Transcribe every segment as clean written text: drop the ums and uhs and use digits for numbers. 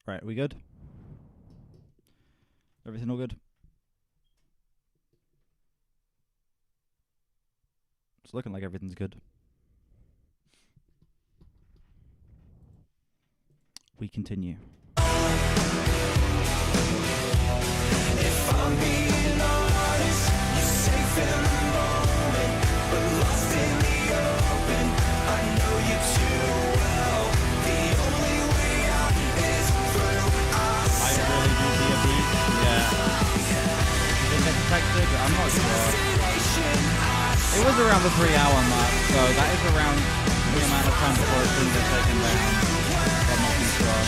Right, we good? Everything all good? It's looking like everything's good. We continue. If I'm being honest, you're safe in the moment, but lost in the open. I know you too well. The only way out is through ourselves. I really do see a beat. Yeah. Is it detected? I'm not sure. It was around the 3-hour mark, so that is around the amount of time before it's going to get taken down. I'm not too sure.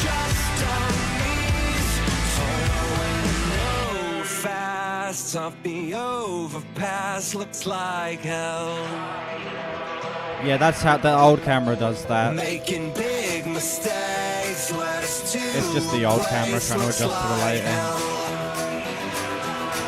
Fast off the overpass looks like hell. Yeah, that's how the old camera does that. Making big mistakes. It's just the old camera trying to adjust to the lighting.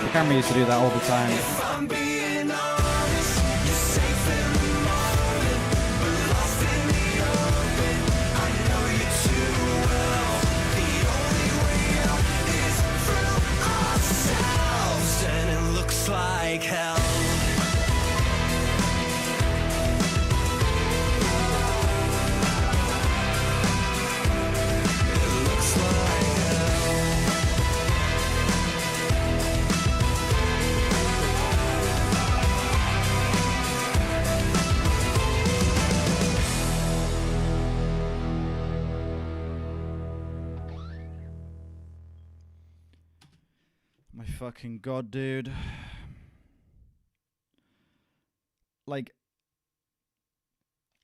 The camera used to do that all the time. If I'm being honest, you're safe in the moment, but lost in the open. I know you too well. The only way out is through ourselves, and it looks like hell. It looks like hell. My fucking god, dude. Like,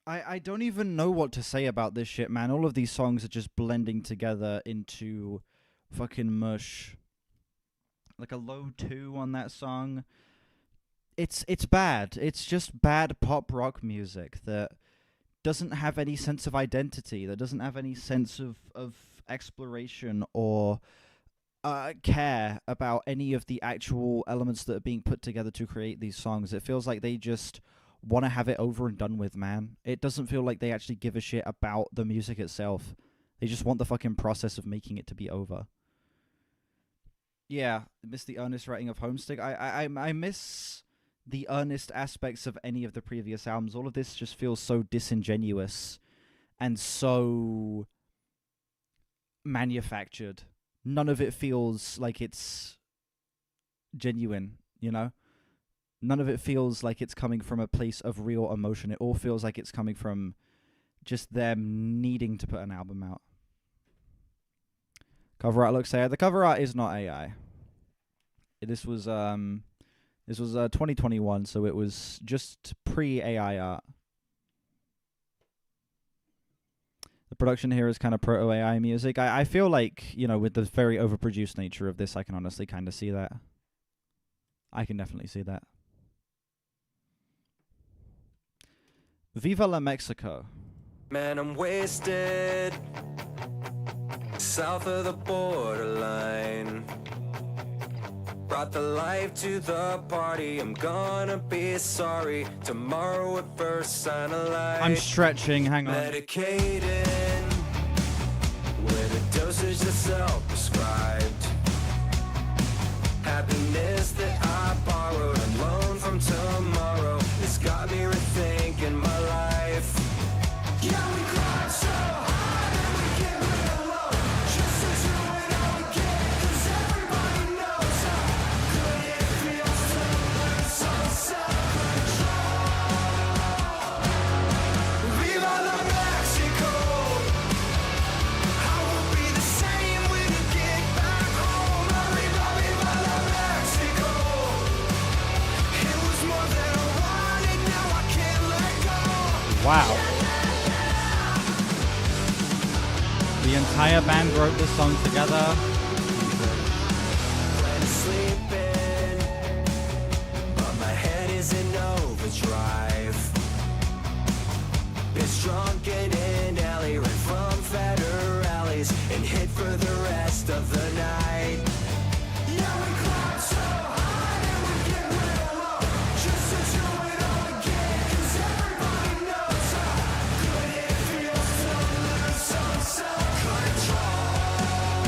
I don't even know what to say about this shit, man. All of these songs are just blending together into fucking mush. Like a low 2 on that song. It's bad. It's just bad pop rock music that doesn't have any sense of identity, that doesn't have any sense of exploration or care about any of the actual elements that are being put together to create these songs. It feels like they just want to have it over and done with, man. It doesn't feel like they actually give a shit about the music itself. They just want the fucking process of making it to be over. Yeah, I miss the earnest writing of Homestick. I miss the earnest aspects of any of the previous albums. All of this just feels so disingenuous and so manufactured. None of it feels like it's genuine, you know? None of it feels like it's coming from a place of real emotion. It all feels like it's coming from just them needing to put an album out. Cover art looks AI. The cover art is not AI. This was 2021, so it was just pre-AI art. The production here is kind of proto-AI music. I feel like, you know, with the very overproduced nature of this, I can honestly kind of see that. I can definitely see that. Viva la Mexico. Man, I'm wasted south of the borderline. Brought the life to the party. I'm gonna be sorry tomorrow at first sign of light. I'm stretching, hang on. Medicated with a dosage that's self-prescribed. Happiness that I borrowed and loaned from tomorrow. It's got me rethinking my life. Yeah, we cried so hard and we get real low. Just to do it all again, 'cause everybody knows how good it feels to lose some self-control. Viva la Mexico. I won't be the same when you get back home. Arriba, viva la Mexico. It was more than I wanted, now I can't let go. Wow. The entire band wrote this song together. When I'm sleeping, but my head is in overdrive. It's drunk and in alley, ran from federales and hit for the rest of the night. Yeah, we cried so hard and we get real low. Just to do it all again, 'cause everybody knows how good it feels to lose some self-control.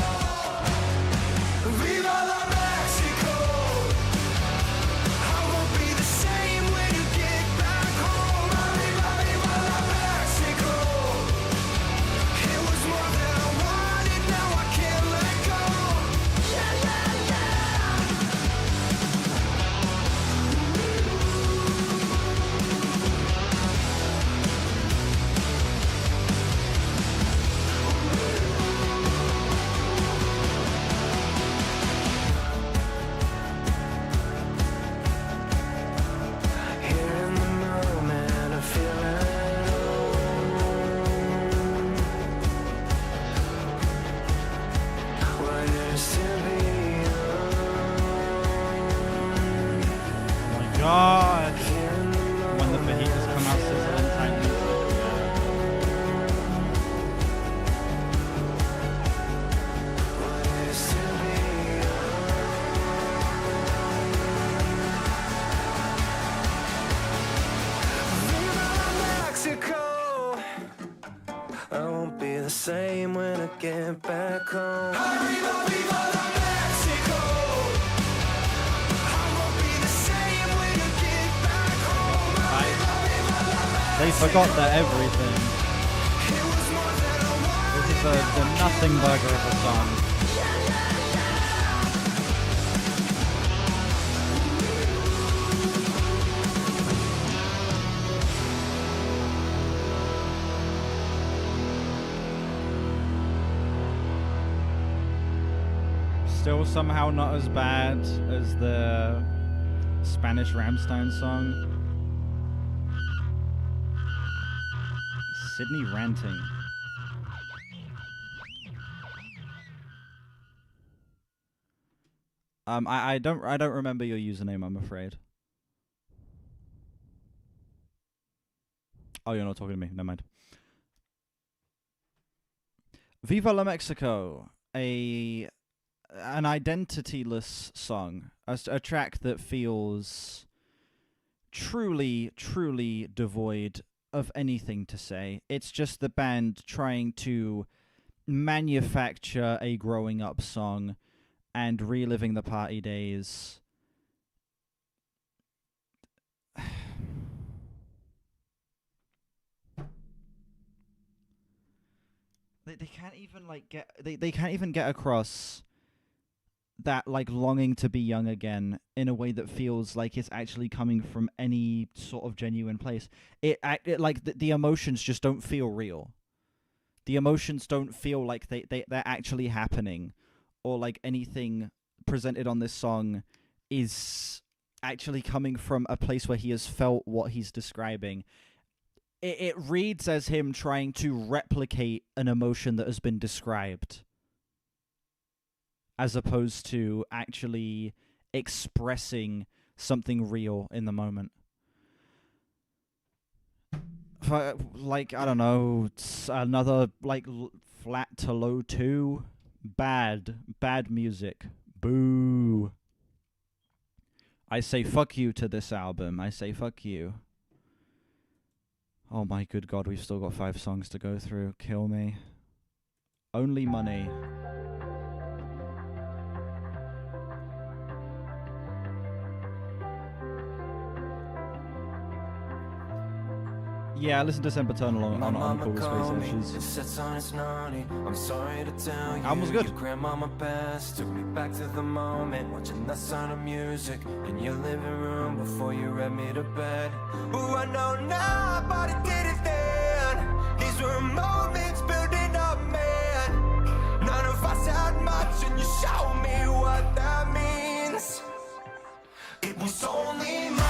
same when I get back home. Arriba, viva la Mexico. I won't be the same when I get back home. Arriba, viva la Mexico. They forgot that everything. It was more than a word. This is the nothing burger of a song. Still somehow not as bad as the Spanish Rammstein song. Sydney ranting. I don't remember your username, I'm afraid. Oh, you're not talking to me. Never mind. Viva la Mexico, an identityless song, a track that feels truly, truly devoid of anything to say. It's just the band trying to manufacture a growing up song and reliving the party days. They can't even like get they can't even get across that like longing to be young again in a way that feels like it's actually coming from any sort of genuine place. It like the emotions just don't feel real. The emotions don't feel like they're actually happening, or like anything presented on this song is actually coming from a place where he has felt what he's describing. It reads as him trying to replicate an emotion that has been described, as opposed to actually expressing something real in the moment. Like, I don't know, another, like, flat to low 2. Bad music. Boo. I say fuck you to this album. I say fuck you. Oh my good God, we've still got 5 songs to go through. Kill me. Only Money. Yeah, listen to Sempiternal on Cool Space. I'm sorry to tell you, Album's good. Your grandmama passed, took me back to the moment, watching that sound of music in your living room before you read me to bed. Ooh, I know now, but it did it then. These were moments building up, man. None of us had much, and you showed me what that means. It was only money.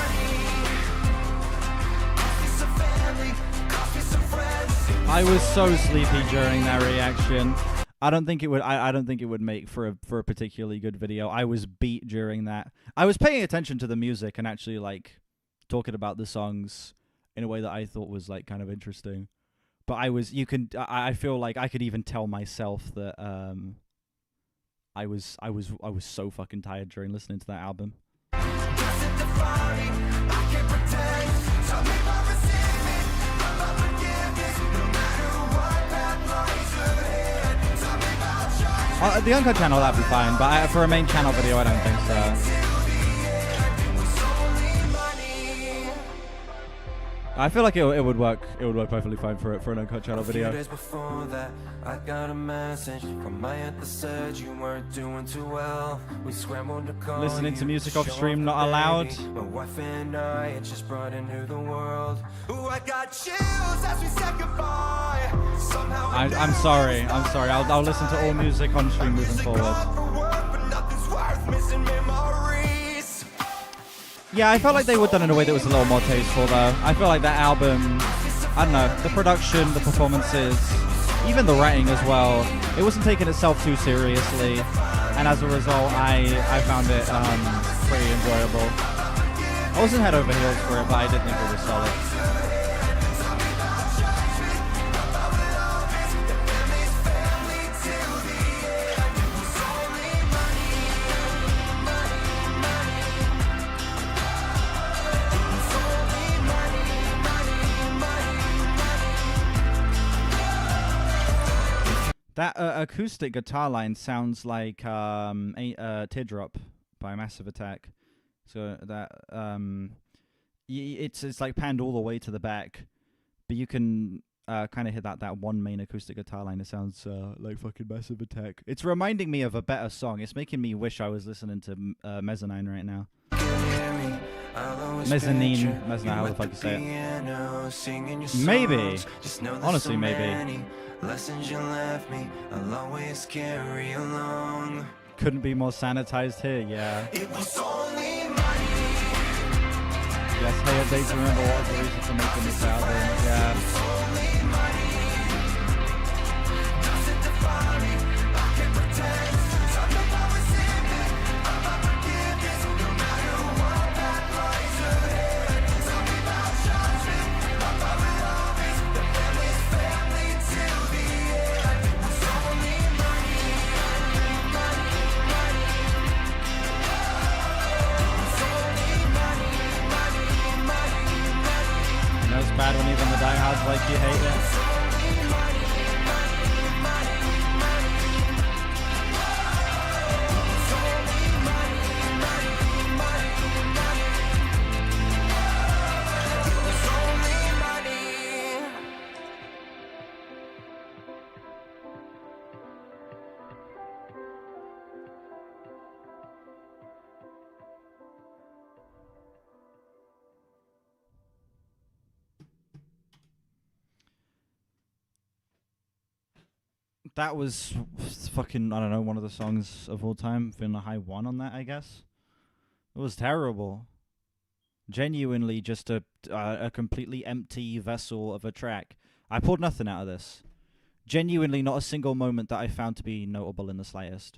I was so sleepy during that reaction. I don't think it would. I don't think it would make for a particularly good video. I was beat during that. I was paying attention to the music and actually like talking about the songs in a way that I thought was like kind of interesting. But I was. I feel like I could even tell myself that I was so fucking tired during listening to that album. The Uncut channel, that'd be fine, but for a main channel video, I don't think so. I feel like it would work. It would work perfectly fine for an Uncut channel video. Days before that, I got a message from my aunt that said you weren't doing too well. We scrambled to call Listening you, to music off show stream, off not the allowed. baby. My wife and I had just brought into the world. Ooh, I got chills as we said goodbye. Somehow I'm sorry. I'll listen to all music on stream moving forward. Yeah, I felt like they were done in a way that was a little more tasteful, though. I feel like that album, I don't know, the production, the performances, even the writing as well, it wasn't taking itself too seriously, and as a result, I found it pretty enjoyable. I wasn't head over heels for it, but I did think it was solid. That acoustic guitar line sounds like Teardrop by Massive Attack. So that it's like panned all the way to the back, but you can kind of hit that one main acoustic guitar line. It sounds like fucking Massive Attack. It's reminding me of a better song. It's making me wish I was listening to Mezzanine right now. Mezzanine, how the fuck you say it? Maybe. Honestly, maybe. Lessons you left me, I'll always carry along. Couldn't be more sanitized here, yeah. It was only money. Yes, hey, I do remember what was the reason for making this album, yeah. It was only money. Doesn't define me, I can pretend. Something I was in me, about forgiveness. No matter what that lies ahead. Tell me about judgment, about love is the family's family till the end. It was only money, money, money. It was only money, money, money, money. You know it's bad when even the diehards like you hate it. That was fucking, I don't know, one of the songs of all time. Feeling a high 1 on that, I guess. It was terrible. Genuinely just a completely empty vessel of a track. I pulled nothing out of this. Genuinely not a single moment that I found to be notable in the slightest.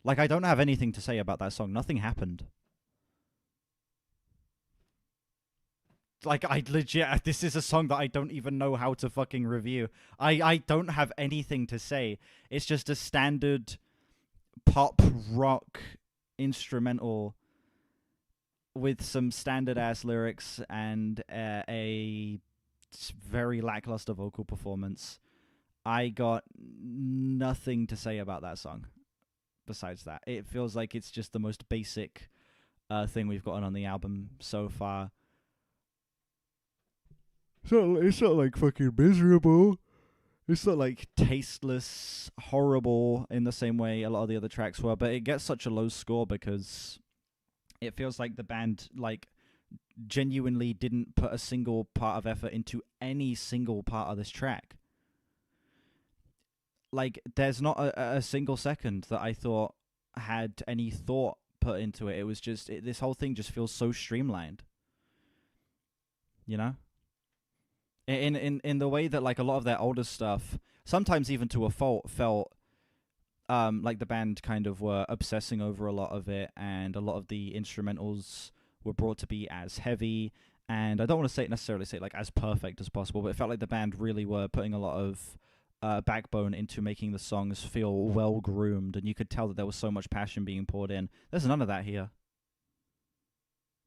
Like, I don't have anything to say about that song. Nothing happened. Like, I legit, this is a song that I don't even know how to fucking review. I don't have anything to say. It's just a standard pop rock instrumental with some standard ass lyrics and a very lackluster vocal performance. I got nothing to say about that song besides that. It feels like it's just the most basic thing we've gotten on the album so far. It's not like fucking miserable. It's not like tasteless, horrible in the same way a lot of the other tracks were, but it gets such a low score because it feels like the band like genuinely didn't put a single part of effort into any single part of this track. Like, there's not a single second that I thought had any thought put into it. It was just, this whole thing just feels so streamlined. You know? In the way that, like, a lot of their older stuff, sometimes even to a fault, felt like the band kind of were obsessing over a lot of it, and a lot of the instrumentals were brought to be as heavy, and I don't want to necessarily say like as perfect as possible, but it felt like the band really were putting a lot of backbone into making the songs feel well groomed, and you could tell that there was so much passion being poured in. There's none of that here.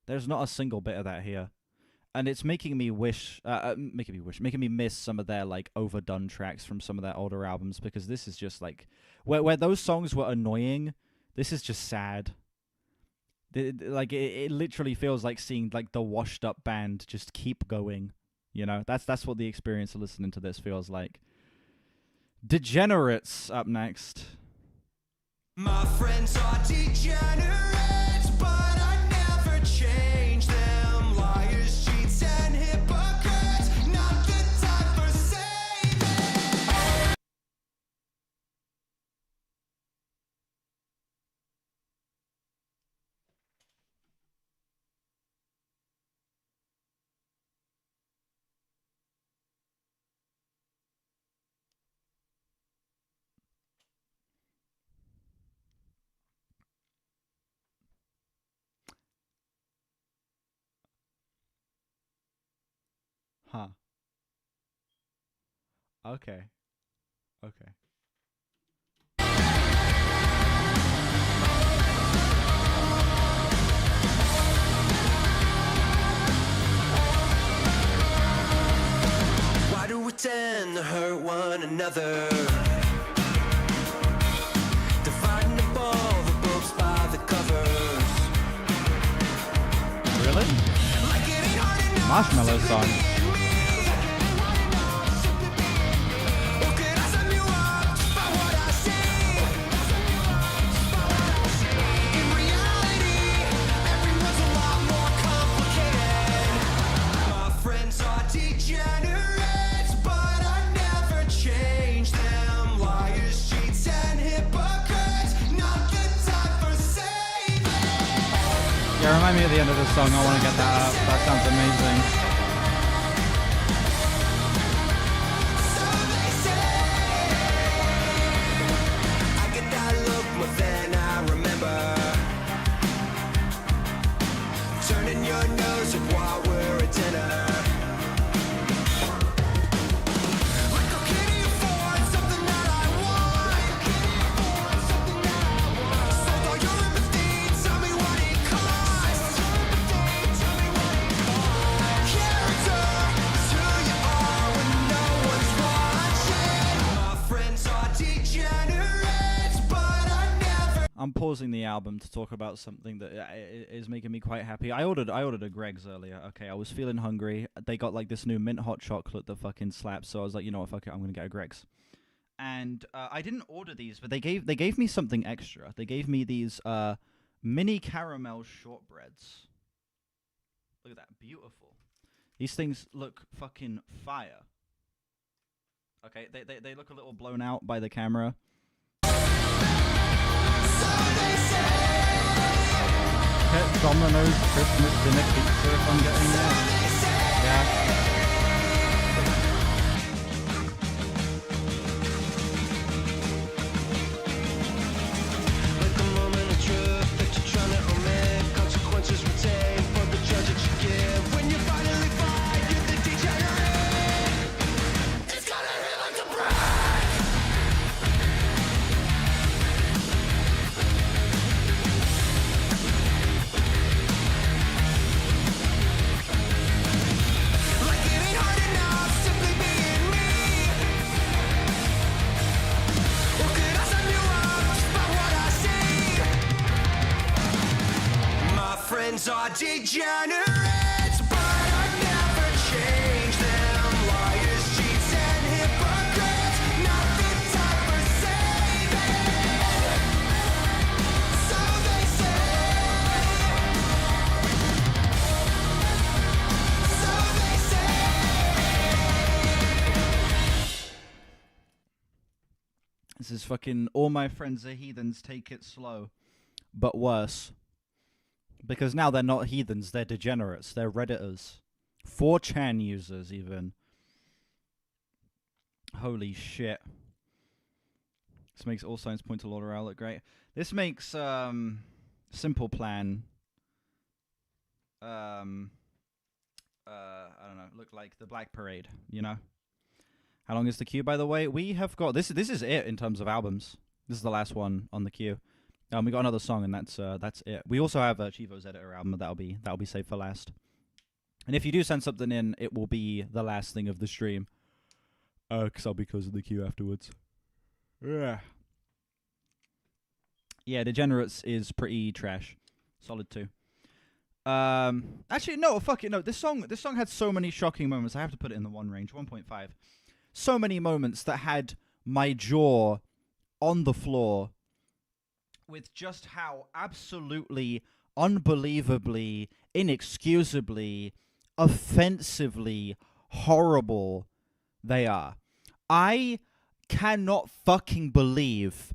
There's not a single bit of that here. And it's making me miss some of their like overdone tracks from some of their older albums, because this is just like where those songs were annoying. This is just sad. It literally feels like seeing like the washed up band just keep going. You know, that's what the experience of listening to this feels like. Degenerates up next. My friends are degenerates, but I never change them. Liars, cheats, and hypocrites, not the time for saving. Huh. Okay. Okay. Why do we tend to hurt one another? Marshmallow song. Yeah, remind me at the end of the song. I want to get that up. That sounds amazing. I get that look, but then I remember turning your nose up while we're at dinner. Like a kitty for something that I want. Sold all your empathy, tell me what it costs. Character is who you are when no one's watching. My friends are degenerates, but I never. I'm pausing the album to talk about something that is making me quite happy. I ordered a Greg's earlier. Okay, I was feeling hungry. They got like this new mint hot chocolate that fucking slaps. So I was like, you know what, fuck it, I'm gonna get a Greg's. And I didn't order these, but they gave me something extra. They gave me these mini caramel shortbreads. Look at that, beautiful. These things look fucking fire. Okay, they look a little blown out by the camera. Pet Domino's Christmas dinner pizza if I'm getting that. Yeah. Like a moment of truth that you're trying to omit. Consequences retain for the judge that you give. When you finally find you're the degenerate, it's gonna hit like a brick. Like it ain't hard enough simply being me. Or could I sum you up just by what I see? My friends are degenerates, but I never change them. Liars, cheats, and hypocrites, not the type for saving. So they say. So they say. This is fucking all my friends are heathens, take it slow. But worse. Because now they're not heathens, they're degenerates, they're Redditors. 4chan users even. Holy shit. This makes all signs point to Lord Rao look great. This makes Simple Plan I don't know, look like the Black Parade, you know? How long is the queue, by the way? We have got this is it in terms of albums. This is the last one on the queue. We got another song, and that's it. We also have a Chivo's Editor album, but that'll be saved for last. And if you do send something in, it will be the last thing of the stream. 'Cause I'll be closing the queue afterwards. Yeah. Yeah, Degenerates is pretty trash. Solid 2. Actually, no, fuck it, no. This song had so many shocking moments. I have to put it in the 1 range, 1.5. So many moments that had my jaw on the floor with just how absolutely, unbelievably, inexcusably, offensively horrible they are. I cannot fucking believe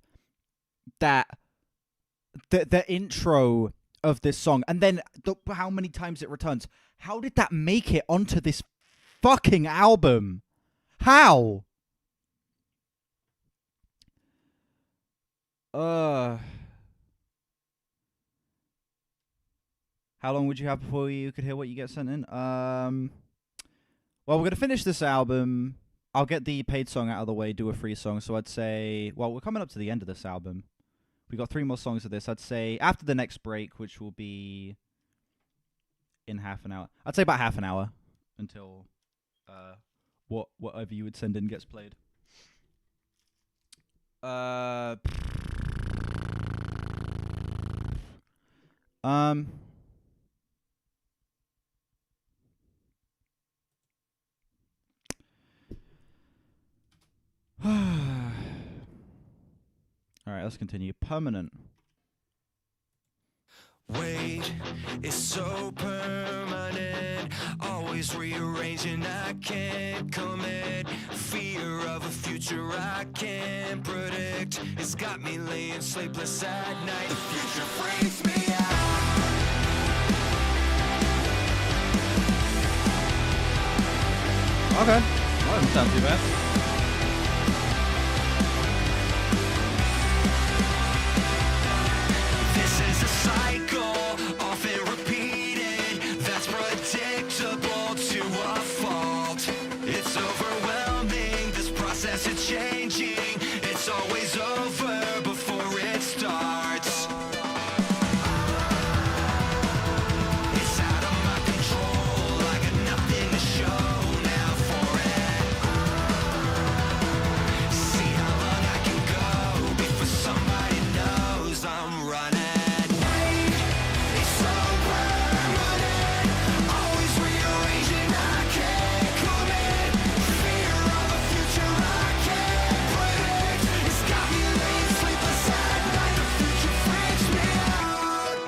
that the intro of this song, and then how many times it returns, how did that make it onto this fucking album? How? How long would you have before you could hear what you get sent in? Well, we're going to finish this album. I'll get the paid song out of the way, do a free song. So I'd say, well, we're coming up to the end of this album. We got 3 more songs of this. I'd say after the next break, which will be in half an hour. I'd say about half an hour until whatever you would send in gets played. All right, let's continue. Permanent. Weight is so permanent, always rearranging, I can't commit. Fear of a future I can't predict, it's got me laying sleepless at night. The future freaks me out. Okay. Well, that doesn't sound too bad. This is a cycle, often repeated, that's predictable to a fault. It's overwhelming, this process is changing, it's always over before it starts. It's out of my control, I got nothing to show now for it. See how long I can go before somebody knows I'm running. It's so permanent, always rearranging, I can't commit. Fear of a future I can't predict, it's got me laying sleepless at night. The future freaks me out.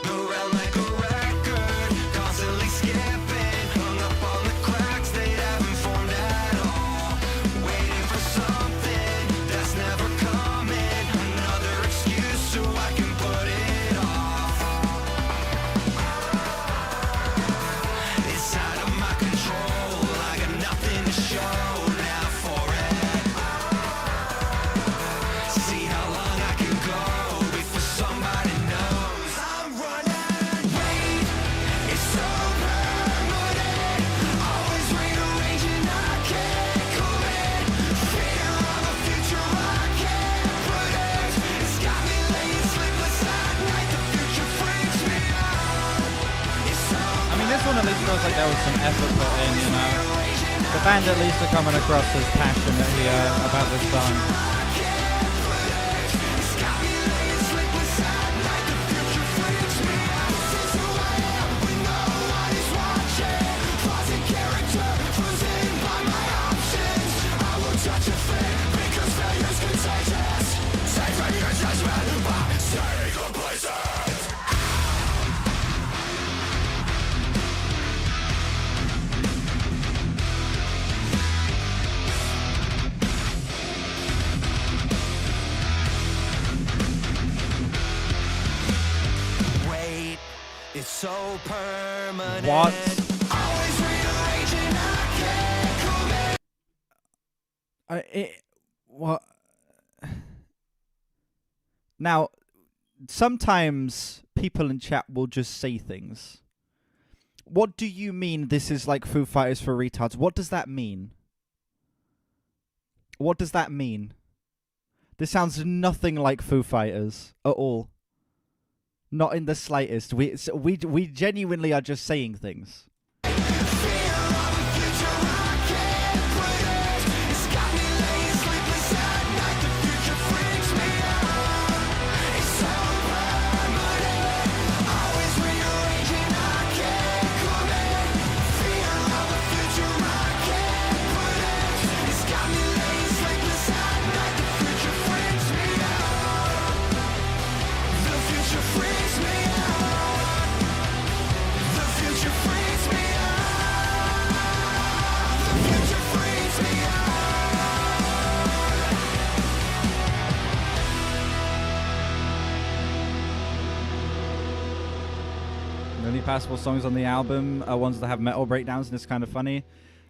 Go round like a record, constantly skipping, hung up on the cracks, they haven't formed at all. Waiting for something that's never coming, another excuse so I can put it off. It's out of my control, I got nothing to show now for it. See how long I can go before somebody knows I'm running. Wait, it's so permanent, always rearranging, I can't commit. Fear of a future I can't predict, it's got me laying sleepless at night. The future freaks me out. It's so I mean, this one at least feels like there was some effort put in, you know. The band at least are coming across as passionate here about this song. it's got me laying sleepless at night. The future freaks me out. This is who I am when nobody's watching. Closet character, frozen by my options. I won't touch a thing because failure's contagious. Save me your judgment by staying complacent. Wait, it's so permanent. What? Always rearranging, I can't commit. What? Now, sometimes people in chat will just say things. What do you mean this is like Foo Fighters for retards? What does that mean? What does that mean? This sounds nothing like Foo Fighters at all. Not in the slightest. We genuinely are just saying things. Fear of a future I can't predict, it's got me laying sleepless at night. The future freaks me out. It's so permanent, always rearranging, I can't commit. Fear of a future I can't predict, it's got me laying sleepless at night. The future freaks me out. The future freaks me out. The future freaks me out. The future freaks me out. The only passable songs on the album are ones that have metal breakdowns, and it's kind of funny.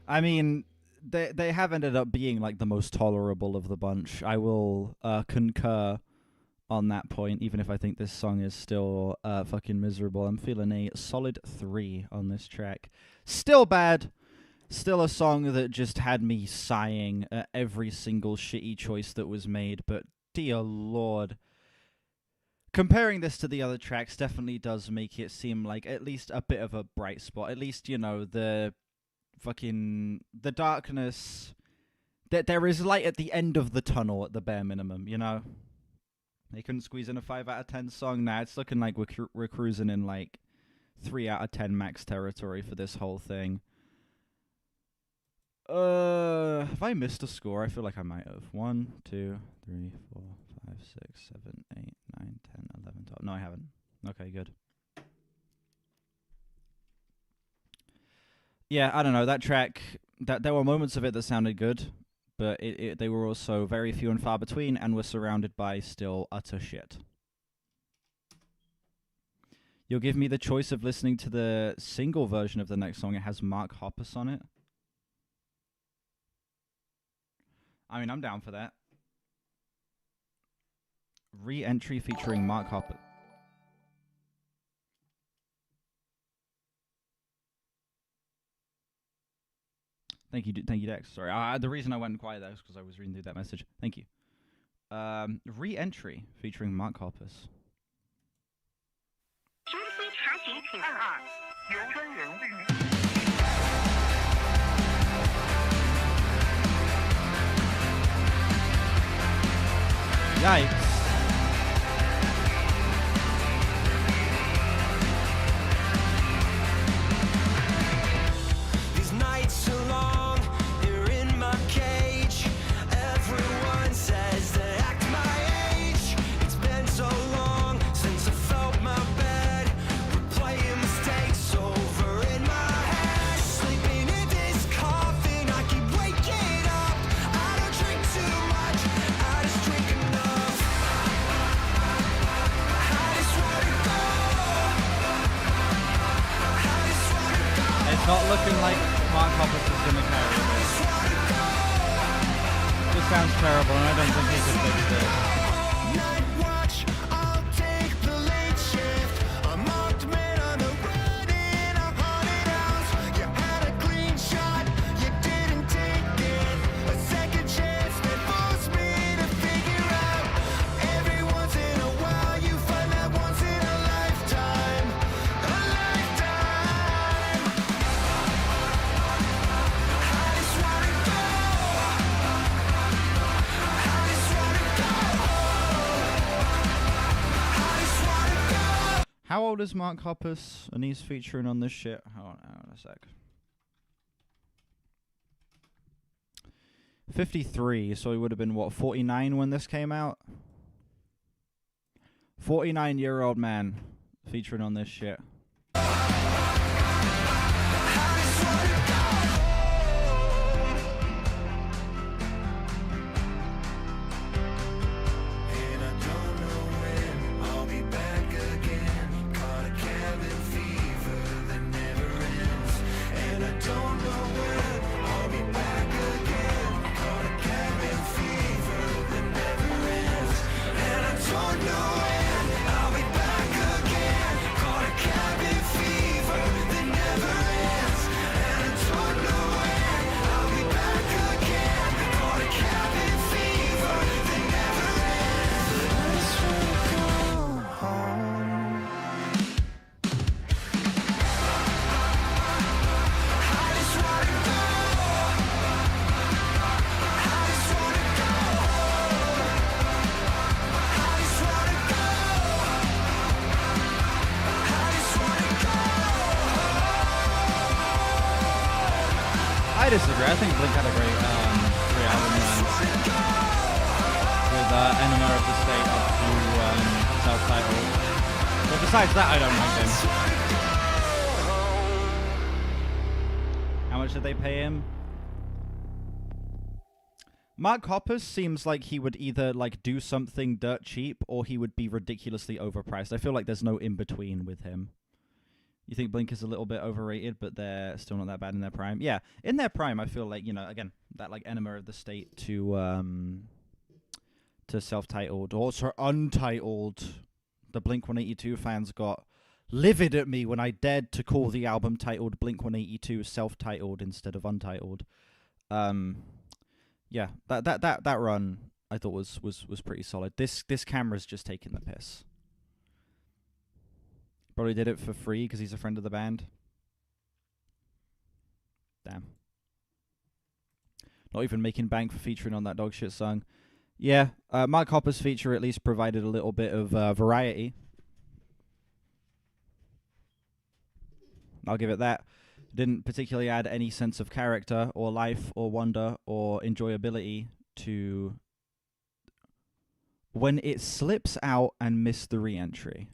I mean, they have ended up being like the most tolerable of the bunch. I will concur on that point, even if I think this song is still fucking miserable. I'm feeling a solid 3 on this track. Still bad. Still a song that just had me sighing at every single shitty choice that was made, but dear lord. Comparing this to the other tracks definitely does make it seem like at least a bit of a bright spot. At least, you know, the darkness, that there is light at the end of the tunnel at the bare minimum, you know? They couldn't squeeze in a 5 out of 10 song. Nah, it's looking like we're cruising in like 3 out of 10 max territory for this whole thing. Have I missed a score? I feel like I might have. 1, 2, 3, 4, 5, 6, 7, 8, 9, 10, 11, 12. No, I haven't. Okay, good. Yeah, I don't know. That track, there were moments of it that sounded good, but they were also very few and far between and were surrounded by still utter shit. You'll give me the choice of listening to the single version of the next song. It has Mark Hoppus on it. I mean, I'm down for that. Re-entry featuring Mark Hoppus. Thank you, Dex. Sorry, the reason I went quiet there is because I was reading through that message. Thank you. Re-entry featuring Mark Hoppus. Yikes. These nights are long, here in my cage. Everyone says they act my age. It's been so long since I felt my bed. Replaying mistakes over in my head. Sleeping in this coffin, I keep waking up. I don't drink too much, I just drink enough. I just wanna go. I just wanna go. It's not looking like Mark Hoppus is going to carry this. This sounds terrible, and I don't think he can fix this. Night watch, I'll take the late shift. A marked man on the road in a haunted house. You had a clean shot, you didn't take it. A second chance that forced me to figure out. Every once in a while, you find that once in a lifetime. A lifetime. I just wanna go. I just wanna go. I just wanna go. How old is Mark Hoppus? And he's featuring on this shit. Hold on a sec. 53, so he would have been, what, 49 when this came out? 49-year-old man featuring on this shit. And I don't know when I'll be back again. Caught a cabin fever that never ends. And I don't know when I'll be back again. Caught a cabin fever that never ends. And I don't know when I'll be back again. Caught a cabin fever that never ends. And I don't know when I'll be back again. Caught a cabin fever that never ends. I just wanna go home. I just wanna go. I just wanna go. I just wanna go. I just wanna go. I disagree. I think Blink had a great album with Enema of the State up to self-titled. But besides that, I don't like him. How much did they pay him? Mark Hoppus seems like he would either like do something dirt cheap or he would be ridiculously overpriced. I feel like there's no in between with him. You think Blink is a little bit overrated, but they're still not that bad in their prime? Yeah, in their prime, I feel like, you know, again, that like Enema of the State to self-titled, or sorry, untitled. The Blink-182 fans got livid at me when I dared to call the album titled Blink-182 self-titled instead of untitled. Yeah, that run I thought was pretty solid. This camera's just taking the piss. Probably did it for free because he's a friend of the band. Damn. Not even making bank for featuring on that dog shit song. Yeah, Mark Hoppus' feature at least provided a little bit of variety. I'll give it that. Didn't particularly add any sense of character or life or wonder or enjoyability to when it slips out and missed the re-entry.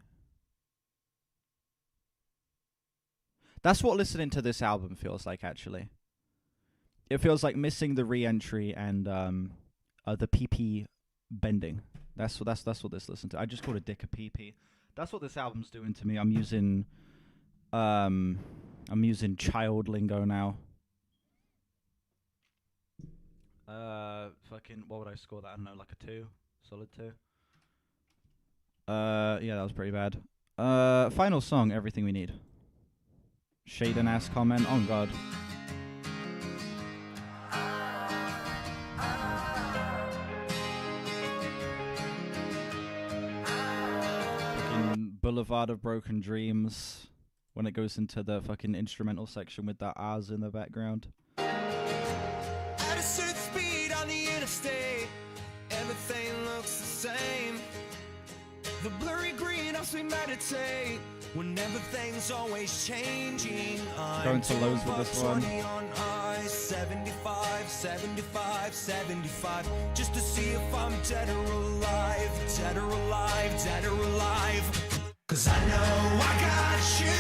That's what listening to this album feels like, actually. It feels like missing the re-entry and the PP bending. That's what this listen to. I just called a dick a PP. That's what this album's doing to me. I'm using child lingo now. Fucking, what would I score that? I don't know, like a 2, solid 2. Yeah, that was pretty bad. Final song, Everything We Need. Shaden ass comment. Oh god. Fucking Boulevard of Broken Dreams. When it goes into the fucking instrumental section with that R's in the background. At a certain speed on the interstate, everything looks the same. The blurry green helps me meditate when everything's always changing. Going to lows with this one. On I 75, 75, 75, just to see if I'm dead or alive, dead or alive, dead or alive. 'Cause I know I got you,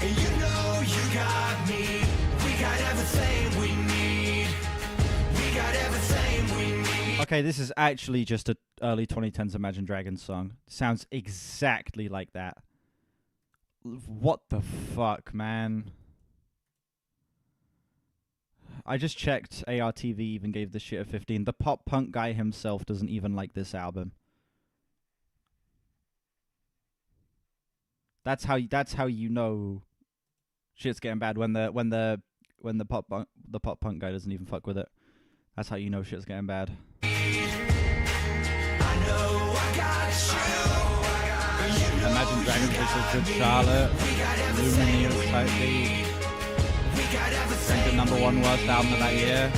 and you know you got me. We got everything we need. We got everything we need. Okay, this is actually just a early 2010s Imagine Dragons song. Sounds exactly like that. What the fuck, man? I just checked. ARTV even gave this shit a 15. The pop punk guy himself doesn't even like this album. That's how you know shit's getting bad when the pop punk guy doesn't even fuck with it. That's how you know shit's getting bad. Imagine Dragons versus Good Charlotte, Lumineers type beat. And the #1 worst album of that year.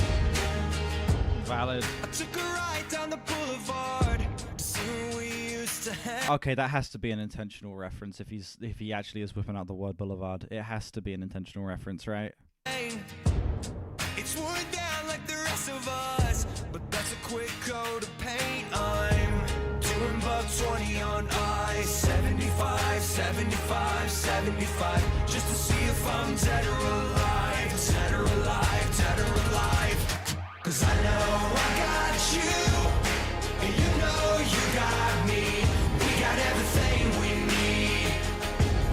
Valid. Okay, that has to be an intentional reference if he actually is whipping out the word boulevard. It has to be an intentional reference, right? It's worn down like the rest of us, but that's a quick coat of paint. I'm doing $1.20 on I 75, 75, 75, just to see if I'm dead or alive, dead or alive, dead or alive. 'Cause I know I got you, and you know you got me. We got everything we need.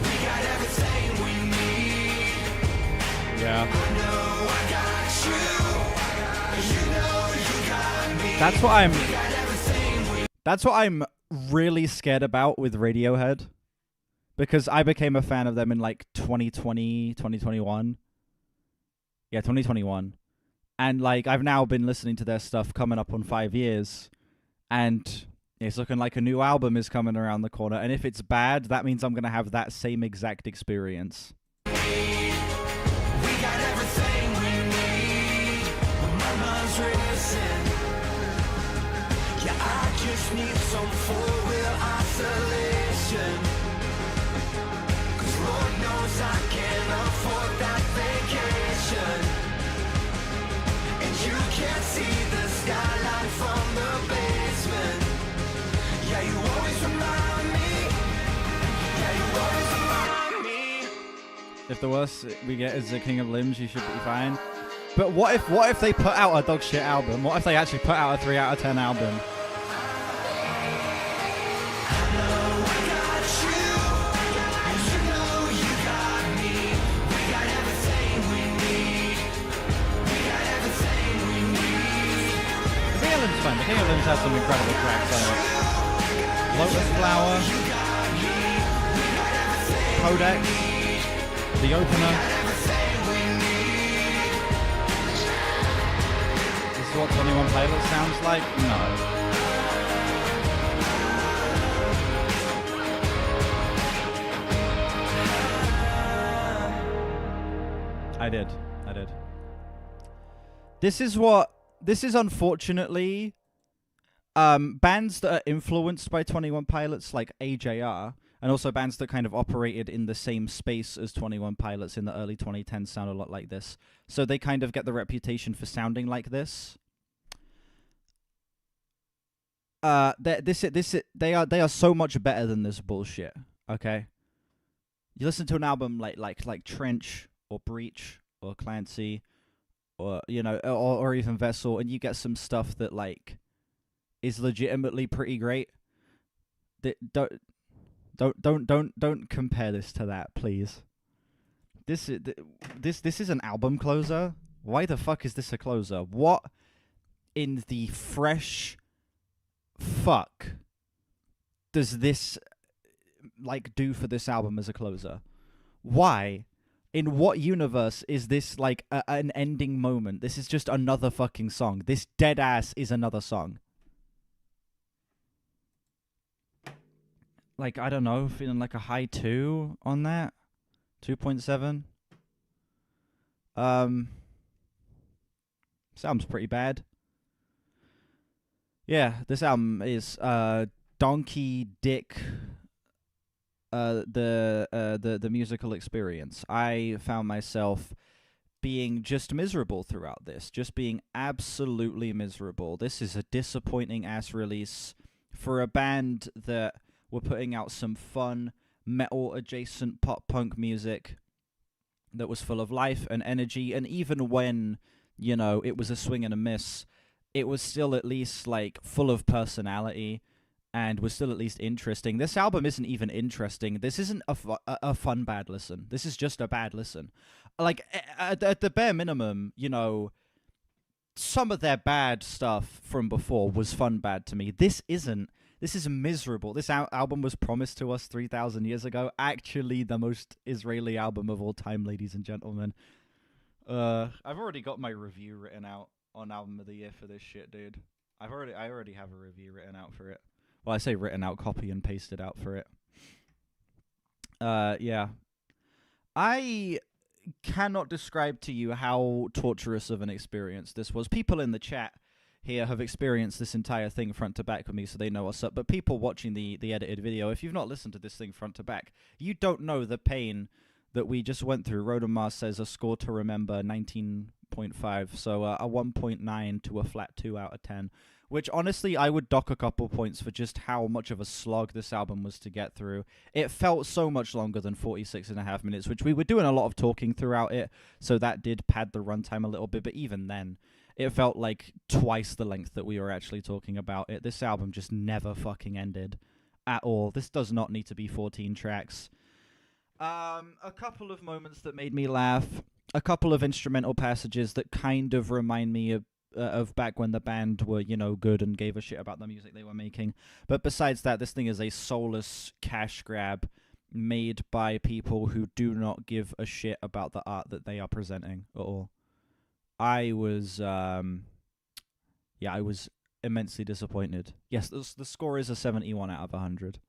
We got everything we need. Yeah. I know I got you, you know you got me. That's what I'm really scared about with Radiohead, because I became a fan of them in like 2020, 2021. Yeah, 2021. And like I've now been listening to their stuff coming up on 5 years, and it's looking like a new album is coming around the corner, and if it's bad, that means I'm going to have that same exact experience. We got everything we need. My mind's racing. Yeah, I just need some four-wheel isolation. 'Cause Lord knows I can't afford that vacation. And you can't see the skyline from the basement. Yeah, you always remind me. Yeah, you always remind me. If the worst we get is the King of Limbs, you should be fine. But what if they put out a dog shit album? What if they actually put out a 3 out of 10 album? The King of Limbs has some incredible tracks on it. Lotus Flower, Codex, the opener. This is what 21 Pilots sounds like? No. I did. This is unfortunately bands that are influenced by 21 Pilots, like AJR, And also bands that kind of operated in the same space as 21 Pilots in the early 2010s sound a lot like this. So they kind of get the reputation for sounding like this. They are so much better than this bullshit. Okay, you listen to an album like Trench or Breach or Clancy, or or even Vessel, and you get some stuff that like is legitimately pretty great. Don't compare this to that, please. This is an album closer. Why the fuck is this a closer? What in the fresh fuck does this like do for this album as a closer? Why? In what universe is this like an ending moment? This is just another fucking song. This dead ass is another song. Like, I don't know, feeling like a high 2 on that. 2.7. Sounds pretty bad. Yeah, this album is Donkey Dick the musical experience. I found myself being just miserable throughout this, just being absolutely miserable. This is a disappointing ass release for a band that were putting out some fun metal adjacent pop punk music that was full of life and energy, and even when, it was a swing and a miss, it was still at least like full of personality and was still at least interesting. This album isn't even interesting. This isn't a fun bad listen. This is just a bad listen. Like, at the bare minimum, some of their bad stuff from before was fun bad to me. This isn't. This is miserable. This album was promised to us 3,000 years ago. Actually, the most Israeli album of all time, ladies and gentlemen. I've already got my review written out on Album of the Year for this shit, dude. I already have a review written out for it. Well, I say written out, copy and pasted out for it. Yeah. I cannot describe to you how torturous of an experience this was. People in the chat here have experienced this entire thing front to back with me, so they know what's up. But people watching the edited video, if you've not listened to this thing front to back, you don't know the pain that we just went through. Roden Mars says a score to remember, 19.5. So a 1.9 to a flat 2 out of 10. Which, honestly, I would dock a couple points for just how much of a slog this album was to get through. It felt so much longer than 46.5 minutes, which we were doing a lot of talking throughout it, so that did pad the runtime a little bit. But even then, it felt like twice the length that we were actually talking about it. This album just never fucking ended at all. This does not need to be 14 tracks. A couple of moments that made me laugh. A couple of instrumental passages that kind of remind me of back when the band were, good and gave a shit about the music they were making. But besides that, this thing is a soulless cash grab made by people who do not give a shit about the art that they are presenting at all. I was immensely disappointed. Yes, the score is a 71 out of 100.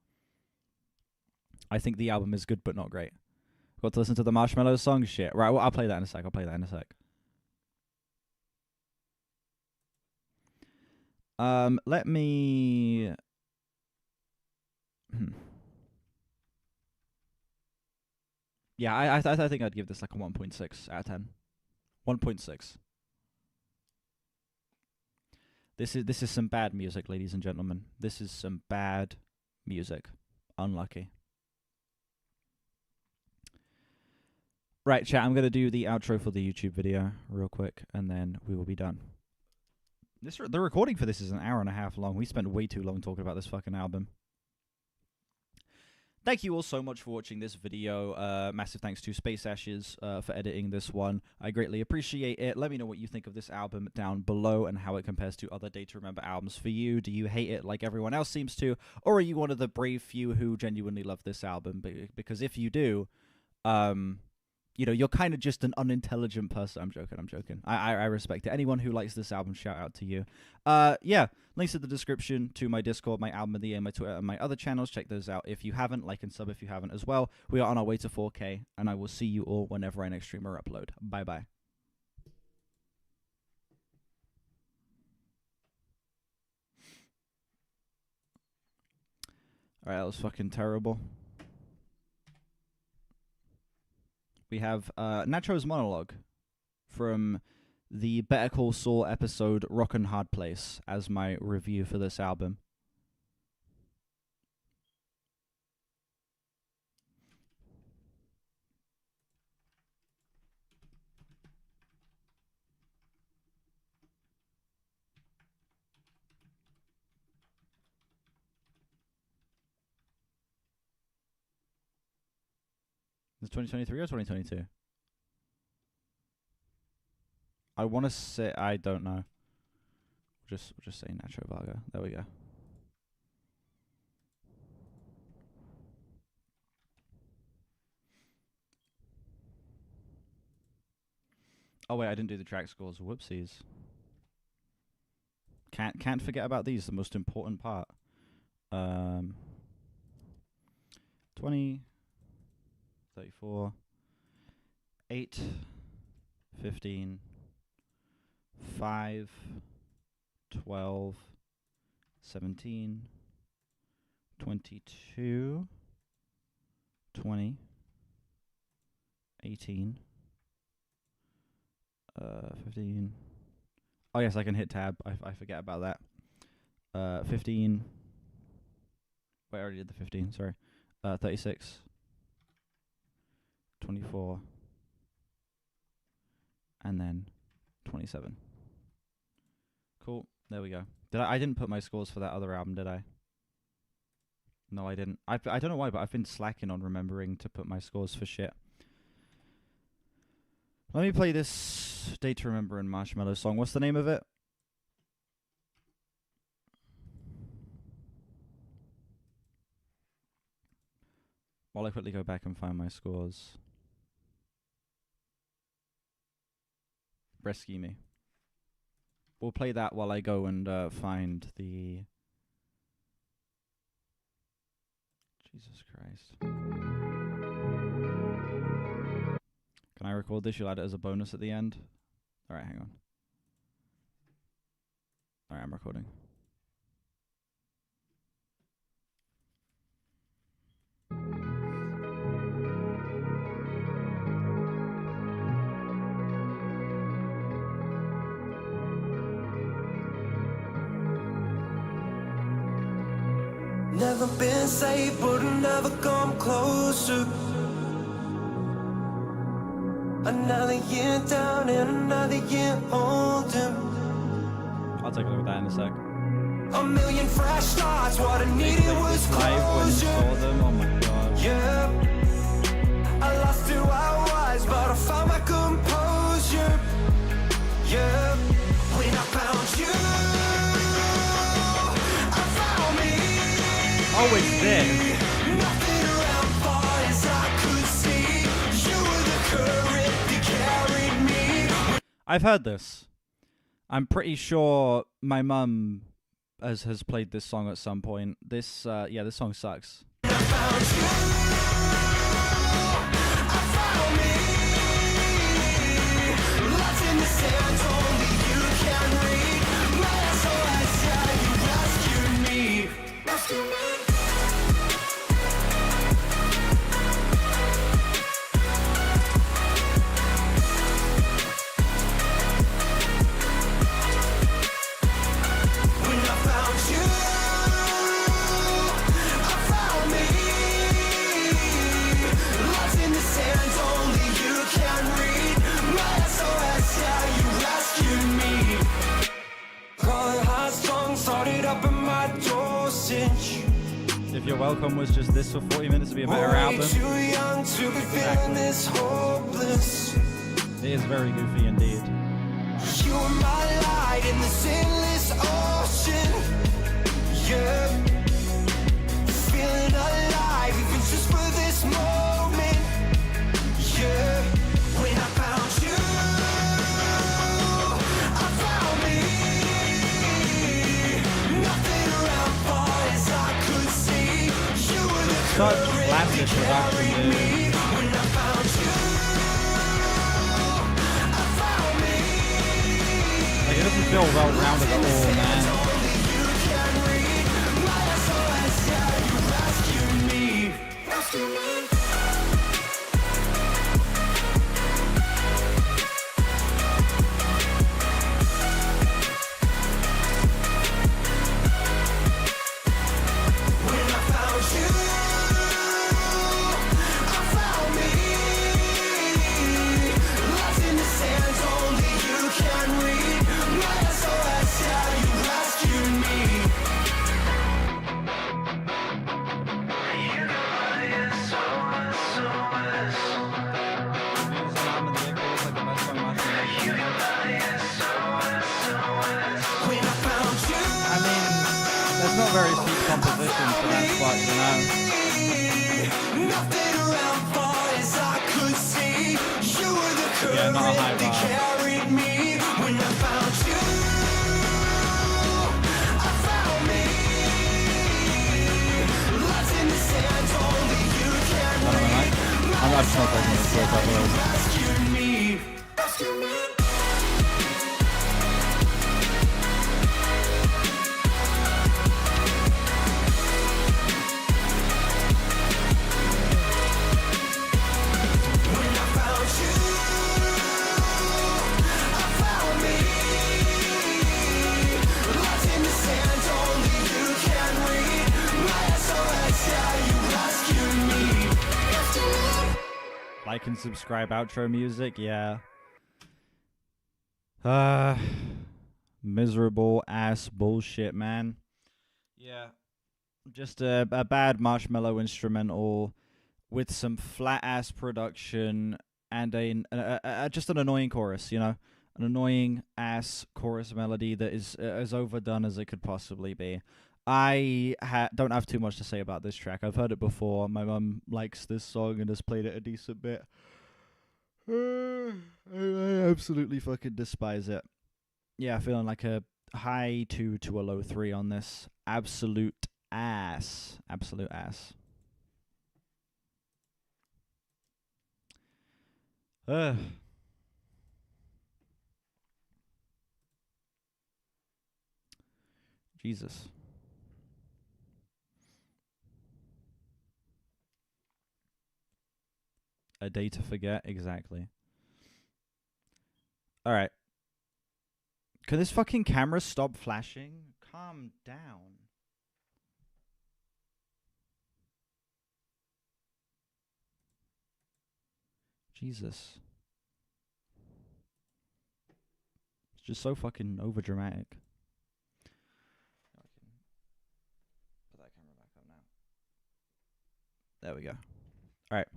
I think the album is good but not great. Got to listen to the Marshmallows song? Shit. Right, well, I'll play that in a sec. Let me... Yeah, I think I'd give this like a 1.6 out of 10. 1.6. This is some bad music, ladies and gentlemen. This is some bad music. Unlucky. Right, chat, I'm going to do the outro for the YouTube video real quick, and then we will be done. The recording for this is an hour and a half long. We spent way too long talking about this fucking album. Thank you all so much for watching this video. Massive thanks to Space Ashes for editing this one. I greatly appreciate it. Let me know what you think of this album down below and how it compares to other Day to Remember albums for you. Do you hate it like everyone else seems to? Or are you one of the brave few who genuinely love this album? Because if you do, you're kind of just an unintelligent person. I'm joking. I respect it. Anyone who likes this album, shout out to you. Yeah, links in the description to my Discord, my Album of the Year, my Twitter, and my other channels. Check those out if you haven't. Like and sub if you haven't as well. We are on our way to 4K, and I will see you all whenever I next stream or upload. Bye-bye. Alright, that was fucking terrible. we have Nacho's monologue from the Better Call Saul episode Rockin' Hard Place as my review for this album. Is 2023 or 2022? I want to say, I don't know. We'll just say Nacho Varga. There we go. Oh wait, I didn't do the track scores. Whoopsies. Can't forget about these. The most important part. 20, 34, 8, 15, 5, 12, 17, 22, 20, 18, 15. Oh yes, I can hit tab. I forget about that. 15. Wait, I already did the 15. Sorry. 36. 24. And then 27. Cool. There we go. I didn't put my scores for that other album, did I? No, I didn't. I don't know why, but I've been slacking on remembering to put my scores for shit. Let me play this Day to Remember and Marshmello song. What's the name of it? While I quickly go back and find my scores. Rescue Me. We'll play that while I go and find the... Jesus Christ. Can I record this? You'll add it as a bonus at the end? Alright, hang on. Alright, I'm recording. Never been safe, but never come closer. Another year down and another year older. I'll take a look at that in a sec. A million fresh starts, what I needed was Live when you closure. saw them, oh my god. Yeah, I lost who I was, but I found my composure. Yeah, when I found you, I found me. Oh, it's this. Nothing around far as I could see. You were the current that carried me. I've heard this. I'm pretty sure my mum has played this song at some point. This this song sucks. I found you, I found me. Lost in the sand, only you can read. My SOS, yeah, you rescued me. Rescue me. When I found you, I found me. Lost in the sand, only you can read. My SOS, yeah, you rescued me. Crawling high strong, started up in my dosage. If You're Welcome was just this for 40 minutes to be a better Way album. too young to be feeling this hopeless. It is very goofy indeed. You were my light in this endless ocean. Yeah, feeling alive even just for this moment. Yeah, when I found you, I found me. Nothing around far as I could see. You were the Such current classic that production, carried dude. me. When I found you, I found me. Like, it doesn't feel well rounded at all, man. Only you can read. My SOS, yeah, you rescued me. Rescue me. very sweet composition for that spot, you know. Nothing around far as I could see. You were the Yeah, not a high current that bar. carried me. When I found you, I found me. Lost in the sand, only you can Not my mic. I'm just not taking this for a couple of rescue me. Rescue me. Like and subscribe. Outro music, yeah. Miserable ass bullshit, man. Yeah. Just a bad Marshmello instrumental with some flat ass production and just an annoying chorus, you know? An annoying ass chorus melody that is as overdone as it could possibly be. I don't have too much to say about this track. I've heard it before. My mum likes this song and has played it a decent bit. I absolutely fucking despise it. Yeah, feeling like a high 2 to a low 3 on this. Absolute ass. Absolute ass. Jesus. A day to forget, exactly. Alright. Can this fucking camera stop flashing? Calm down. Jesus. It's just so fucking overdramatic. I can put that camera back up now. There we go. Alright.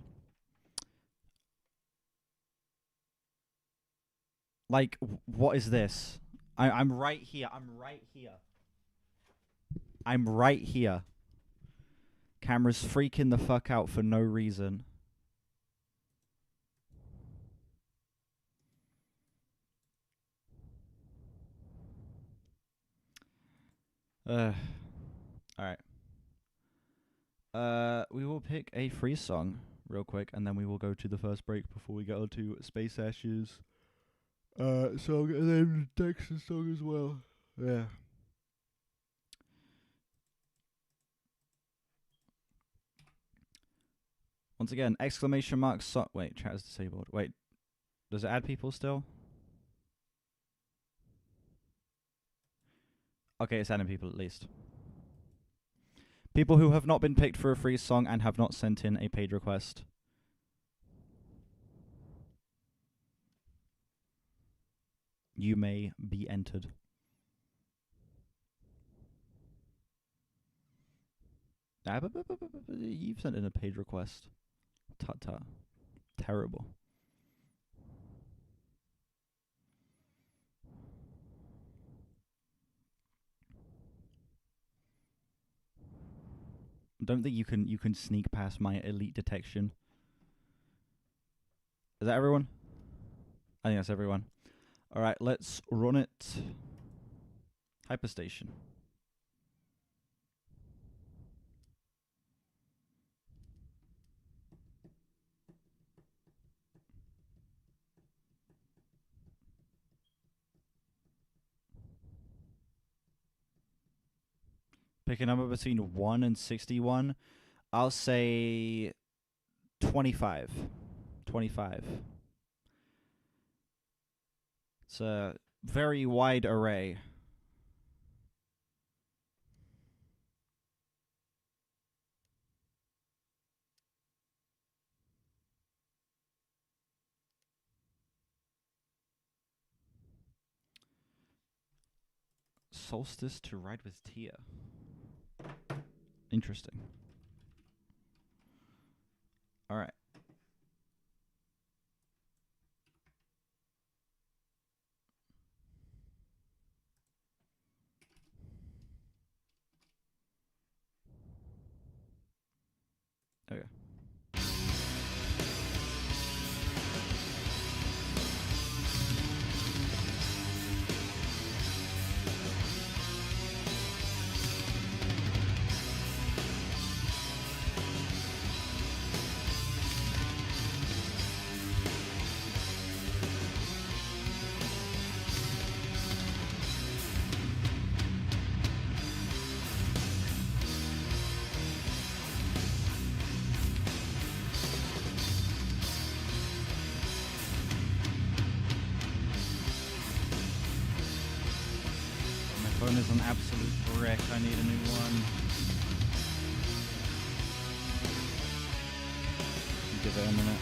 Like, what is this? I'm right here. I'm right here. I'm right here. Camera's freaking the fuck out for no reason. Alright. We will pick a free song real quick, and then we will go to the first break before we get on to Space Ashes song, and then the Texas song as well. Yeah. Once again, exclamation mark wait, chat is disabled. Wait, does it add people still? Okay, it's adding people at least. People who have not been picked for a free song and have not sent in a paid request. You may be entered. You've sent in a paid request. Tut tut. Terrible. Don't think you can sneak past my elite detection. Is that everyone? I think that's everyone. Alright, let's run it. Hyperstation. Pick a number between 1 and 61. I'll say 25. 25. It's a very wide array. Solstice to Ride with Tia. Interesting. All right. Okay. My phone is an absolute wreck. I need a new one. Give it a minute.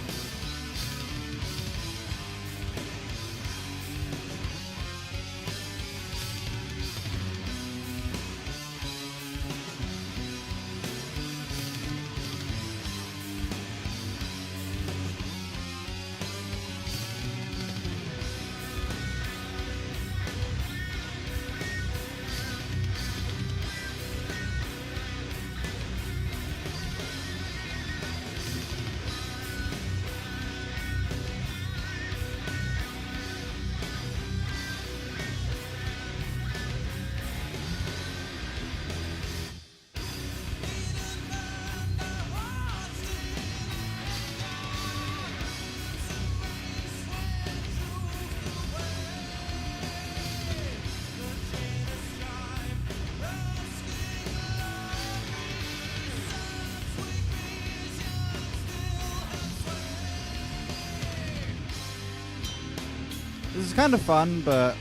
This is kind of fun, but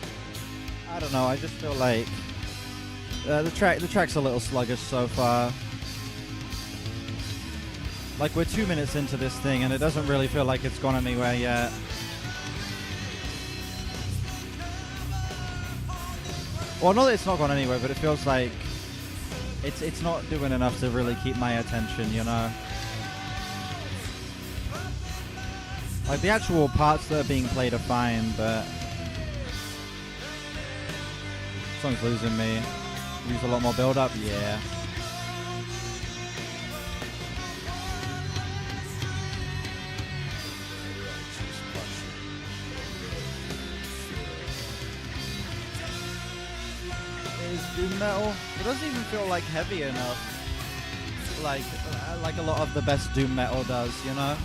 I don't know. I just feel like the track's a little sluggish so far. Like, we're 2 minutes into this thing, and it doesn't really feel like it's gone anywhere yet. Well, not that it's not gone anywhere, but it feels like it's not doing enough to really keep my attention, you know? Like, the actual parts that are being played are fine, but this song's losing me. Use a lot more build-up? Yeah. It is doom metal. It doesn't even feel like heavy enough. Like a lot of the best doom metal does, you know?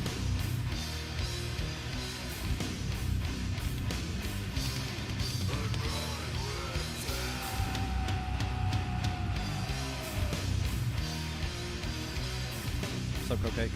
What's up, Cupcake?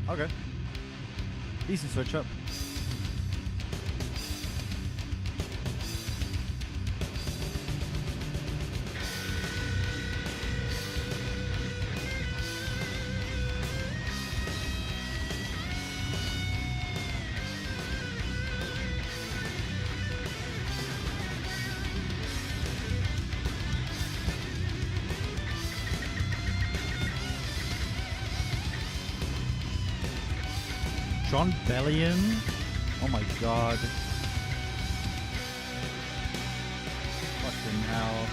Okay. Decent switch up. Jon Bellion? Oh my god. Fucking hell.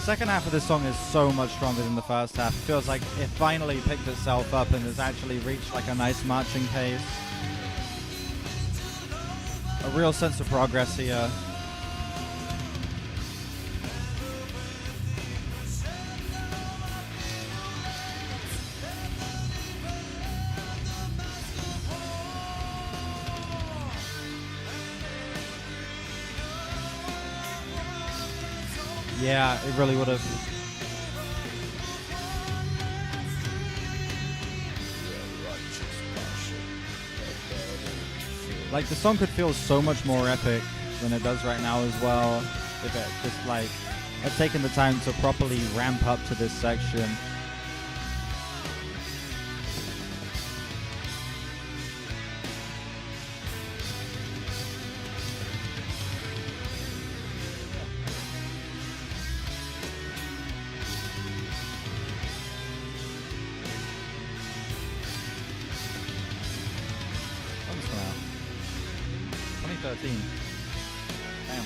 Second half of this song is so much stronger than the first half. It feels like it finally picked itself up and has actually reached like a nice marching pace. A real sense of progress here. Yeah, it really would have. Like, the song could feel so much more epic than it does right now as well, if it just, like, had taken the time to properly ramp up to this section. When's this come out? 2013. Damn.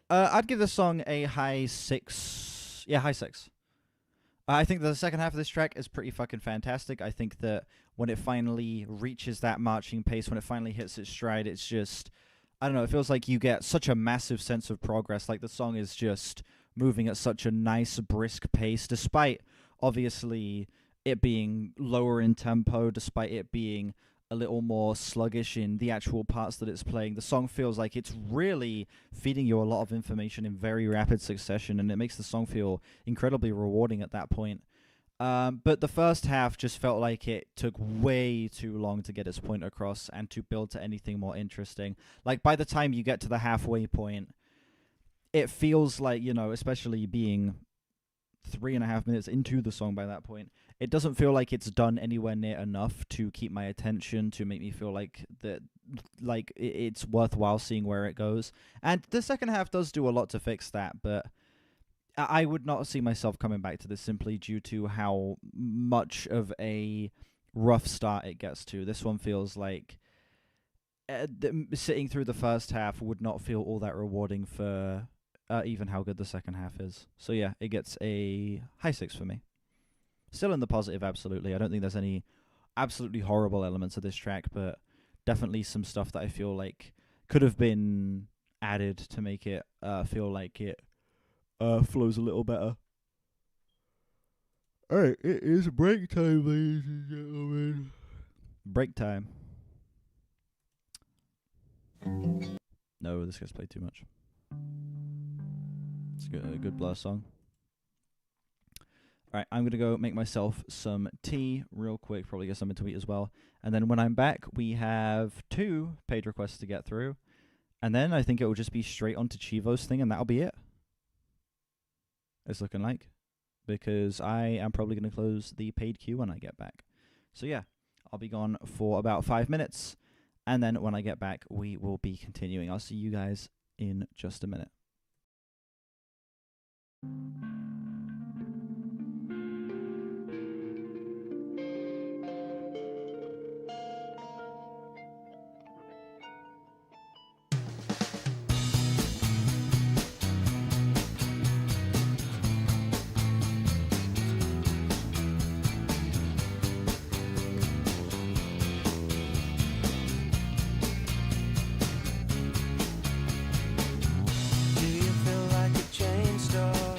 I'd give this song a high 6. Yeah, high 6. I think the second half of this track is pretty fucking fantastic. I think that when it finally reaches that marching pace, when it finally hits its stride, it's just, I don't know, it feels like you get such a massive sense of progress. Like, the song is just moving at such a nice, brisk pace, despite, obviously, it being lower in tempo, despite it being a little more sluggish in the actual parts that it's playing. The song feels like it's really feeding you a lot of information in very rapid succession, and it makes the song feel incredibly rewarding at that point. But the first half just felt like it took way too long to get its point across and to build to anything more interesting. Like, by the time you get to the halfway point, it feels like, you know, especially being 3.5 minutes into the song by that point, it doesn't feel like it's done anywhere near enough to keep my attention, to make me feel like that, like it's worthwhile seeing where it goes. And the second half does do a lot to fix that, but I would not see myself coming back to this simply due to how much of a rough start it gets to. This one feels like sitting through the first half would not feel all that rewarding for even how good the second half is. So yeah, it gets a high 6 for me. Still in the positive, absolutely. I don't think there's any absolutely horrible elements of this track, but definitely some stuff that I feel like could have been added to make it feel like it flows a little better. Alright, it is break time, ladies and gentlemen. Break time. No, this gets played too much. It's a good Blur song. Alright, I'm going to go make myself some tea real quick, probably get something to eat as well. And then when I'm back, we have 2 paid requests to get through. And then I think it will just be straight onto Chivo's thing, and that'll be it. It's looking like. Because I am probably going to close the paid queue when I get back. So yeah, I'll be gone for about 5 minutes. And then when I get back, we will be continuing. I'll see you guys in just a minute. Do you feel like a chain store?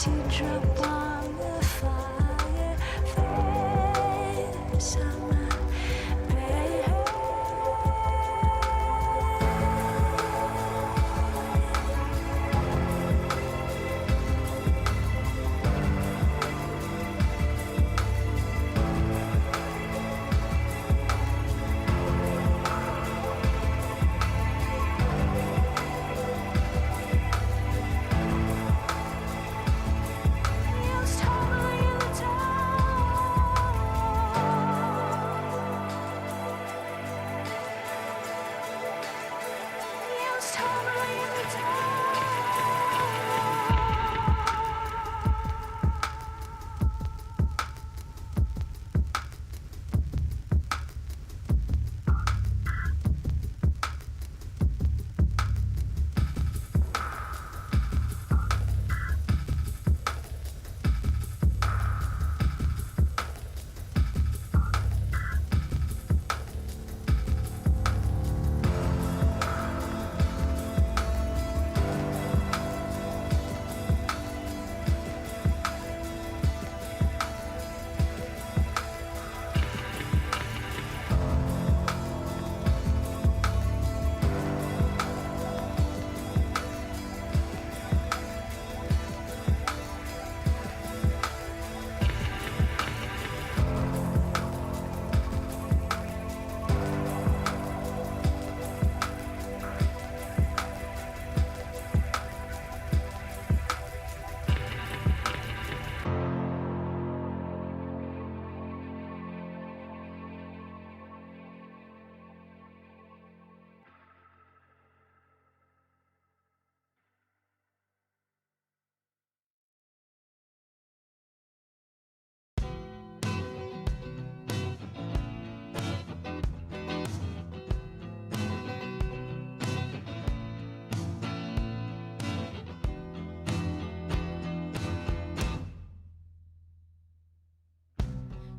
teardrop on the fire, fair summer, babe. Wheels tumbling in the dark. Wheels tumbling in the dark.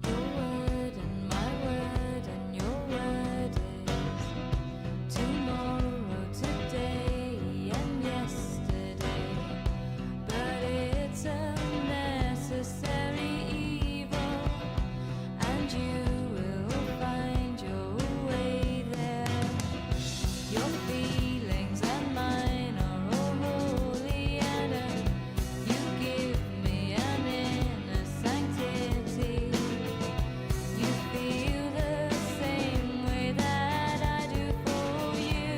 Your word and my word and your word is tomorrow, today and yesterday. But it's a necessary evil, and you will find your way there. Your feelings and mine are all holy, and you give me an inner sanctity. You feel the same way that I do for you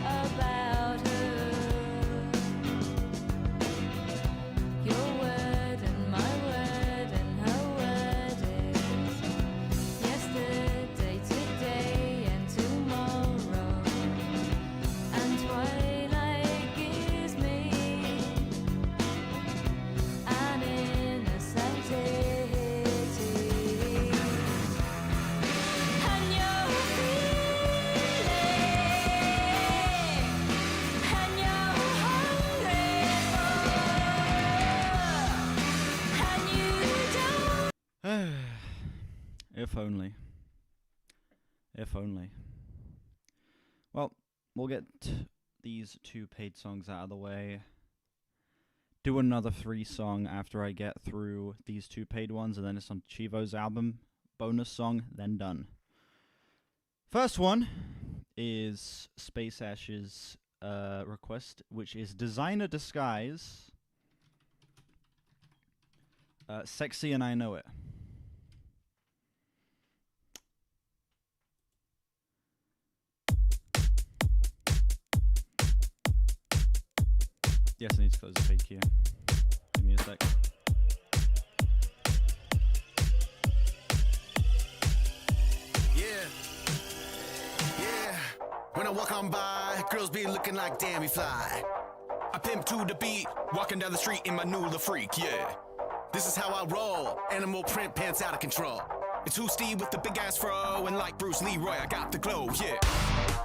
about her. Your word and my word and her word is yesterday, today and tomorrow. And twilight gives me an inner sanctity. And you're feeling, and you're hungry for, and you don't. If only. If only. Well, we'll get these two paid songs out of the way. Do another 3 song after I get through these 2 paid ones, and then it's on Chivo's album. Bonus song, then done. First one is Space Ash's request, which is Designer Disguise. Sexy and I Know It. Yes, I need to close the paid queue. Give me a sec. Yeah, yeah. When I walk on by, girls be looking like damn me fly. I pimp to the beat, walking down the street in my new La Freak, yeah. This is how I roll, animal print pants out of control. It's who Steve with the big ass fro, and like Bruce Leroy, I got the glow, yeah.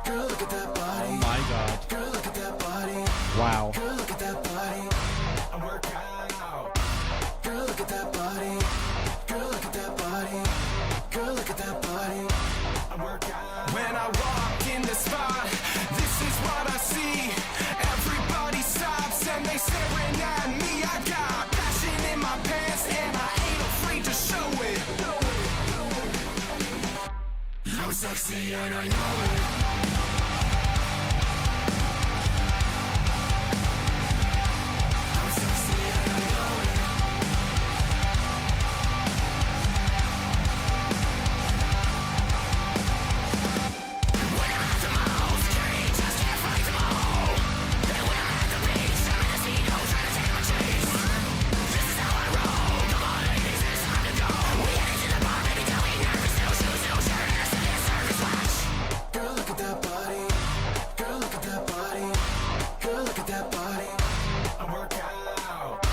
Girl, look at that body. Oh my god. Girl, look at that body. Wow. Girl, look at that body. I work out. Girl, look at that body. Girl, look at that body. Girl, look at that body. I work out. When I walk in the spot, this is what I see. Everybody stops and they staring at me. I got passion. sexy and I know it. I'm sexy and I know it. When I'm at the mall, scary, just can't fight them all. And when I'm at the beach, I'm in a speedo trying to take my chase. This is how I roll. Come on, ladies, it's time to go. We headed to the bar, baby, don't be nervous. No shoes, no shirt, and a Sunday service watch. Girl, look at that body. Girl, look at that body. Girl, look at that body. I work out.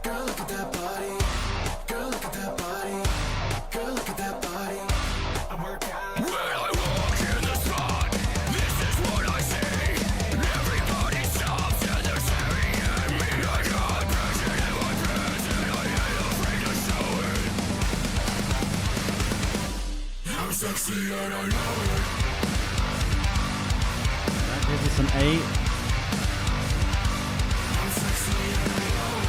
Girl, look at that body. Girl, look at that body. Girl, look at that body. I work out. When I walk in the spot, this is what I see. Everybody stops and they're staring at me. I got passion in my pants and I ain't afraid to show it. I'm sexy and I know it. That gives us an 8. I'm sexy and I know it.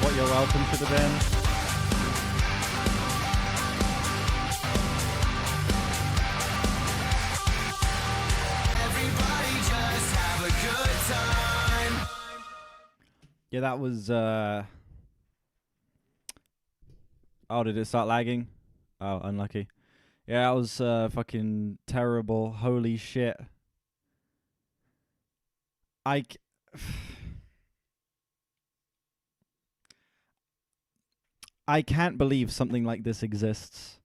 What, you're welcome to the bin. Everybody just have a good time. Yeah, that was oh, did it start lagging? Oh, unlucky. Yeah, that was fucking terrible. Holy shit. I can't believe something like this exists.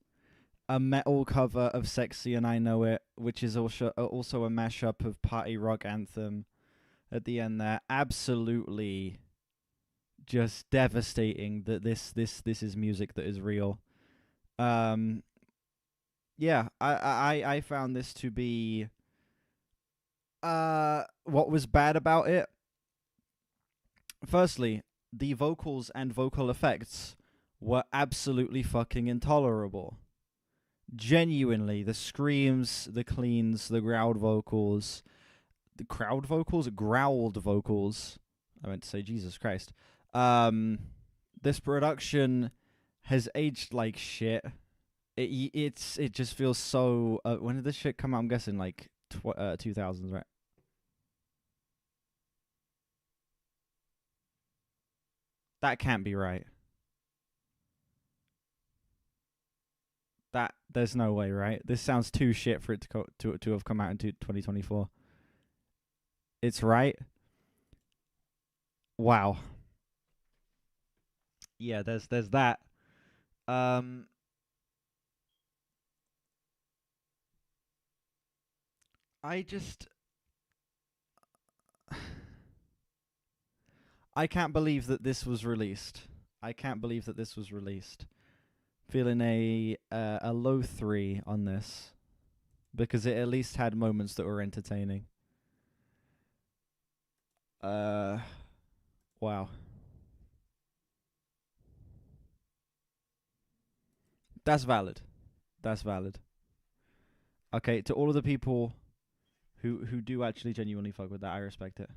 A metal cover of Sexy and I Know It, which is also a mashup of Party Rock Anthem at the end there. Absolutely just devastating that this is music that is real. Yeah, I found this to be what was bad about it. Firstly, the vocals and vocal effects were absolutely fucking intolerable. Genuinely, the screams, the cleans, the growled vocals. I meant to say Jesus Christ. This production has aged like shit. It just feels so. When did this shit come out? I'm guessing like 2000s, right? That can't be right. There's no way, right? This sounds too shit for it to have come out in 2024. It's right. Wow. Yeah, there's that. I can't believe that this was released. Feeling a low 3 on this, because it at least had moments that were entertaining. Wow. That's valid. Okay, to all of the people who do actually genuinely fuck with that, I respect it.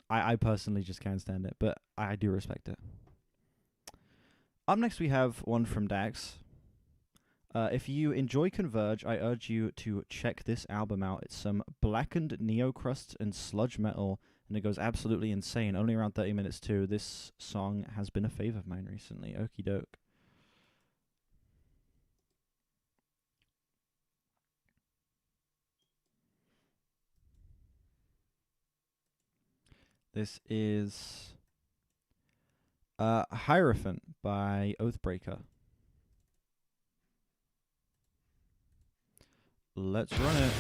I personally just can't stand it, but I do respect it. Up next we have one from Dax. If you enjoy Converge, I urge you to check this album out. It's some blackened neocrust and sludge metal, and it goes absolutely insane. Only around 30 minutes too. This song has been a fave of mine recently. Okie doke. This is Hierophant by Oathbreaker. Let's run it.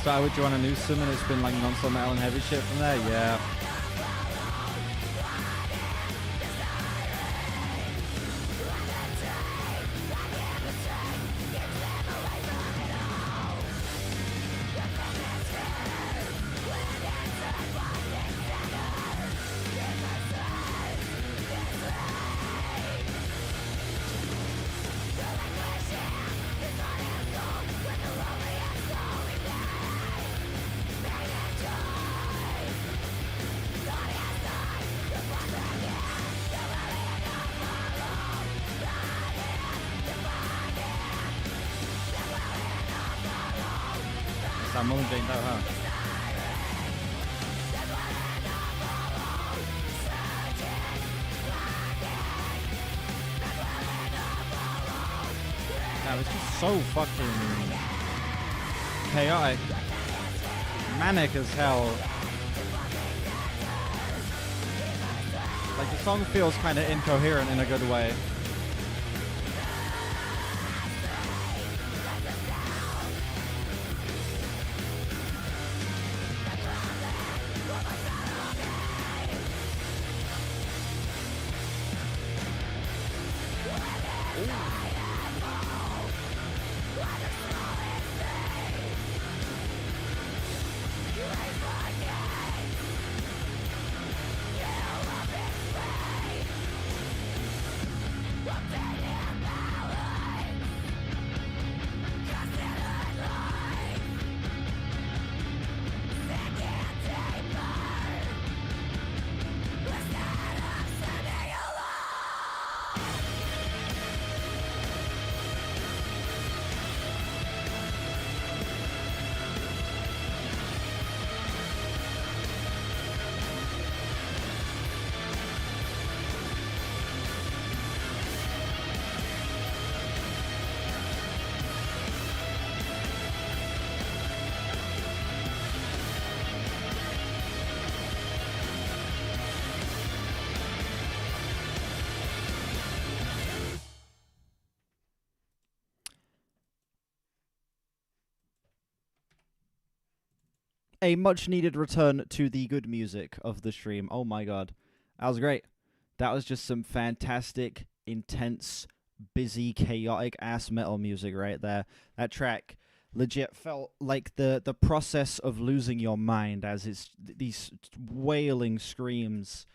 Started with Joanna Newsom and it's been like non-stop metal and heavy shit from there. Yeah. Sam Mullen Jane out, huh? Now it's just so fucking chaotic, manic as hell. Like the song feels kind of incoherent in a good way. A much needed return to the good music of the stream. Oh my god. That was great. That was just some fantastic, intense, busy, chaotic ass metal music right there. That track legit felt like the process of losing your mind as these wailing screams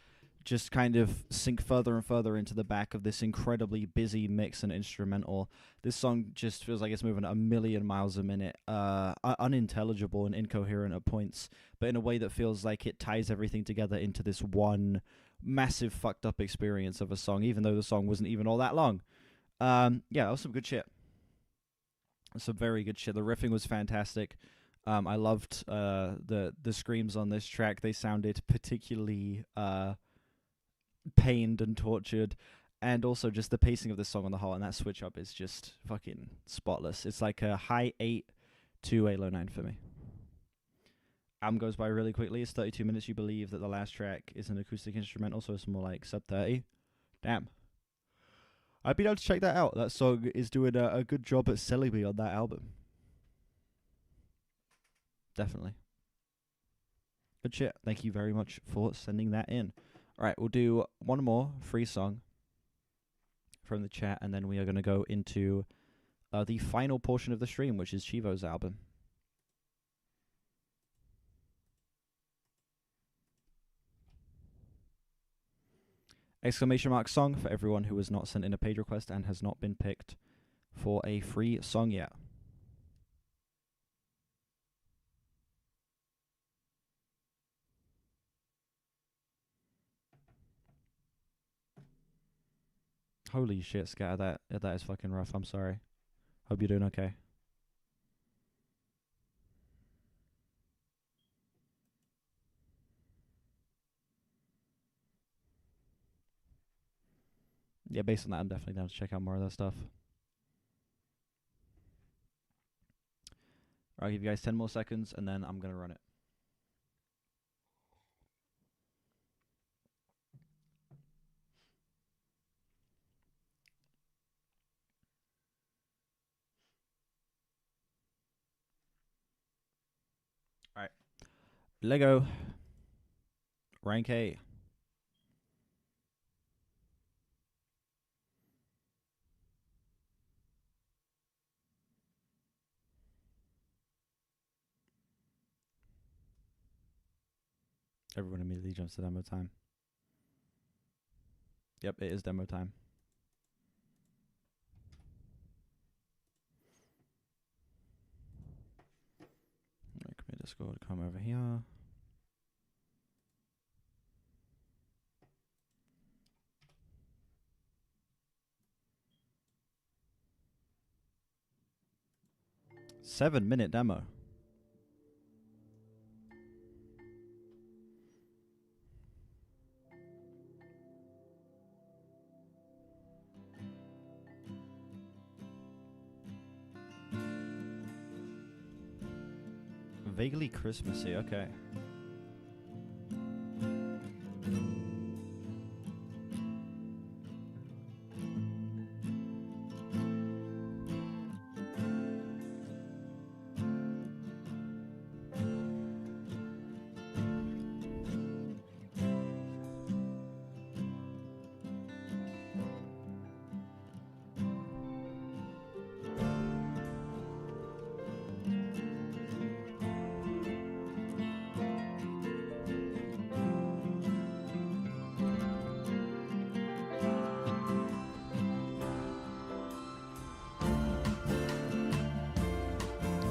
just kind of sink further and further into the back of this incredibly busy mix and instrumental. This song just feels like it's moving at a million miles a minute, unintelligible and incoherent at points, but in a way that feels like it ties everything together into this one massive fucked up experience of a song, even though the song wasn't even all that long. Yeah, that was some good shit. Some very good shit. The riffing was fantastic. I loved the screams on this track. They sounded particularly pained and tortured, and also just the pacing of the song on the whole, and that switch up is just fucking spotless. It's like a high 8 to a low 9 for me. Album goes by really quickly. It's 32 minutes. You believe that the last track is an acoustic instrumental, so it's more like sub 30. Damn. I'd be able to check that out. That song is doing a good job at selling me on that album. Definitely. Good shit. Thank you very much for sending that in. Alright, we'll do one more free song from the chat, and then we are going to go into the final portion of the stream, which is Chivo's album. Exclamation mark song for everyone who has not sent in a page request and has not been picked for a free song yet. Holy shit, Scatter, that is fucking rough. I'm sorry. Hope you're doing okay. Yeah, based on that, I'm definitely down to check out more of that stuff. I'll give you guys 10 more seconds, and then I'm going to run it. Lego. Rank A. Everyone immediately jumps to demo time. Yep, it is demo time. Make me Discord come over here. Seven-minute demo. Vaguely Christmassy, okay.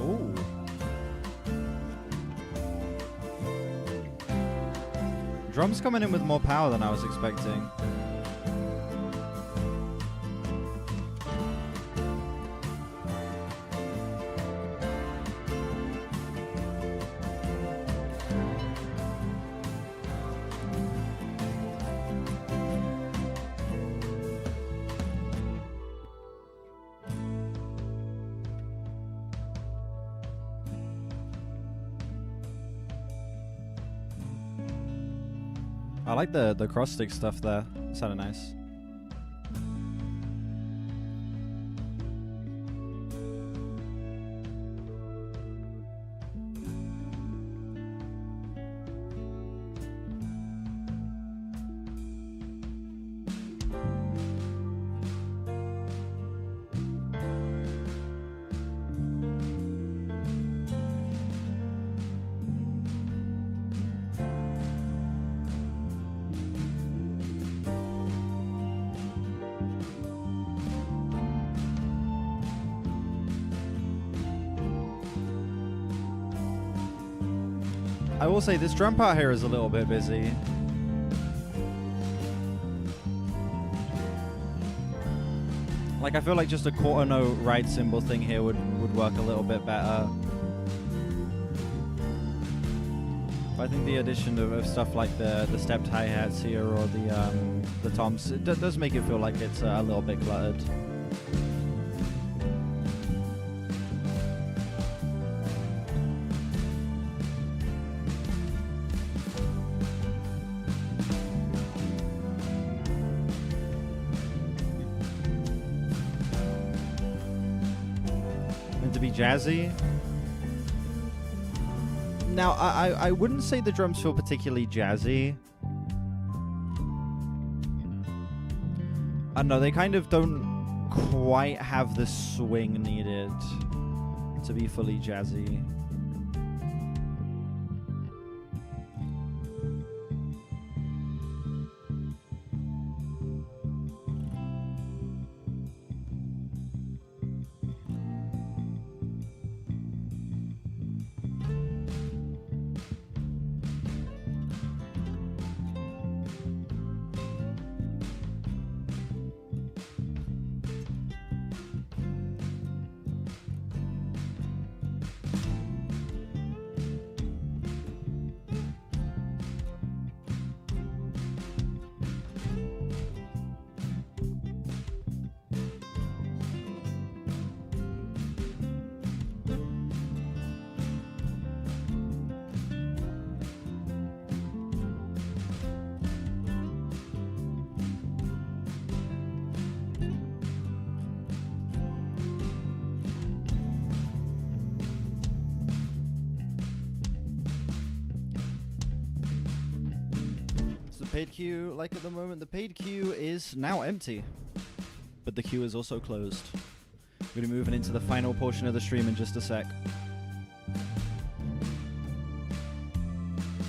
Ooh. Drums coming in with more power than I was expecting. I like the cross stick stuff there. Sounded nice. I will say this drum part here is a little bit busy. Like, I feel like just a quarter note ride cymbal thing here would work a little bit better. But I think the addition of stuff like the stepped hi-hats here or the toms, it does make it feel like it's a little bit cluttered. To be jazzy. Now, I wouldn't say the drums feel particularly jazzy. I don't know, they kind of don't quite have the swing needed to be fully jazzy. paid queue like at the moment? The paid queue is now empty, but the queue is also closed. We're gonna be moving into the final portion of the stream in just a sec.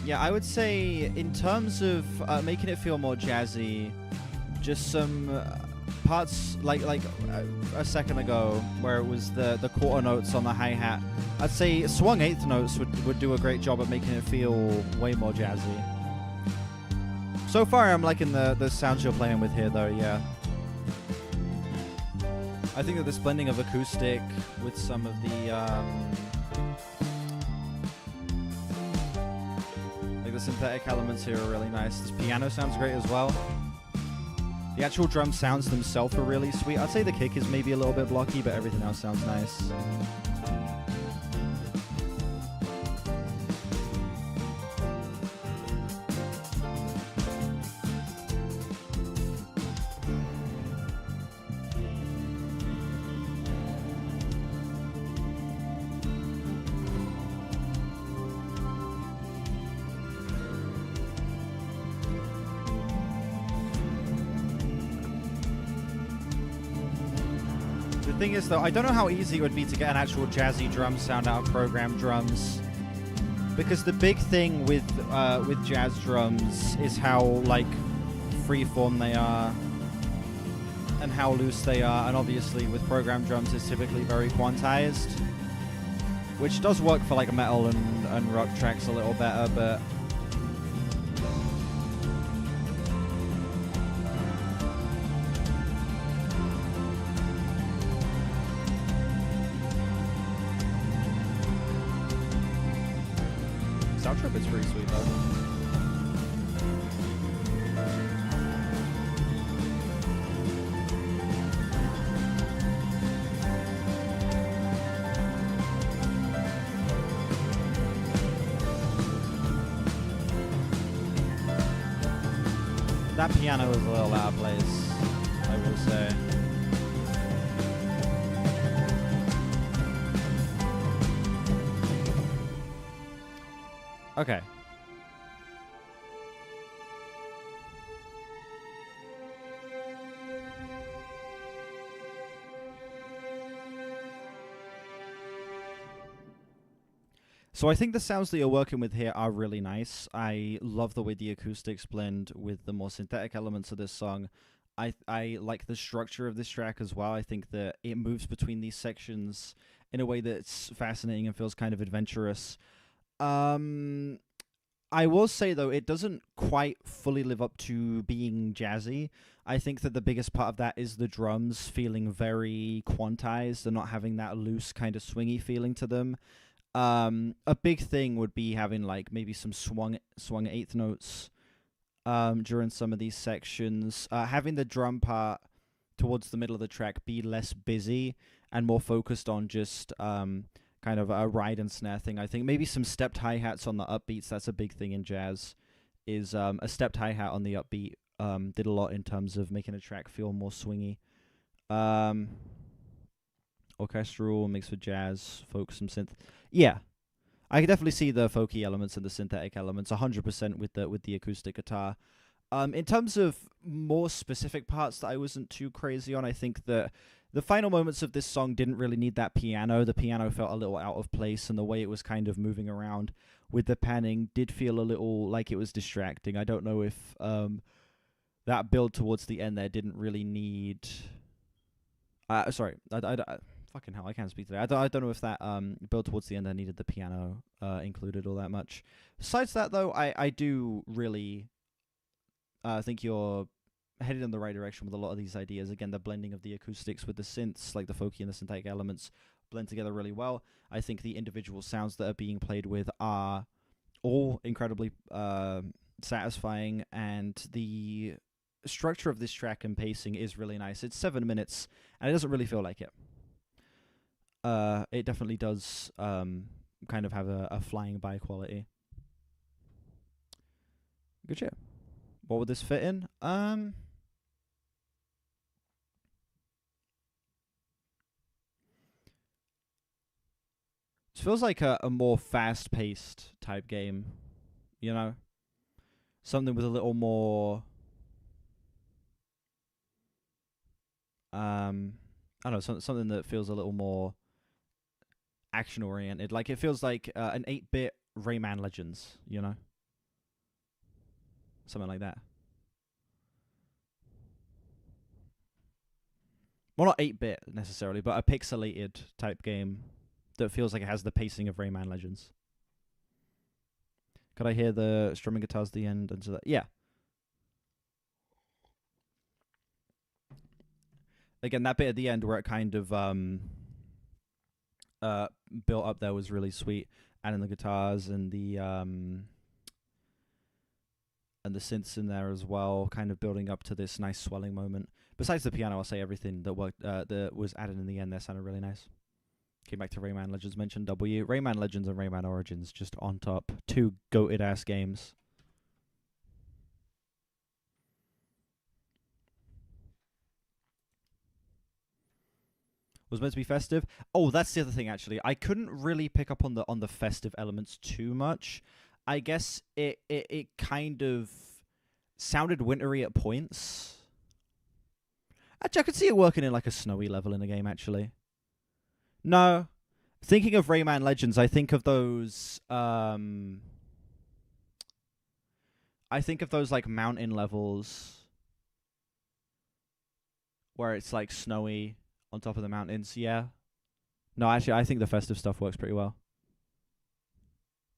Yeah, I would say in terms of making it feel more jazzy, just some parts like a second ago where it was the quarter notes on the hi-hat. I'd say swung eighth notes would do a great job at making it feel way more jazzy. So far I'm liking the sounds you're playing with here though, yeah. I think that this blending of acoustic with some of the like the synthetic elements here are really nice. This piano sounds great as well. The actual drum sounds themselves are really sweet. I'd say the kick is maybe a little bit blocky, but everything else sounds nice. The thing is, though, I don't know how easy it would be to get an actual jazzy drum sound out of programmed drums, because the big thing with jazz drums is how like freeform they are and how loose they are, and obviously with programmed drums it's typically very quantized, which does work for like metal and rock tracks a little better, but Soundtrip is pretty sweet though. That piano is a little out of place, I will say. Okay. So I think the sounds that you're working with here are really nice. I love the way the acoustics blend with the more synthetic elements of this song. I like the structure of this track as well. I think that it moves between these sections in a way that's fascinating and feels kind of adventurous. I will say, though, it doesn't quite fully live up to being jazzy. I think that the biggest part of that is the drums feeling very quantized and not having that loose kind of swingy feeling to them. A big thing would be having like maybe some swung eighth notes during some of these sections. Having the drum part towards the middle of the track be less busy and more focused on just kind of a ride and snare thing. I think maybe some stepped hi-hats on the upbeats. That's a big thing in jazz, is a stepped hi-hat on the upbeat did a lot in terms of making a track feel more swingy. Orchestral, mixed with jazz, folk, some synth. Yeah, I can definitely see the folky elements and the synthetic elements 100% with the acoustic guitar. In terms of more specific parts that I wasn't too crazy on, I think that the final moments of this song didn't really need that piano. The piano felt a little out of place, and the way it was kind of moving around with the panning did feel a little like it was distracting. I don't know if that build towards the end there didn't really need... sorry, fucking hell, I can't speak today. I don't know if that build towards the end there needed the piano included all that much. Besides that, though, I do really think you're headed in the right direction with a lot of these ideas. Again, the blending of the acoustics with the synths, like the folky and the synthetic elements, blend together really well. I think the individual sounds that are being played with are all incredibly satisfying, and the structure of this track and pacing is really nice. It's 7 minutes, and it doesn't really feel like it. It definitely does kind of have a flying by quality. Good shit. What would this fit in? It feels like a more fast-paced type game, you know? something with a little more I don't know, something that feels a little more action oriented. Like it feels like an 8-bit Rayman Legends, you know? Something like that. Well, not 8-bit necessarily, but a pixelated type game that feels like it has the pacing of Rayman Legends. Could I hear the strumming guitars at the end and so that? Yeah. Again, that bit at the end where it kind of built up there was really sweet, and in the guitars and the synths in there as well, kind of building up to this nice swelling moment. Besides the piano, I'll say everything that worked that was added in the end there sounded really nice. Came back to Rayman Legends, mentioned W. Rayman Legends and Rayman Origins just on top. 2 goated ass games. Was meant to be festive. Oh, that's the other thing actually. I couldn't really pick up on the festive elements too much. I guess it kind of sounded wintry at points. Actually, I could see it working in like a snowy level in a game actually. No. Thinking of Rayman Legends, I think of those like mountain levels where it's like snowy on top of the mountains. Yeah. No, actually, I think the festive stuff works pretty well.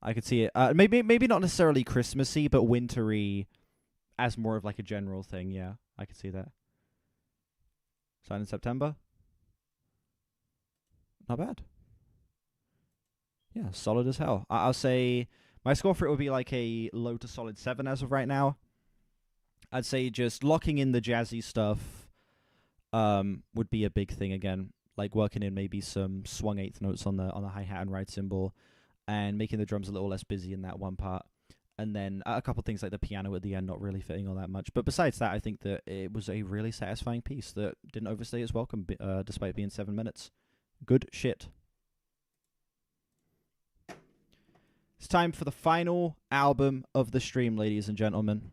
I could see it. Maybe not necessarily Christmassy, but wintry as more of like a general thing. Yeah, I could see that. Signed in September. Not bad. Yeah, solid as hell. I'll say my score for it would be like a low to solid 7 as of right now. I'd say just locking in the jazzy stuff would be a big thing again. Like working in maybe some swung 8th notes on the hi-hat and ride cymbal, and making the drums a little less busy in that one part. And then a couple things like the piano at the end not really fitting all that much. But besides that, I think that it was a really satisfying piece that didn't overstay its welcome despite being 7 minutes. Good shit. It's time for the final album of the stream, ladies and gentlemen.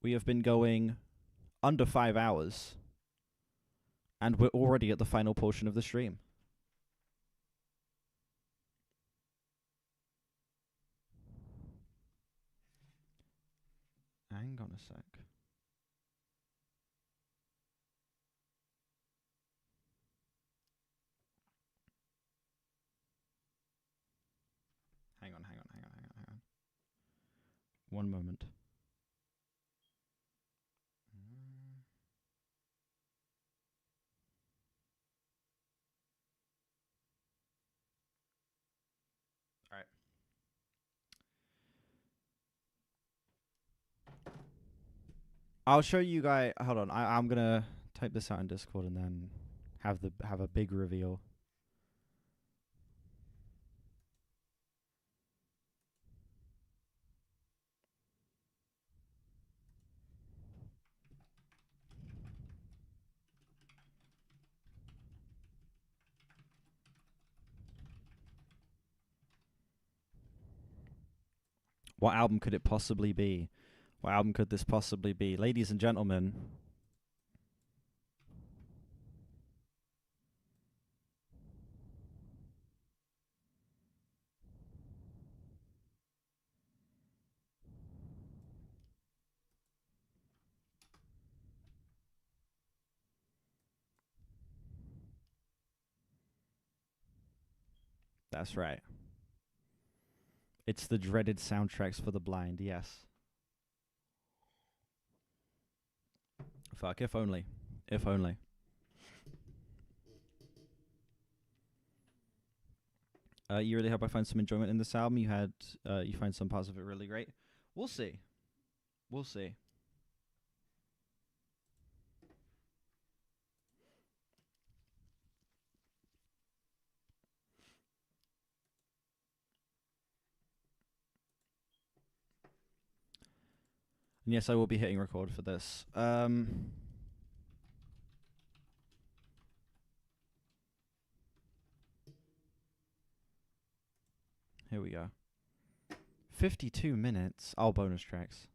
We have been going under 5 hours, and we're already at the final portion of the stream. Hang on a sec. Hang on. One moment. All right. I'll show you guys. Hold on. I'm gonna type this out in Discord and then have a big reveal. What album could it possibly be? What album could this possibly be? Ladies and gentlemen. That's right. It's the dreaded soundtracks for the blind, yes. Fuck, if only. If only. You really hope I find some enjoyment in this album. You find some parts of it really great. We'll see. We'll see. And yes, I will be hitting record for this. Here we go. 52 minutes. Oh, bonus tracks.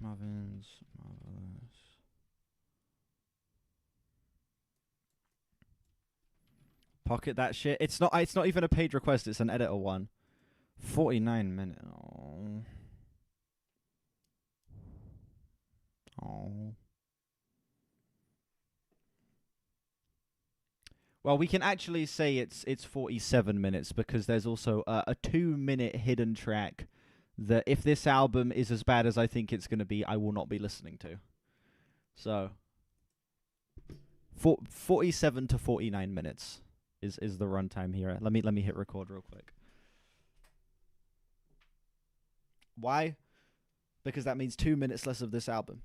Marvin's Marvelous. Pocket that shit. It's not even a paid request, it's an editor one. 49 minutes. Oh. Well, we can actually say it's 47 minutes because there's also a 2-minute hidden track that if this album is as bad as I think it's going to be, I will not be listening to. So 47 to 49 minutes is the runtime here. Let me hit record real quick. Why? Because that means 2 minutes less of this album.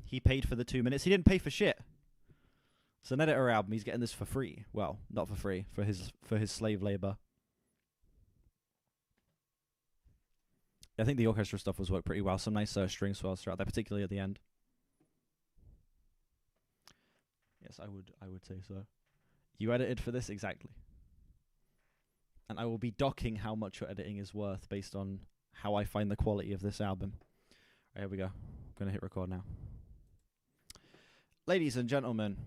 He paid for the 2 minutes. He didn't pay for shit. It's an editor album. He's getting this for free. Well, not for free, for his slave labor. I think the orchestra stuff was worked pretty well. Some nice string swells throughout there, particularly at the end. Yes, I would say so. You edited for this? Exactly. And I will be docking how much your editing is worth based on how I find the quality of this album. Right, here we go. I'm going to hit record now. Ladies and gentlemen,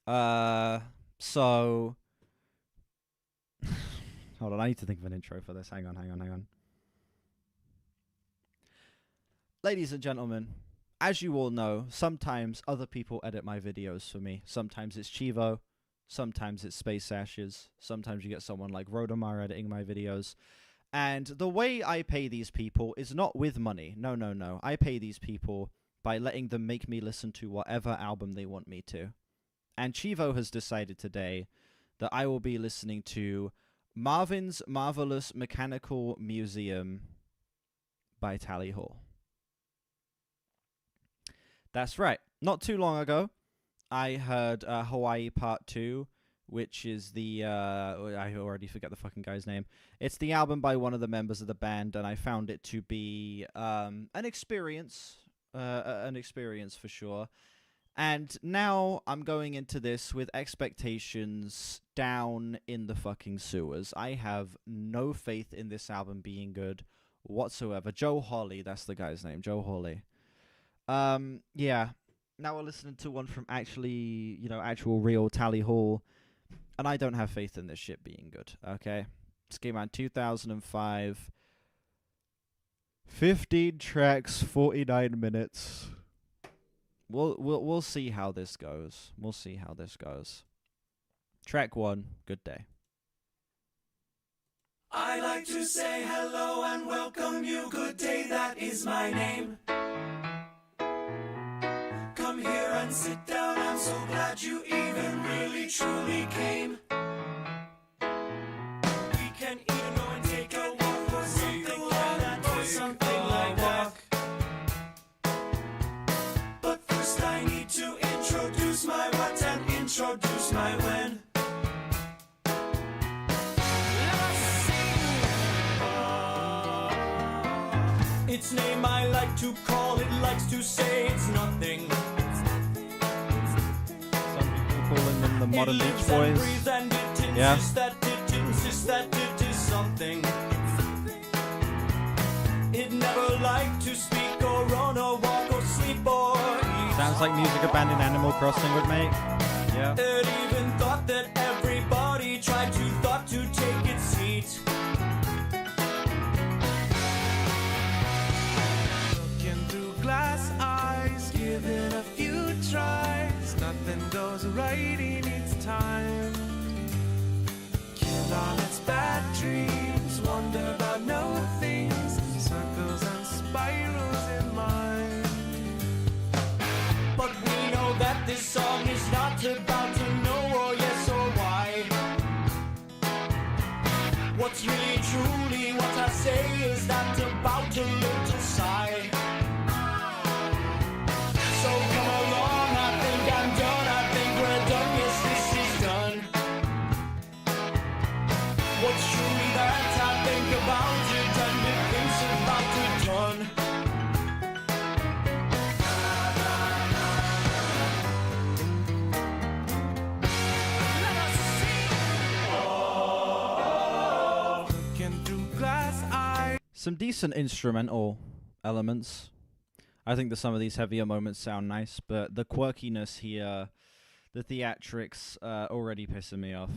so... Hold on, I need to think of an intro for this. Hang on. Ladies and gentlemen, as you all know, sometimes other people edit my videos for me. Sometimes it's Chivo, sometimes it's Space Ashes, sometimes you get someone like Rodomar editing my videos. And the way I pay these people is not with money. No. I pay these people by letting them make me listen to whatever album they want me to. And Chivo has decided today that I will be listening to Marvin's Marvelous Mechanical Museum by Tally Hall. That's right. Not too long ago, I heard Hawaii Part 2, which is the, I already forget the fucking guy's name. It's the album by one of the members of the band, and I found it to be an experience for sure. And now I'm going into this with expectations down in the fucking sewers. I have no faith in this album being good whatsoever. Joe Hawley, that's the guy's name, Joe Hawley. Yeah. Now we're listening to one from actually, actual real Tally Hall, and I don't have faith in this shit being good, okay? This came out in 2005. 15 tracks, 49 minutes. We'll see how this goes. Track 1, Good Day. I like to say hello and welcome you. Good day, that is my name. Come here and sit down. I'm so glad you even really truly came. We can even go and take a walk or something like that, or something like that. But first I need to introduce my what and introduce my when. Its name I like to call, it likes to say it's nothing. Some people calling them the modern Beach Boys. Yeah. That it is something. It never liked to speak or run or walk or sleep or eat. Sounds like music a band in Animal Crossing would make. Yeah. It even thought that everybody tried to take its seat. Looking through glass eyes, giving a few tries. Nothing goes right in its time. Kill all its bad dreams, wonder about no things, circles and spirals in mind. But we know that this song is not about to know or yes or why. What's really truly what I say is not about a little sigh. So come along, I think I'm done, I think we're done, yes this is done. What's truly that I think about it and it thinks about Some decent instrumental elements. I think that some of these heavier moments sound nice, but the quirkiness here, the theatrics, already pissing me off.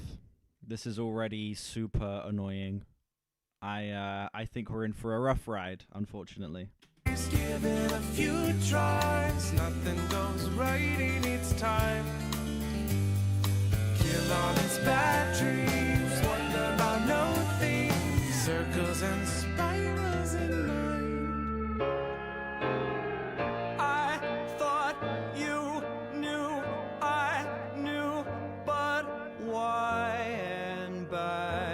This is already super annoying. I think we're in for a rough ride, unfortunately. Just give it a few tries. Nothing goes right in its time. Kill all its bad dreams. Wonder about no things. Circles and spirals in mind. I thought you knew, I knew, but why and by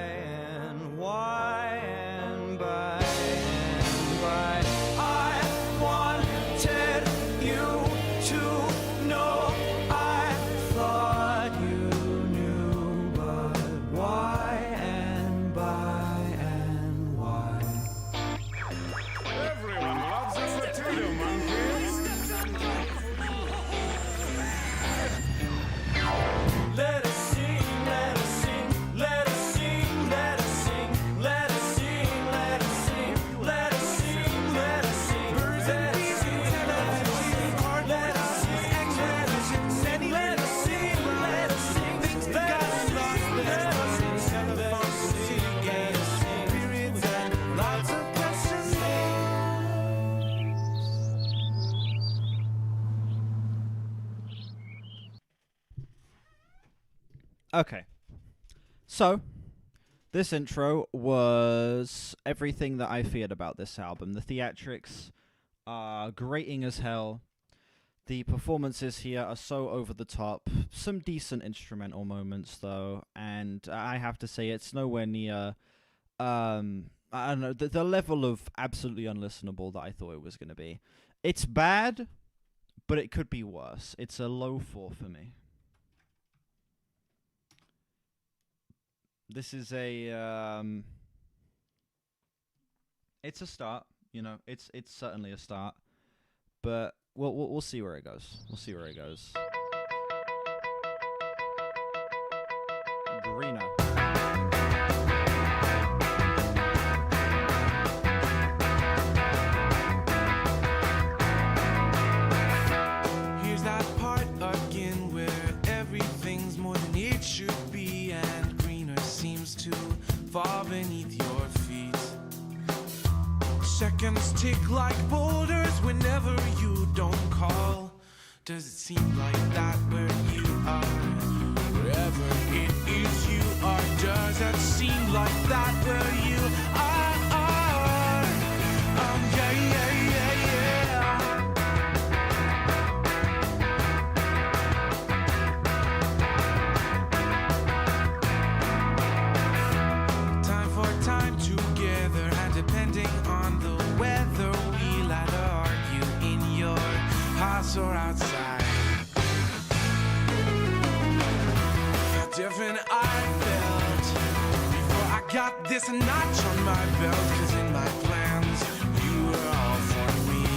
and why and by and by. I wanted you to know. I thought you knew, but why and by and why. Everyone loves a potato monkey. Let us sing, let us sing, let us sing, let us sing, let us sing, let us sing, let us sing, let us sing. Birds and bees and television, let us sing, television, let us sing, let us sing. Things that got lost, let us sing, telephones, sing, periods and lots of questions. Okay. So, this intro was everything that I feared about this album. The theatrics are grating as hell. The performances here are so over the top. Some decent instrumental moments, though, and I have to say it's nowhere near, I don't know, the level of absolutely unlistenable that I thought it was going to be. It's bad, but it could be worse. It's a low 4 for me. This is a it's a start, you know. It's certainly a start, but we'll see where it goes. We'll see where it goes. Greener. Here's that part again where everything's more than it should be, and greener seems to fall beneath your feet. Seconds tick like boulders whenever you don't call. Does it seem like that where you are? Wherever it is you are, does it seem like that where you are? Yeah, yeah, yeah, yeah. Time for time together, and depending on the weather, we'll either argue in your house or outside. Felt different I felt before I got this notch on my belt, 'cause in my plans you were all for me.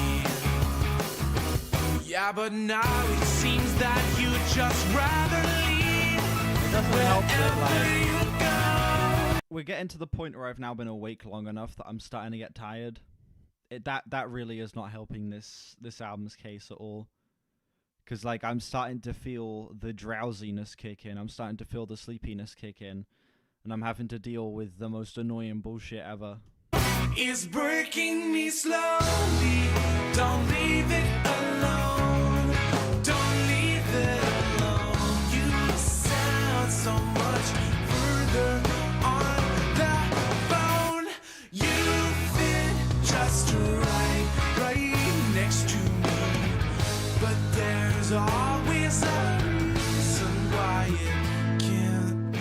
Yeah, but now it seems that you just rather leave. It doesn't help that Wherever like you go. we're getting to the point where I've now been awake long enough that I'm starting to get tired. That really is not helping this album's case at all. 'Cause like I'm starting to feel the drowsiness kick in. I'm starting to feel the sleepiness kick in, and I'm having to deal with the most annoying bullshit ever. It's breaking me slowly. Don't leave it alone. Don't leave it alone. You sound so much further on the phone. You fit just right next to me. But there's always a reason why it can't be.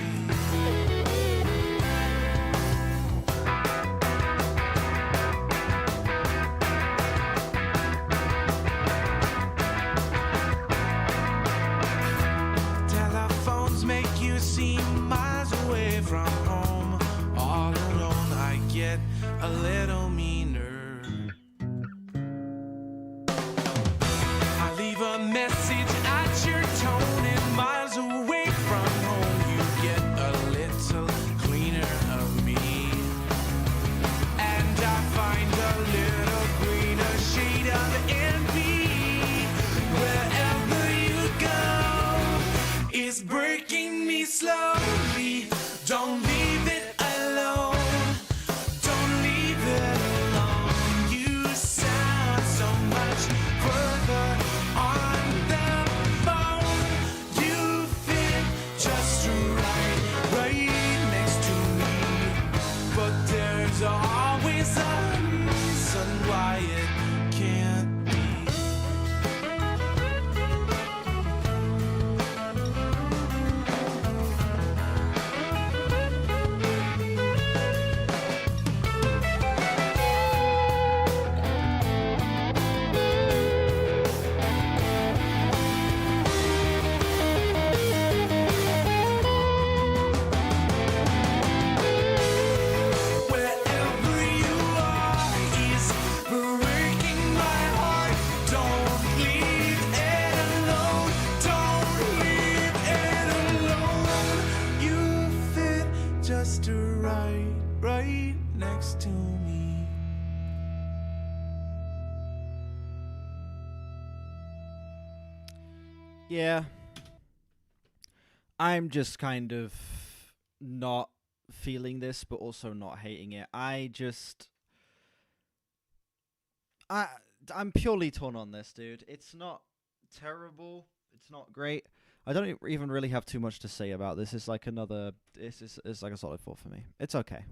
slowly. Don't leave it alone. Don't leave it alone. You sound so much further on the phone. You fit just right next to me. But there's always a reason why it can't be. Wherever you are is breaking my heart. Don't leave it alone. Don't leave it alone. You fit just right next to me. Yeah. I'm just kind of not feeling this, but also not hating it. I'm purely torn on this, dude. It's not terrible. It's not great. I don't even really have too much to say about this. It's like it's like a solid 4 for me. It's okay.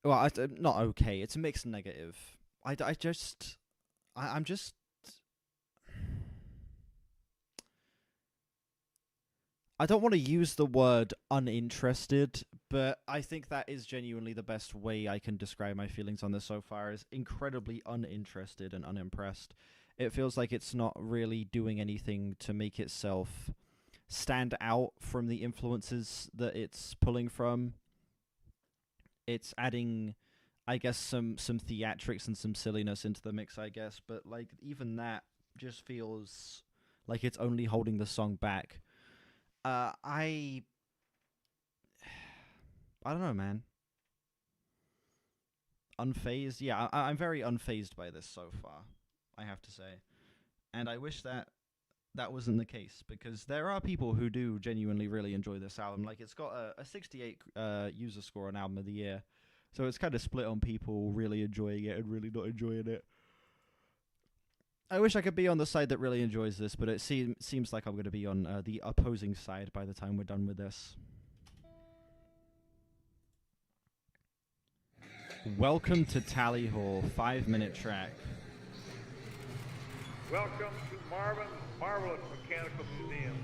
Well, not okay. It's a mixed negative. I'm just I don't want to use the word uninterested, but I think that is genuinely the best way I can describe my feelings on this so far, is incredibly uninterested and unimpressed. It feels like it's not really doing anything to make itself stand out from the influences that it's pulling from. It's adding, I guess, some theatrics and some silliness into the mix, I guess, but like even that just feels like it's only holding the song back. I don't know, man. Unfazed? Yeah, I'm very unfazed by this so far, I have to say. And I wish that wasn't the case, because there are people who do genuinely really enjoy this album. Like, it's got a 68 user score on Album of the Year, so it's kind of split on people really enjoying it and really not enjoying it. I wish I could be on the side that really enjoys this, but it seems like I'm going to be on the opposing side by the time we're done with this. Welcome to Tally Hall, 5-minute track. Welcome to Marvin's Marvelous Mechanical Museum,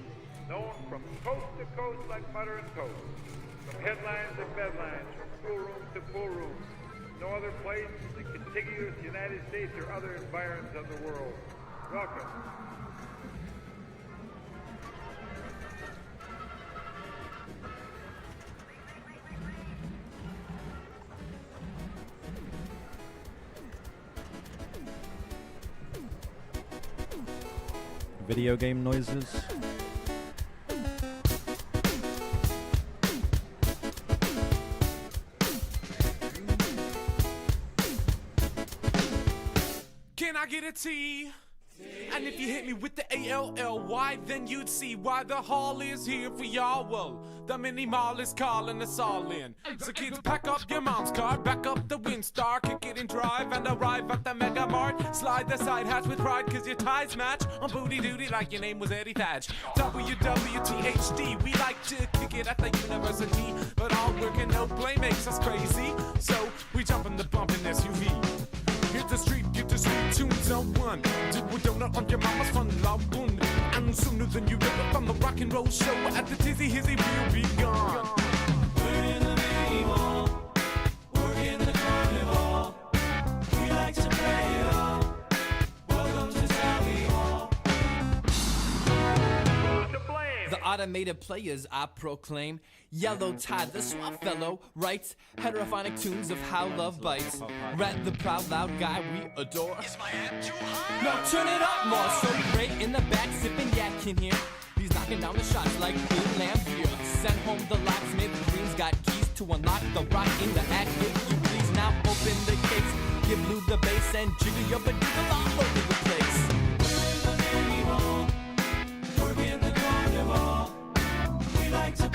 known from coast to coast like butter and toast. From headlines to bedlines, from schoolroom to pool room. No other place in the contiguous United States or other environs of the world. Welcome. Video game noises. Can I get a T? And if you hit me with the A-L-L-Y, then you'd see why the hall is here for y'all. Well, the mini mall is calling us all in. So kids, pack up your mom's car, back up the Windstar, kick it and drive, and arrive at the Mega Mart. Slide the side hatch with pride, cause your ties match on booty duty like your name was Eddie Thatch. WWTHD, we like to kick it at the university, but all work and no play makes us crazy. So we jump in the bumpin' SUV. Hit the street, get the sweet tunes on one. Do a donut on your mama's fun lagoon. And sooner than you ever from the rock and roll show at the Tizzy Hizzy, we'll be gone. We're in the mini mall, we're in the carnival. We like to play it all. Welcome to Tally Hall. Who's to blame? The automated players I proclaim. Yellow tie, the suave fellow writes heterophonic tunes of how love bites. Red, the proud loud guy we adore. Is my amp too high? No, turn it up more. So great in the back, sipping yak in here. He's knocking down the shots like Bill Lambier. Send home the locksmith. Green's got keys to unlock the rock in the act. If you please now open the case. Give Lou the bass and jiggle your badoogle all over the place. We're in the mini mall. We're in the carnival. We like to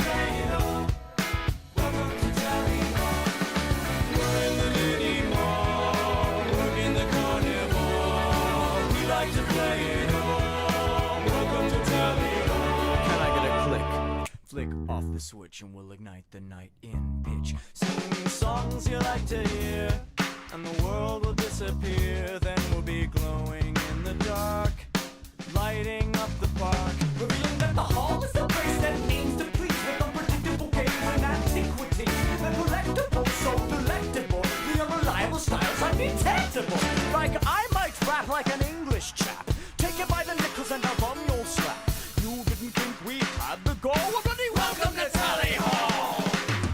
the switch and we'll ignite the night in pitch. Sing songs you like to hear, and the world will disappear. Then we'll be glowing in the dark, lighting up the park. Revealing that the hall is the place that aims to please with unpredictable games and antiquities. The collectible, so delectable. The unreliable styles undetectable. Like I might rap like an English chap. Take it by the nickels and I'll bomb your slap. You didn't think we had the goal? Well, bloody welcome to Tally Hall!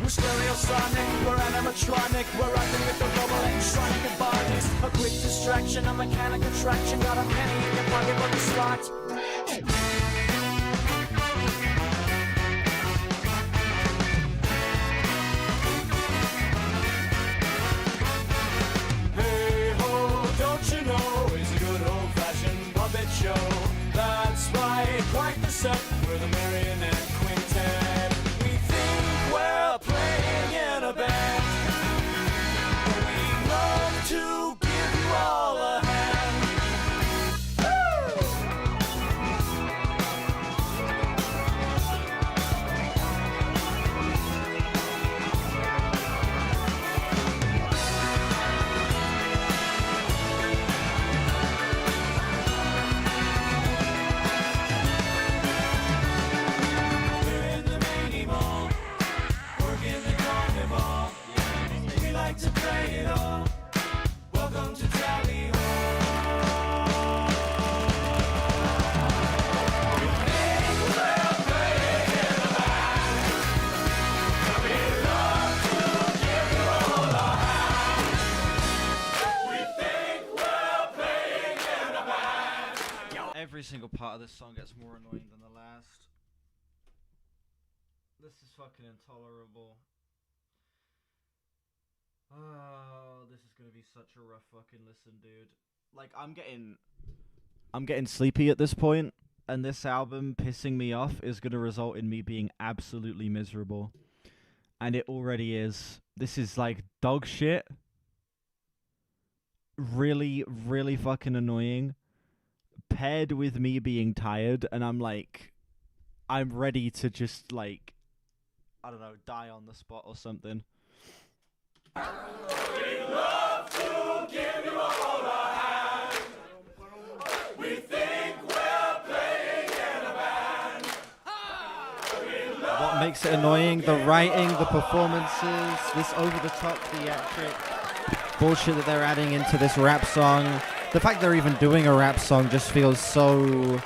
We're stereosonic, we're animatronic, we're rocking with the global electronic environment. A quick distraction, a mechanic attraction, got a penny in your pocket for the slot. Hey ho, don't you know, it's a good old-fashioned puppet show. That's right, quite the set, we're the marionette quintet. We think we're playing in a band, but we love to give you all a hand. Woo! We're in the mini mall, working the carnival. We like to play it all. Welcome to Tally Hall. We think we're playing in a band, but we love to give you all a hand. We think we're playing in a band. Every single part of this song gets more annoying than the last. This is fucking intolerable. Oh, this is gonna be such a rough fucking listen, dude. Like, I'm getting sleepy at this point, and this album pissing me off is gonna result in me being absolutely miserable. And it already is. This is like dog shit. Really, really fucking annoying. Paired with me being tired, and I'm ready to just, like, I don't know, die on the spot or something. What makes it annoying? The writing, the performances, this over-the-top theatric bullshit that they're adding into this rap song. The fact they're even doing a rap song just feels so...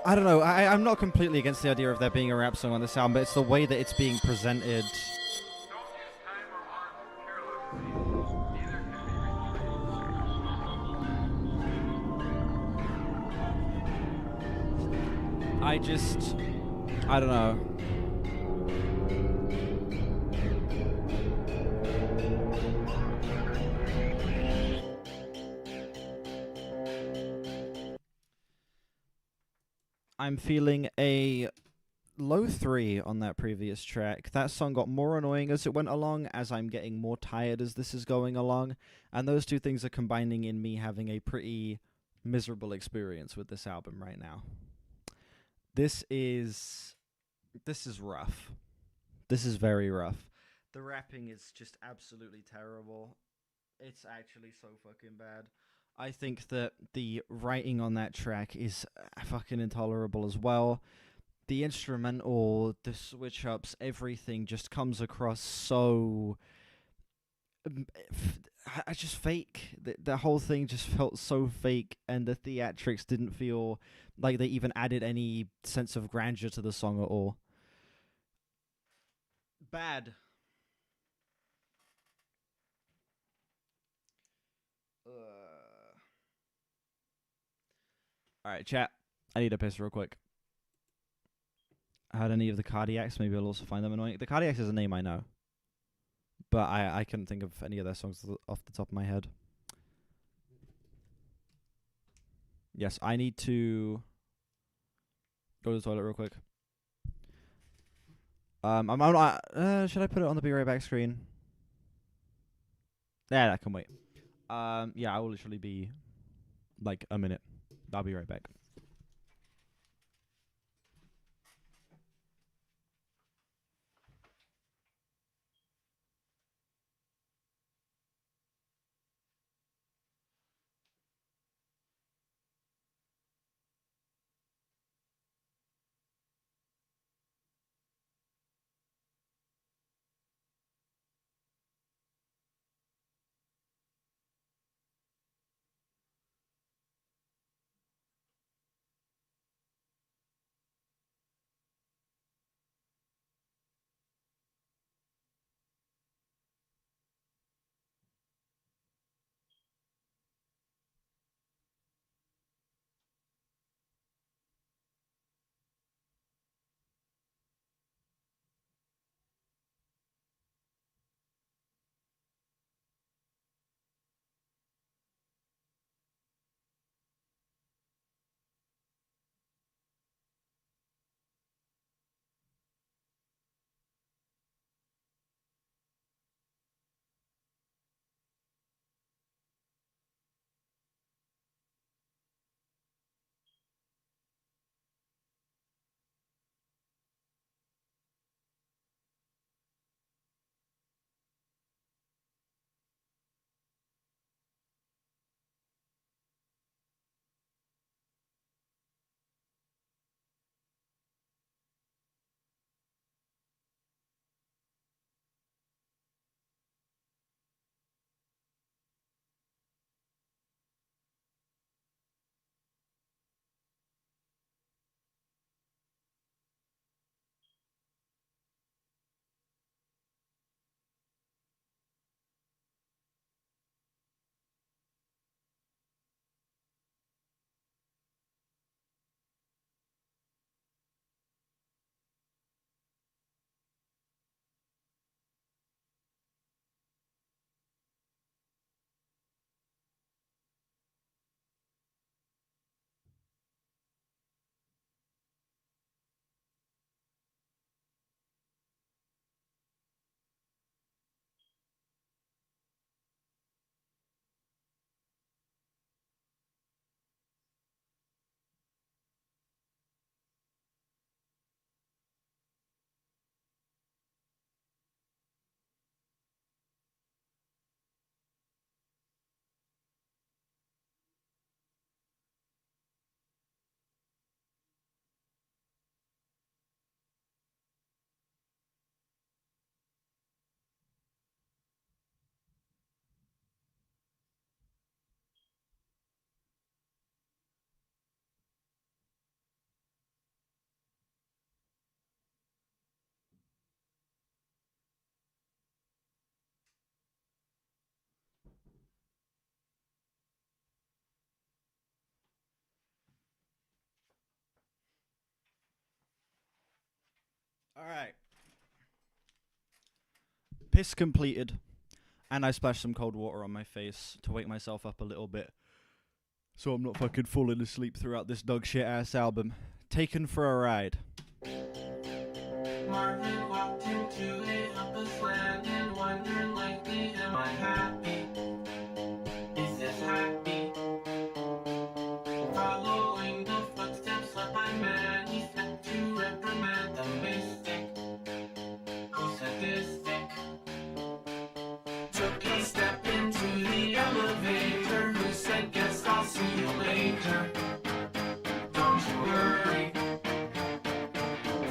I don't know, I'm not completely against the idea of there being a rap song on this album, but it's the way that it's being presented. I don't know. I'm feeling a low 3 on that previous track. That song got more annoying as it went along, as I'm getting more tired as this is going along, and those two things are combining in me having a pretty miserable experience with this album right now. This is rough. This is very rough. The rapping is just absolutely terrible. It's actually so fucking bad. I think that the writing on that track is fucking intolerable as well. The instrumental, the switch ups, everything just comes across so... just fake. The whole thing just felt so fake, and the theatrics didn't feel like they even added any sense of grandeur to the song at all. Bad. Alright, chat. I need a piss real quick. I heard any of the Cardiacs, maybe I'll also find them annoying. The Cardiacs is a name I know, but I couldn't think of any of their songs off the top of my head. Yes, I need to go to the toilet real quick. Should I put it on the Be Right Back screen? Yeah, that can wait. Yeah, I will literally be like a minute. I'll be right back. All right. Piss completed, and I splashed some cold water on my face to wake myself up a little bit, so I'm not fucking falling asleep throughout this dog shit ass album. Taken for a ride. Marvin walked into a helpless land and wondered lately, am I happy? Is this happy? Following the footsteps of my man, he sent to reprimand the mystic who sadistic. Took a step into the elevator, who said, guess I'll see you later. Don't you worry.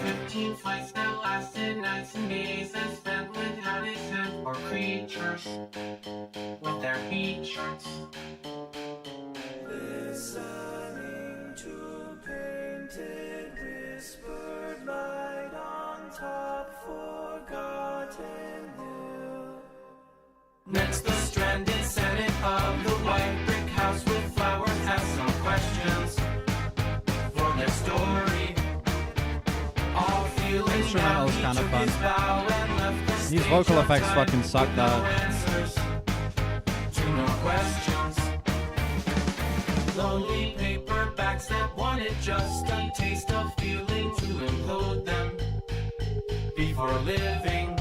15 flights that lasted nights and days and spent without a cent for creatures with their features. Listening to painted whispered light on top forgotten hill. Next, the stranded senate of the white brick house with flowers asked some questions for their story. All feeling Instrumental's down, he kinda took fun. his bow and left the These stage vocal on effects time fucking suck, with though. no answers to no questions. Lonely paperbacks that wanted just a taste of feeling to implode them before living.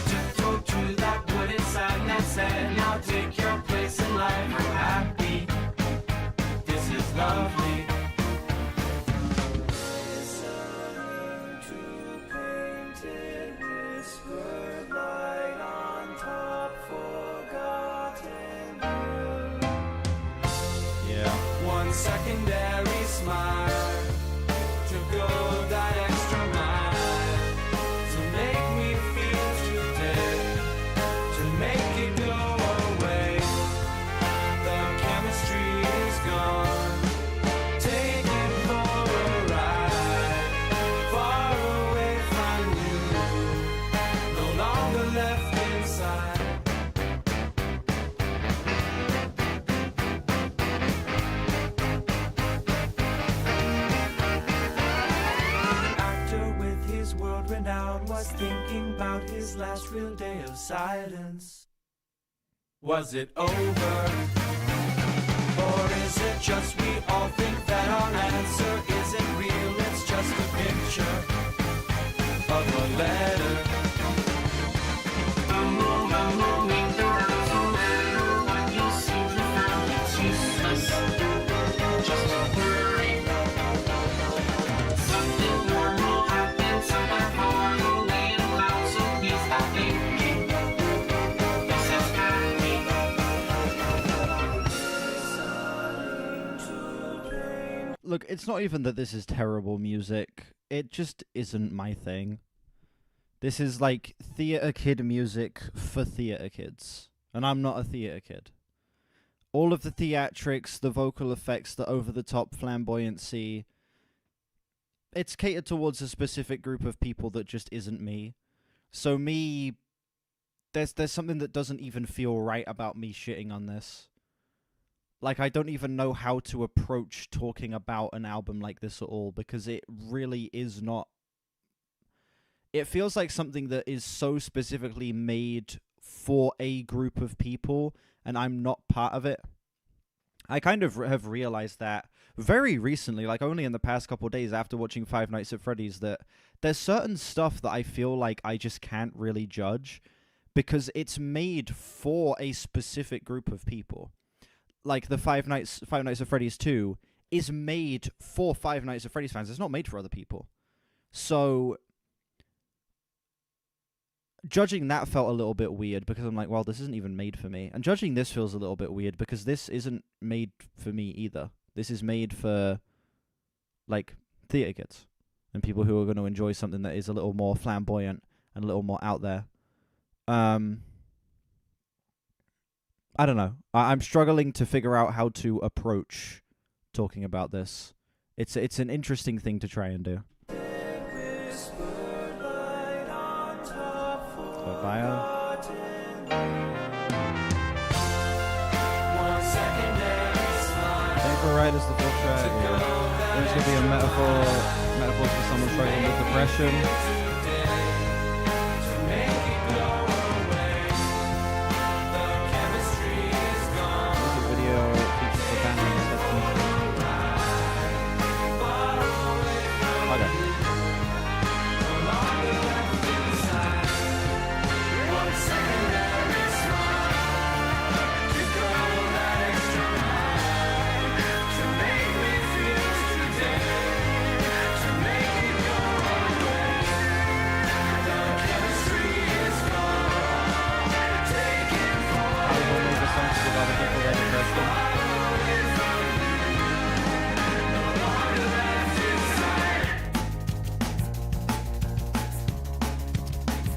Tiptoe to that wooden sign that said, now take your place in life, you're happy. This is lovely. Listening to painted whispered light on top forgotten hill. Yeah. One secondary smile to go that extra mile to make me feel today, to make it go away. The chemistry is gone. Take it for a ride, far away from you, no longer left inside. Actor with his world renown was thinking about his last real day of silence. Was it over? Or is it just we all think that our answer isn't real? It's just a picture of a letter. Just a worry. Something normal happened somewhere far away and clouds of peace are thinking. This is happy. Look, it's not even that this is terrible music. It just isn't my thing. This is like theater kid music for theater kids. And I'm not a theater kid. All of the theatrics, the vocal effects, the over-the-top flamboyancy, it's catered towards a specific group of people that just isn't me. So me, there's something that doesn't even feel right about me shitting on this. Like, I don't even know how to approach talking about an album like this at all, because it really is not... It feels like something that is so specifically made for a group of people, and I'm not part of it. I kind of have realized that very recently, like only in the past couple of days after watching Five Nights at Freddy's, that there's certain stuff that I feel like I just can't really judge because it's made for a specific group of people. Like the Five Nights at Freddy's 2 is made for Five Nights at Freddy's fans. It's not made for other people. So judging that felt a little bit weird because I'm like, well, this isn't even made for me. And judging this feels a little bit weird because this isn't made for me either. This is made for, like, theater kids and people who are going to enjoy something that is a little more flamboyant and a little more out there. I don't know. I'm struggling to figure out how to approach talking about this. It's an interesting thing to try and do. Bio. Thank for right is the full track. Yeah. This could be a metaphor for someone struggling with depression. Music video features the band on the set. Okay.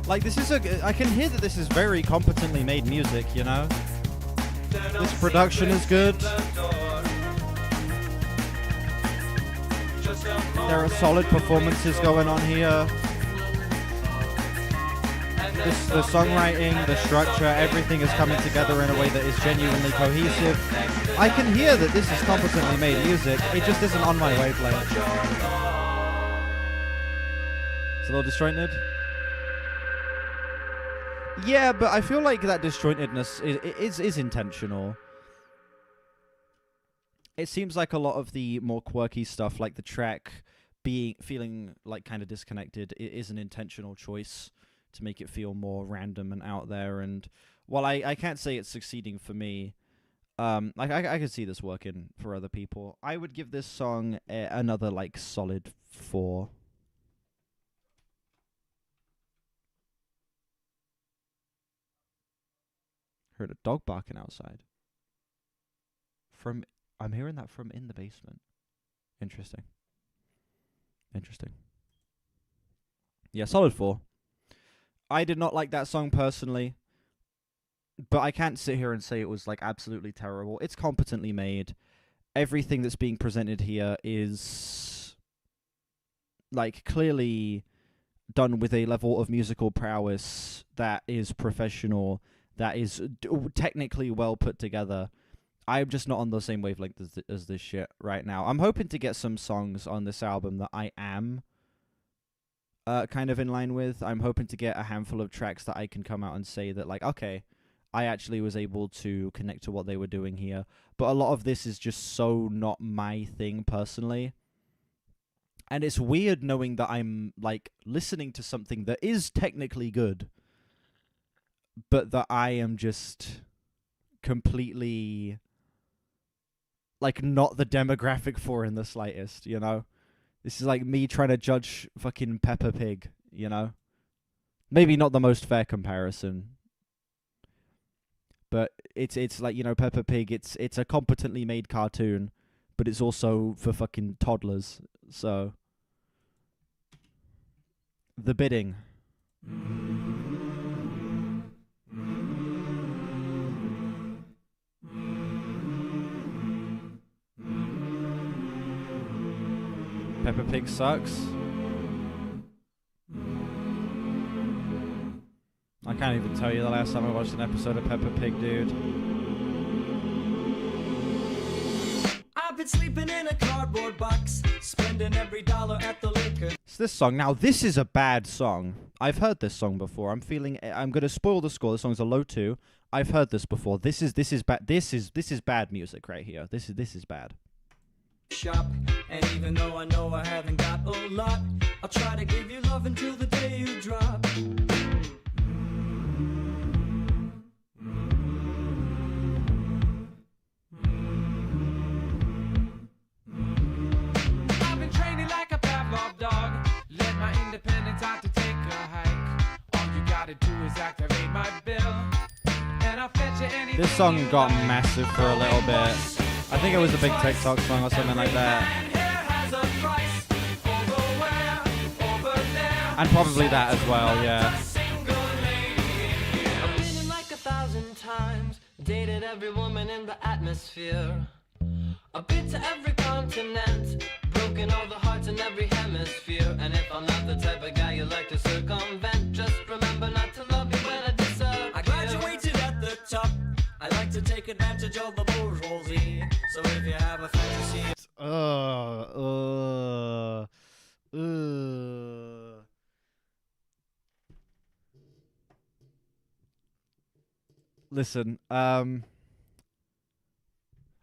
Like, this is I can hear that this is very competently made music, you know? This production is good. There are solid performances going on here. The songwriting, the structure, everything is coming together in a way that is genuinely cohesive. I can hear that this is competently made music. It just isn't on my wavelength. It's a little disjointed. Yeah, but I feel like that disjointedness is intentional. It seems like a lot of the more quirky stuff, like the track feeling like kind of disconnected, it is an intentional choice to make it feel more random and out there. And while I can't say it's succeeding for me, like I could see this working for other people. I would give this song another like solid 4. Heard a dog barking outside. I'm hearing that from in the basement. Interesting. Yeah, solid 4. I did not like that song personally, but I can't sit here and say it was like absolutely terrible. It's competently made. Everything that's being presented here is like clearly done with a level of musical prowess that is professional, that is technically well put together. I'm just not on the same wavelength as this shit right now. I'm hoping to get some songs on this album that I am kind of in line with. I'm hoping to get a handful of tracks that I can come out and say that, like, okay, I actually was able to connect to what they were doing here. But a lot of this is just so not my thing personally. And it's weird knowing that I'm, like, listening to something that is technically good, but that I am just completely, like, not the demographic for in the slightest, you know? This is like me trying to judge fucking Peppa Pig, you know? Maybe not the most fair comparison. But it's like, you know, Peppa Pig, it's a competently made cartoon, but it's also for fucking toddlers. So The Bidding. Peppa Pig sucks. I can't even tell you the last time I watched an episode of Peppa Pig, dude. I've been sleeping in a cardboard box, spending every dollar at the liquor. It's this song. Now, this is a bad song. I've heard this song before. I'm going to spoil the score. The song's a low 2. I've heard this before. This is bad. This is bad music right here. This is bad. Shop, and even though I know I haven't got a lot, I'll try to give you love until the day you drop. I've been training like a Pavlov dog. Let my independence out to take a hike. All you gotta do is activate my bill, and I'll fetch you anything. This song got massive for a little bit. I think it was a big TikTok song or something like that. And probably that as well, yeah. I've been in like 1,000 times, dated every woman in the atmosphere. I've been to every continent, broken all the hearts in every hemisphere. And if I'm not the type of guy you like to circumvent, just remember not to love you when I deserve. I graduated at the top. I like to take advantage of the bourgeoisie. So if you have a fantasy, Listen, I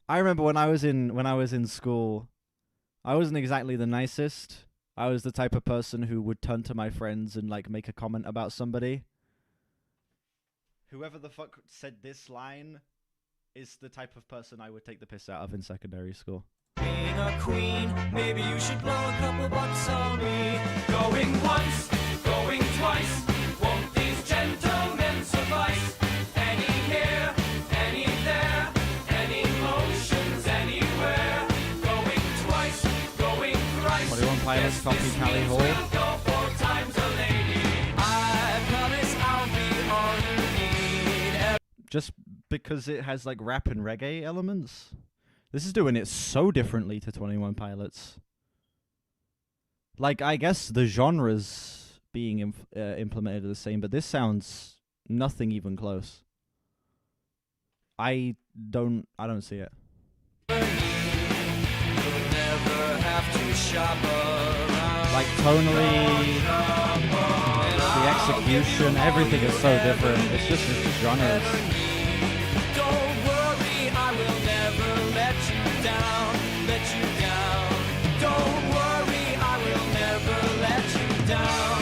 remember when I was in school, I wasn't exactly the nicest. I was the type of person who would turn to my friends and like make a comment about somebody. Whoever the fuck said this line is the type of person I would take the piss out of in secondary school. Being a queen, maybe you should blow a couple bucks on me. Going once, going twice, won't these gentlemen suffice? Any here, any there, any motions anywhere. Going twice, going thrice. 21 Pilots, Coffee Tally Hall. We'll go 4 times a lady. I promise I'll be all you need. Just because it has like rap and reggae elements. This is doing it so differently to 21 Pilots. Like, I guess the genres being implemented are the same, but this sounds nothing even close. I don't see it. Like, tonally, the execution, everything is so different. It's just genres. Don't worry, I will never let you down, let you down. Don't worry, I will never let you down.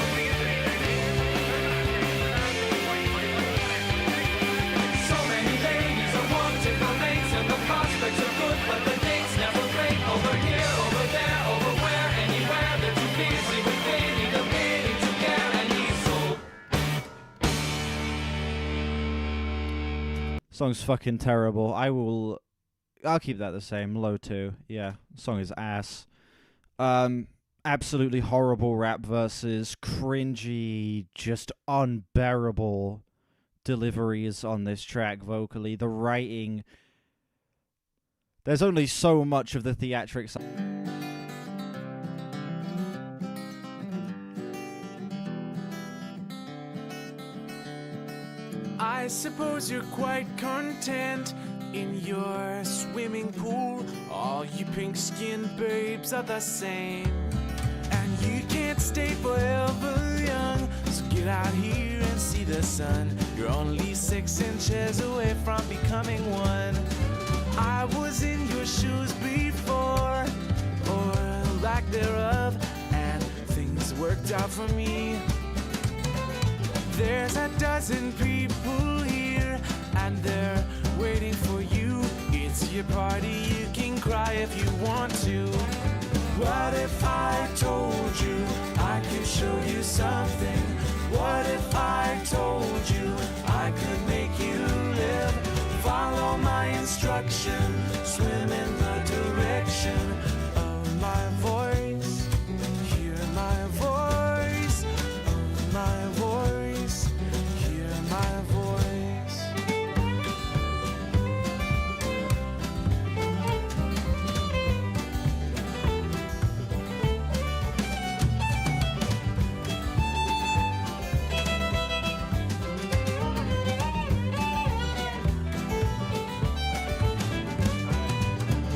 So many ladies are wanted for mates and the prospects are good, but the dates never break. Over here, over there, over where, anywhere. They're too busy with dating, the meaning to care, and he's so. Song's fucking terrible. I'll keep that the same. Low 2. Yeah, song is ass. Absolutely horrible rap verses, cringy, just unbearable deliveries on this track vocally. The writing, there's only so much of the theatrics. I suppose you're quite content in your swimming pool. All you pink-skinned babes are the same, and you can't stay forever young. So get out here and see the sun. You're only 6 inches away from becoming one. I was in your shoes before, or lack thereof, and things worked out for me. There's a dozen people here, and they're waiting for you. It's your party, you can cry if you want to. What if I told you I could show you something? What if I told you I could make you live? Follow my instruction, swim in the direction of my voice. Hear my voice, of my voice. Hear my voice.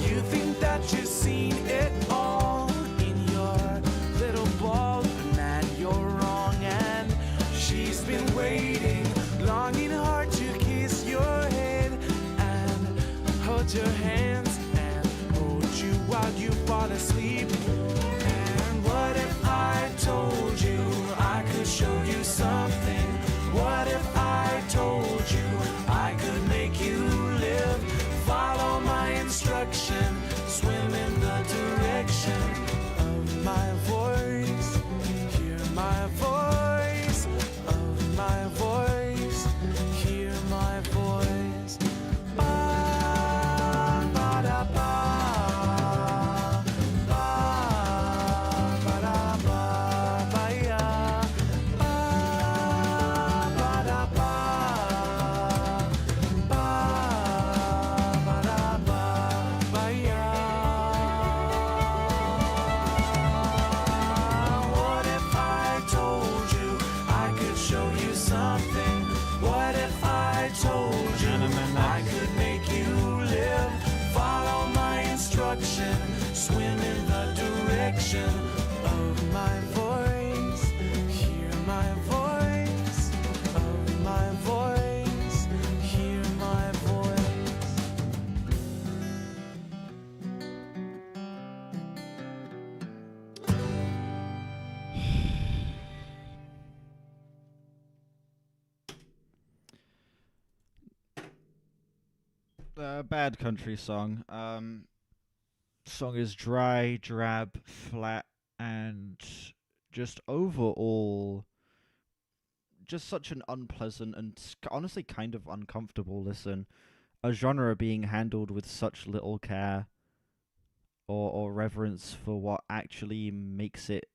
You think that you've seen it all in your little ball, but man, you're wrong. And she's been waiting long and hard to kiss your head and hold your hands and hold you while you fall asleep. And what if I told you I could show you something? What if I told you I could make you live? Follow my instruction, swim in the direction of my voice. Hear my voice, of my voice. Hear my voice. Ba, ba, da, ba, ba, Bad country song. Song is dry, drab, flat, and just overall just such an unpleasant and honestly kind of uncomfortable listen. A genre being handled with such little care or reverence for what actually makes it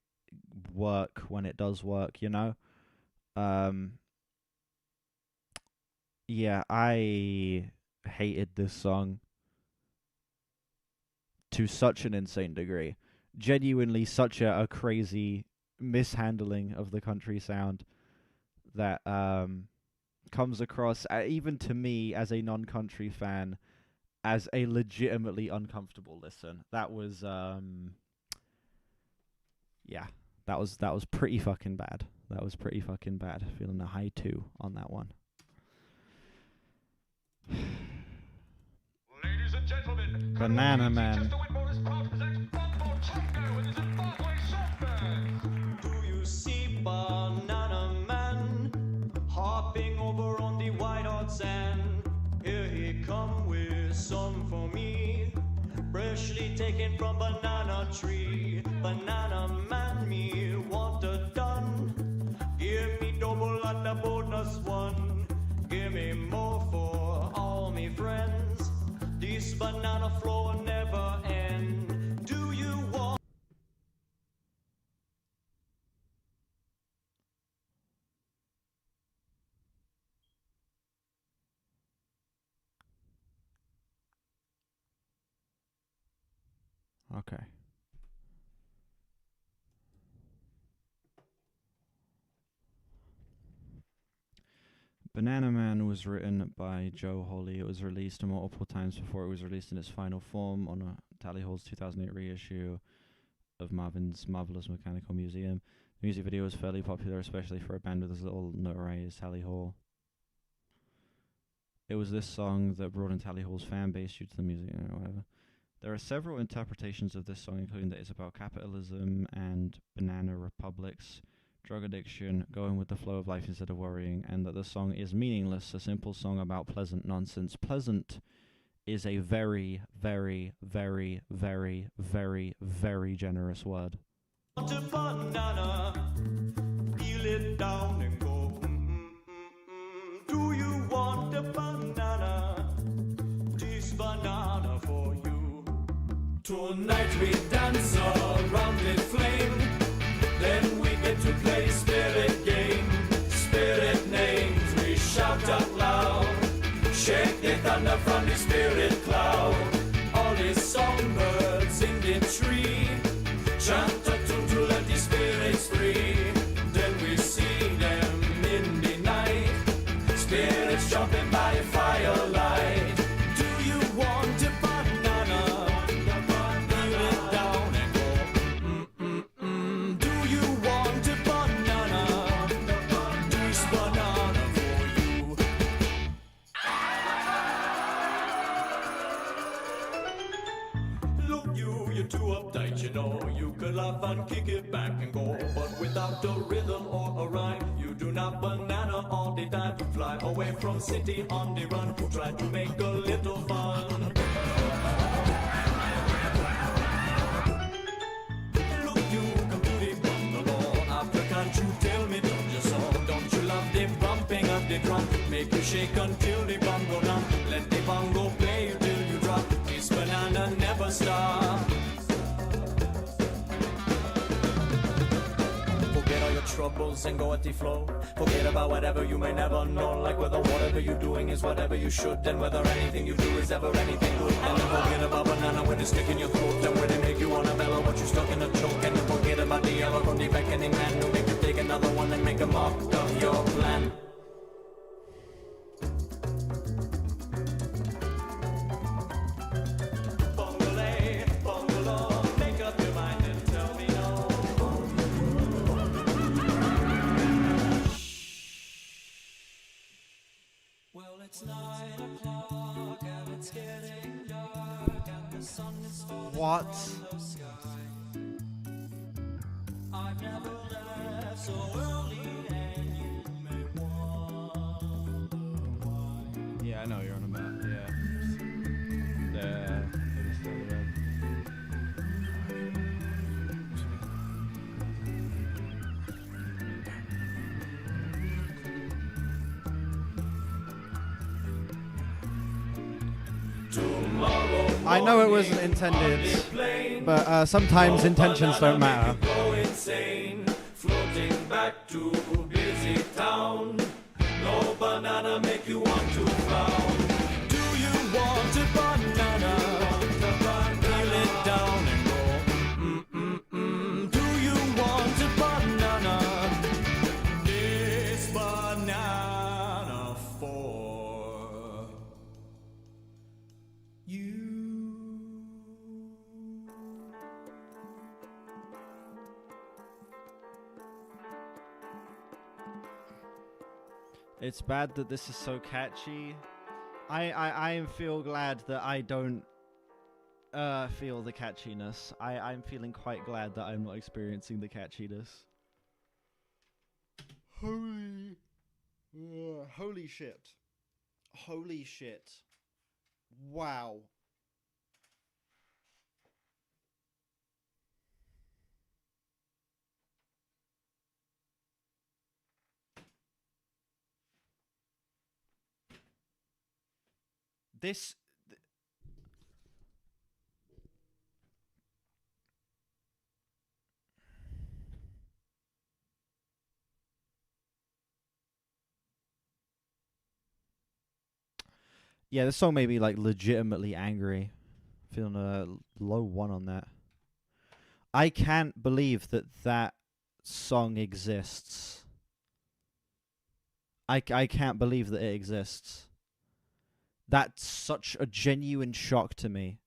work when it does work, you know? Yeah, I hated this song to such an insane degree. Genuinely such a crazy mishandling of the country sound that comes across, even to me as a non-country fan, as a legitimately uncomfortable listen. That was yeah, that was pretty fucking bad. That was pretty fucking bad. Feeling a high 2 on that one. Ladies and gentlemen, Banana Man. Do you see Banana Man hopping over on the white hot sand? Here he come with some for me, freshly taken from banana tree. Banana Man, me want a done. Give me double at the bonus one. Give me more for all me friends. This banana flow will never end. Do you want? Okay. Banana Man was written by Joe Hawley. It was released multiple times before it was released in its final form on Tally Hall's 2008 reissue of Marvin's Marvelous Mechanical Museum. The music video was fairly popular, especially for a band with as little notoriety as Tally Hall. It was this song that brought in Tally Hall's fan base due to the music or whatever. There are several interpretations of this song, including that it's about capitalism and banana republics, drug addiction, going with the flow of life instead of worrying, and that the song is meaningless, a simple song about pleasant nonsense. Pleasant is a very, very, very, very, very, very generous word. Want a banana? Peel it down and go. Do you want a banana? This banana for you. Tonight we dance around the flame. Then we get to play spirit game. Spirit names we shout out loud. Shake the thunder from the spirit cloud. All the songbirds in the tree chant a tune to let the spirits free. Then we see them in the night. Spirits jumping by firelight. Do you want a banana? Peel it down and go. Do you want a banana? This banana for you. Look, you're too uptight, you know. You could laugh and kick it back and go, but without a rhythm or a rhyme, you do not banana all the time. Fly away from city on the run. Try to make a little fun. Look, you come to the bungalow. After can't you tell me, don't you so? Don't you love the bumping of the drum? Make you shake until the bongo numb. Let the bongo play you till you drop. This banana never stop. Forget all your troubles and go at the flow. Forget about whatever you may never know. Like whether whatever you're doing is whatever you should, and whether anything you do is ever anything good. And then forget about banana when it's stick in your throat, and when they make you wanna mellow, but you're stuck in a choke. And then forget about the yellow from the beckoning man who make you take another one and make a mock of your plan. Bungalow, bungalow, make up your mind and tell me no. Well, it's 9 o'clock and it's getting dark and the sun is falling What? from the sky. I've never left so early and you may wonder why. Yeah, I know you're on about. Yeah. I know it wasn't intended, but sometimes intentions don't matter. Go insane, floating back to busy town. No banana make you want to frown. Do you want a banana? Peel it down and go. Do you want a banana? This banana for you. It's bad that this is so catchy. I feel glad that I don't feel the catchiness. I'm feeling quite glad that I'm not experiencing the catchiness. Holy shit. Holy shit. Wow. This... Yeah, this song made me like legitimately angry. Feeling a low 1 on that. I can't believe that that song exists. I can't believe that it exists. That's such a genuine shock to me.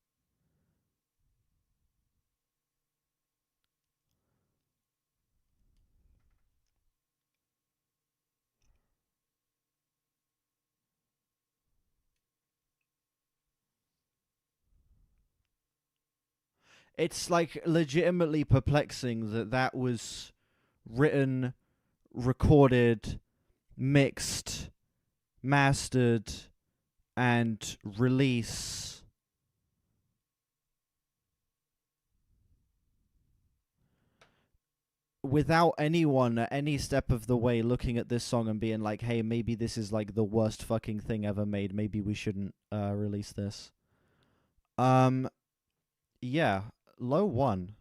It's like legitimately perplexing that that was written, recorded, mixed, mastered, and released without anyone at any step of the way looking at this song and being like, hey, maybe this is like the worst fucking thing ever made. Maybe we shouldn't release this. Yeah, low 1.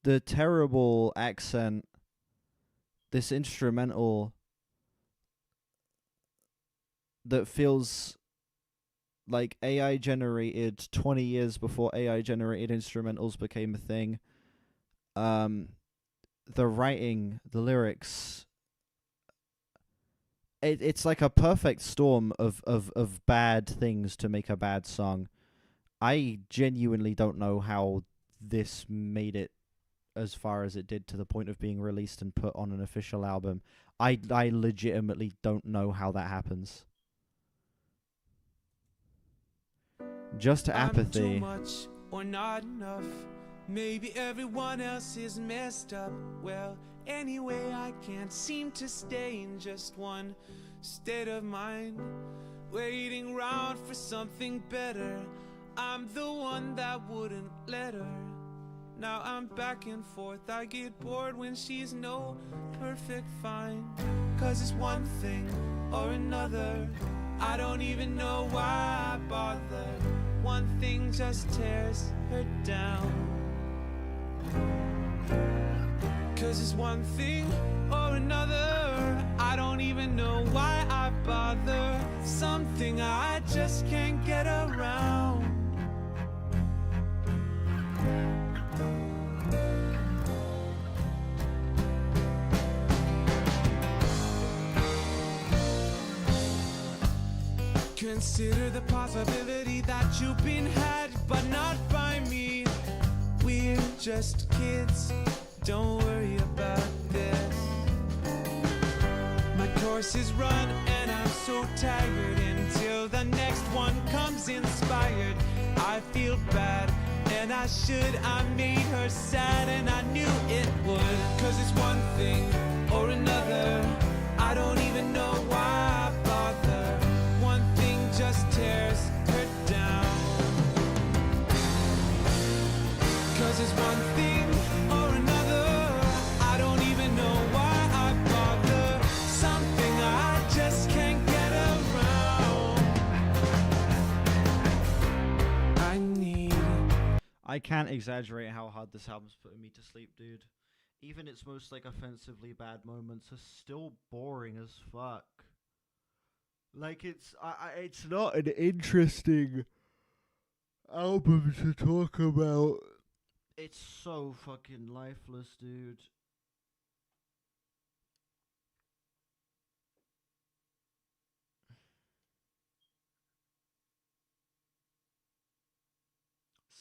The terrible accent, this instrumental that feels like AI generated 20 years before AI generated instrumentals became a thing. The writing, the lyrics, it's like a perfect storm of bad things to make a bad song. I genuinely don't know how this made it as far as it did to the point of being released and put on an official album. I legitimately don't know how that happens. Just apathy. I'm too much or not enough. Maybe everyone else is messed up. Well, anyway, I can't seem to stay in just one state of mind, waiting round for something better. I'm the one that wouldn't let her. Now I'm back and forth. I get bored when she's no perfect fine. 'Cause it's one thing or another. I don't even know why I bother. One thing just tears her down. 'Cause it's one thing or another. I don't even know why I bother. Something I just can't get around. Consider the possibility that you've been had, but not by me. We're just kids, don't worry about this. My course is run and I'm so tired. Until the next one comes inspired, I feel bad and I should. I made her sad and I knew it would. 'Cause it's one thing or another. I don't even know why I bother. One thing just tears her down. 'Cause it's one thing or another. I don't even know why I bother. Something I just can't get around. I can't exaggerate how hard this album's putting me to sleep, dude. Even its most like offensively bad moments are still boring as fuck. Like it's not an interesting album to talk about. It's so fucking lifeless, dude.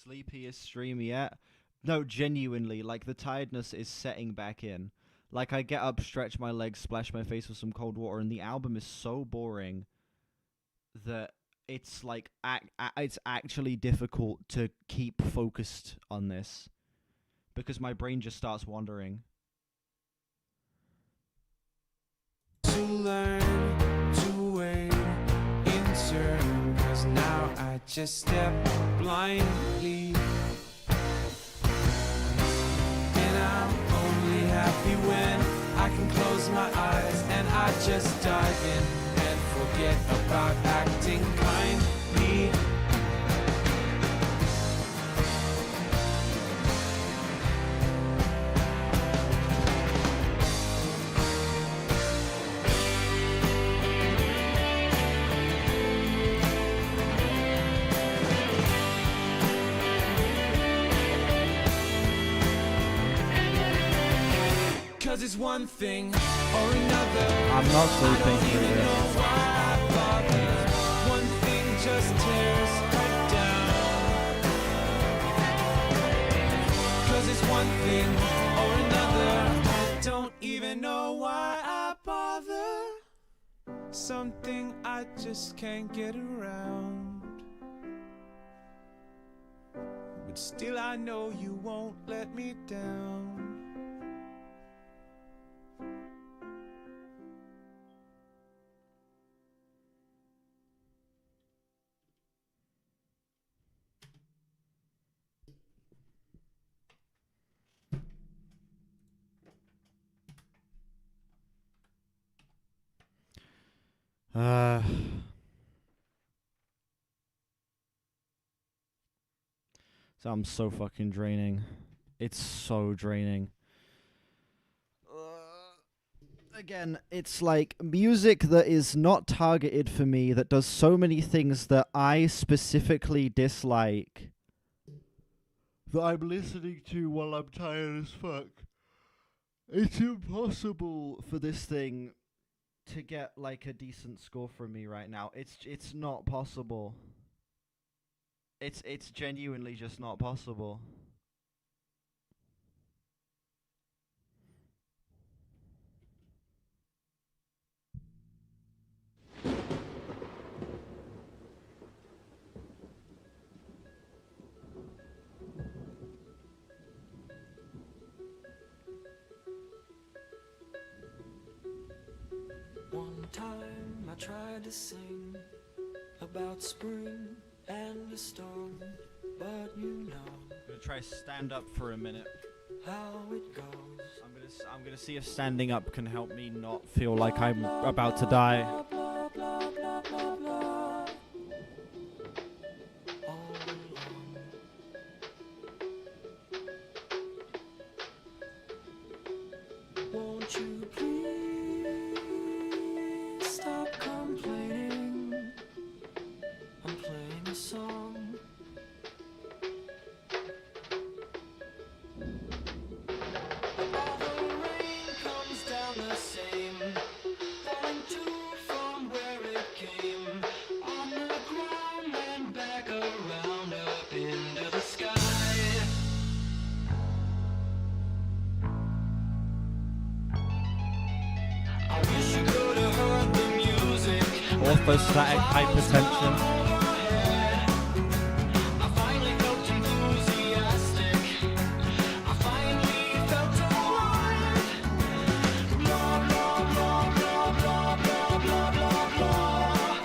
Sleepiest stream yet? No, genuinely, like the tiredness is setting back in. Like I get up, stretch my legs, splash my face with some cold water, and the album is so boring that it's like it's actually difficult to keep focused on this because my brain just starts wandering. To learn to wait in turn, 'cause now I just step blindly, and I'm only happy when I can close my eyes and I just dive in and forget about acting kindly. Cause it's one thing or another. I'm not sleeping through Even know this. why I bother. One thing just tears right down. Cause it's one thing or another. I don't even know why I bother. Something I just can't get around. But still I know you won't let me down. Sounds so fucking draining. It's so draining. Again, it's like music that is not targeted for me, that does so many things that I specifically dislike, that I'm listening to while I'm tired as fuck. It's impossible for this thing to get like a decent score from me right now. It's not possible. It's genuinely just not possible. One time I tried to sing about spring and the storm, but you know I'm gonna try stand up for a minute. how it goes. I'm gonna see if standing up can help me not feel like I'm about to die. Blah, blah, blah, blah, blah. All alone. Won't you please stop complaining? I'm playing a song. All the rain comes down the same, falling to from where it came, on the ground and back around up into the sky. I wish you could have heard the music. Orthostatic hypertension. I finally felt enthusiastic. I finally felt alive. Blah, blah, blah, blah, blah, blah, blah, blah, blah.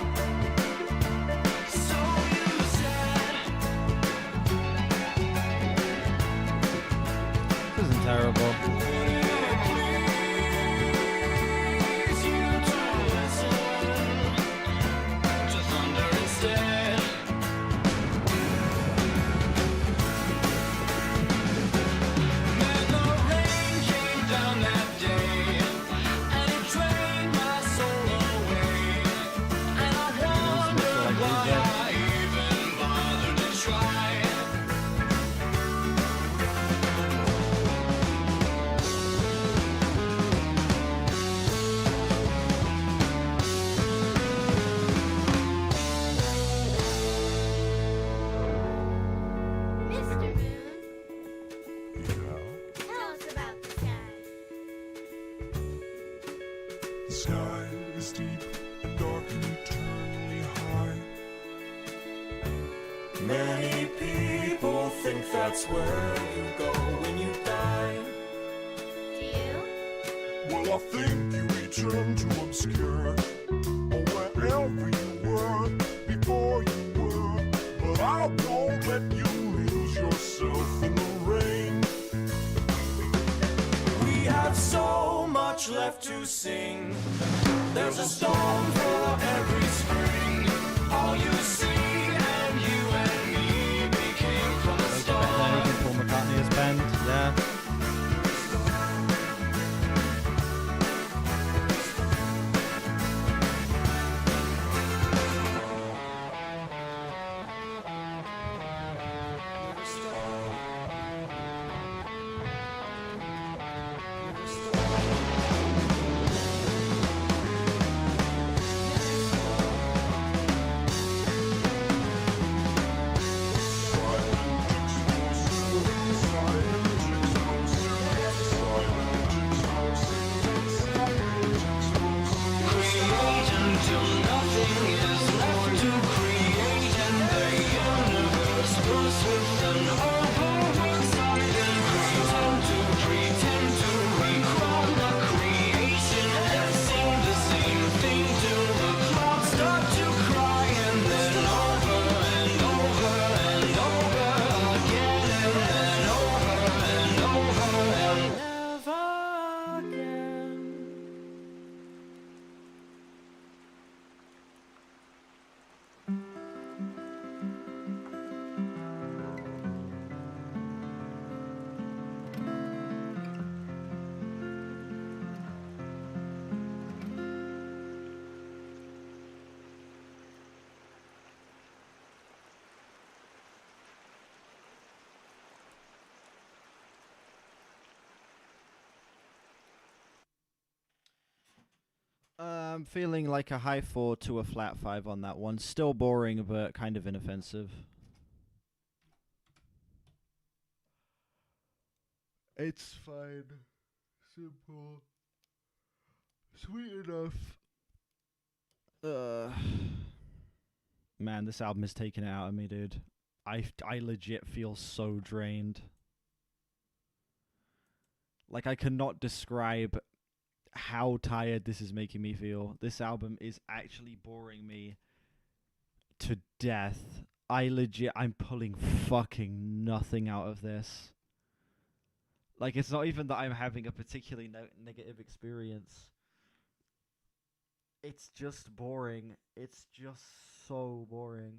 So you said, This isn't terrible. would it please you to listen to thunder instead? dark and eternally high. Many people think that's where you go when you die. Do you? Well, I think you return to obscure, or wherever you were before you were. But I won't let you lose yourself in the rain. We have so much left to sing. There's a storm for every spring. All you see and you and me became from the start. Paul McCartney's band, yeah. I'm feeling like a high 4 to a flat 5 on that one. Still boring, but kind of inoffensive. It's fine. Simple. Sweet enough. Man, this album is taking it out of me, dude. I legit feel so drained. Like, I cannot describe how tired this is making me feel. This album is actually boring me to death. I'm pulling fucking nothing out of this. Like, it's not even that I'm having a particularly negative experience. It's just boring. It's just so boring.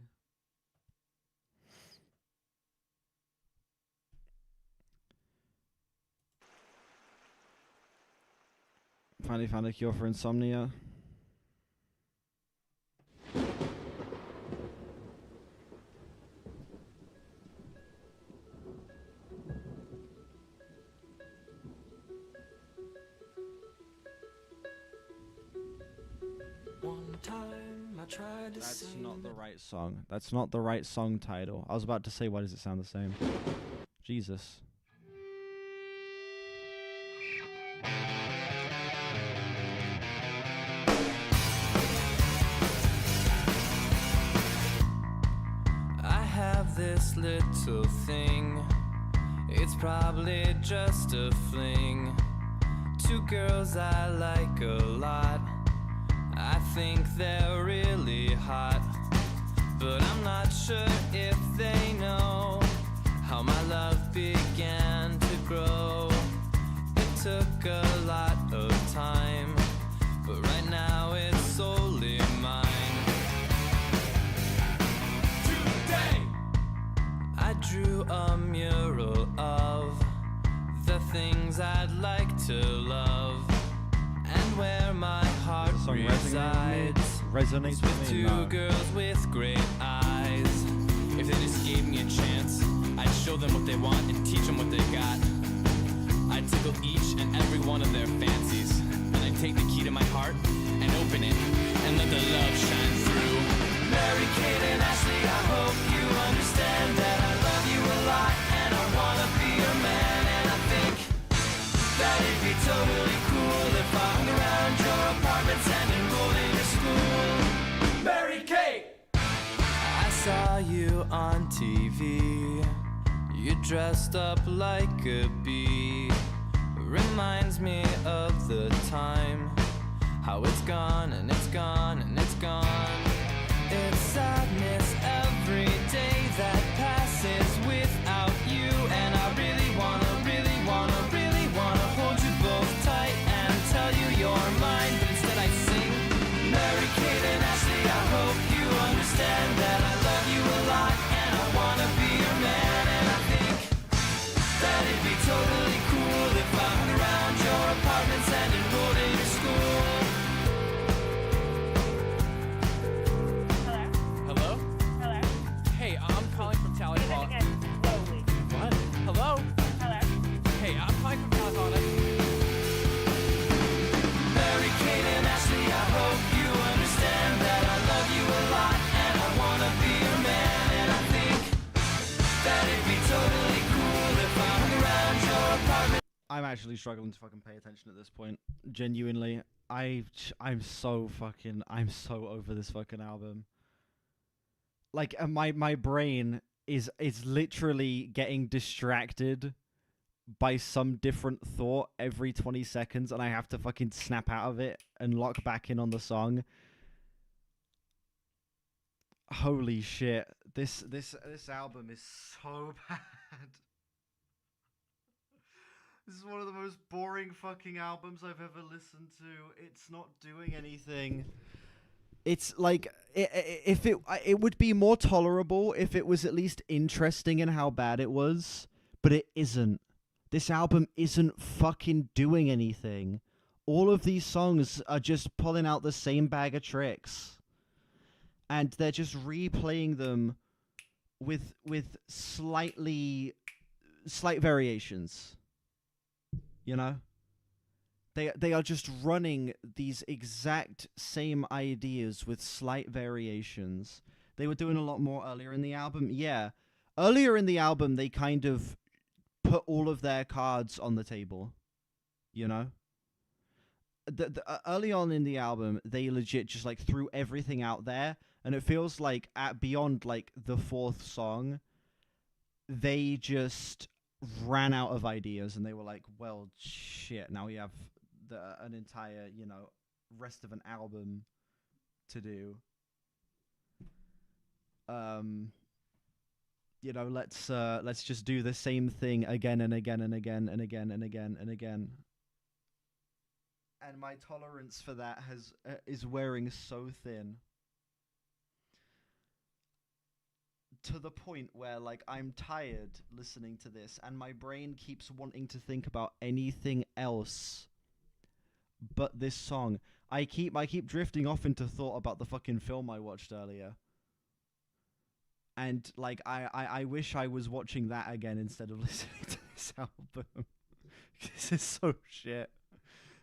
Finally found a cure for insomnia. One time I tried to That's sing. not the right song. That's not the right song title. I was about to say, why does it sound the same? Jesus. I have this little thing. It's probably just a fling. Two girls I like a lot. I think they're really hot, but I'm not sure if they know how my love began to grow. It took a lot of time, but right now it's solely mine. Today I drew a mural of the things I'd like to love, and where my heart resides with two me. girls with great eyes. If they just gave me a chance, I'd show them what they want and teach them what they got. I'd tickle each and every one of their fancies, and I'd take the key to my heart and open it and let the love shine through. Mary Kate and Ashley, I hope you understand that I love you a lot and I wanna be your man. And I think that it'd be totally cool if I hung around your apartments and enrolled in your school. saw you on TV. You dressed up like a bee. Reminds me of the time. How it's gone and it's gone and it's gone. It's sadness every day that passes without you. And I really wanna hold you both tight and tell you you're mine. But instead I sing, Mary Kate and Ashley, I hope you understand that I love you a lot and I wanna be your man. And I think that it'd be totally cool if I hung around your apartments and enrolled in your school. Hello? Hello? Hello? Hey, I'm calling from Tally Say that Hall. again, slowly. What? Hello? Hello? Hey, I'm calling from Tally Hall. Mary Kate and Ashley, I hope you understand that I love you a lot and I wanna be your man. And I think that it'd be totally cool if I hung around your apartment. I'm actually struggling to fucking pay attention at this point. Genuinely, I'm so over this fucking album. Like my brain is literally getting distracted by some different thought every 20 seconds, and I have to fucking snap out of it and lock back in on the song. Holy shit. This album is so bad. This is one of the most boring fucking albums I've ever listened to. It's not doing anything. It's like if it would be more tolerable if it was at least interesting in how bad it was, but it isn't. This album isn't fucking doing anything. All of these songs are just pulling out the same bag of tricks, and they're just replaying them with slight variations. You know? They are just running these exact same ideas with slight variations. They were doing a lot more earlier in the album. Yeah. Earlier in the album, they kind of put all of their cards on the table. You know? Early on in the album, they legit just like threw everything out there. And it feels like beyond like the fourth song, they just ran out of ideas and they were like, well, shit, now we have an entire, rest of an album to do. Let's just do the same thing again and again and again and again and again and again. And my tolerance for that is wearing so thin. To the point where, like, I'm tired listening to this, and my brain keeps wanting to think about anything else but this song. I keep drifting off into thought about the fucking film I watched earlier. And, like, I wish I was watching that again instead of listening to this album. This is so shit.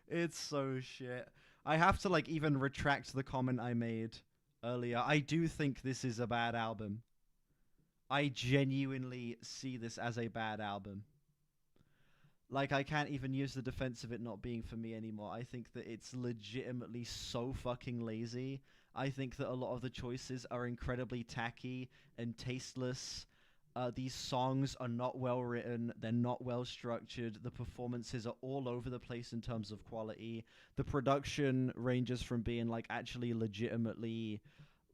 It's so shit. I have to, like, even retract the comment I made earlier. I do think this is a bad album. I genuinely see this as a bad album. Like, I can't even use the defense of it not being for me anymore. I think that it's legitimately so fucking lazy. I think that a lot of the choices are incredibly tacky and tasteless. These songs are not well written. They're not well structured. The performances are all over the place in terms of quality. The production ranges from being, like, actually legitimately,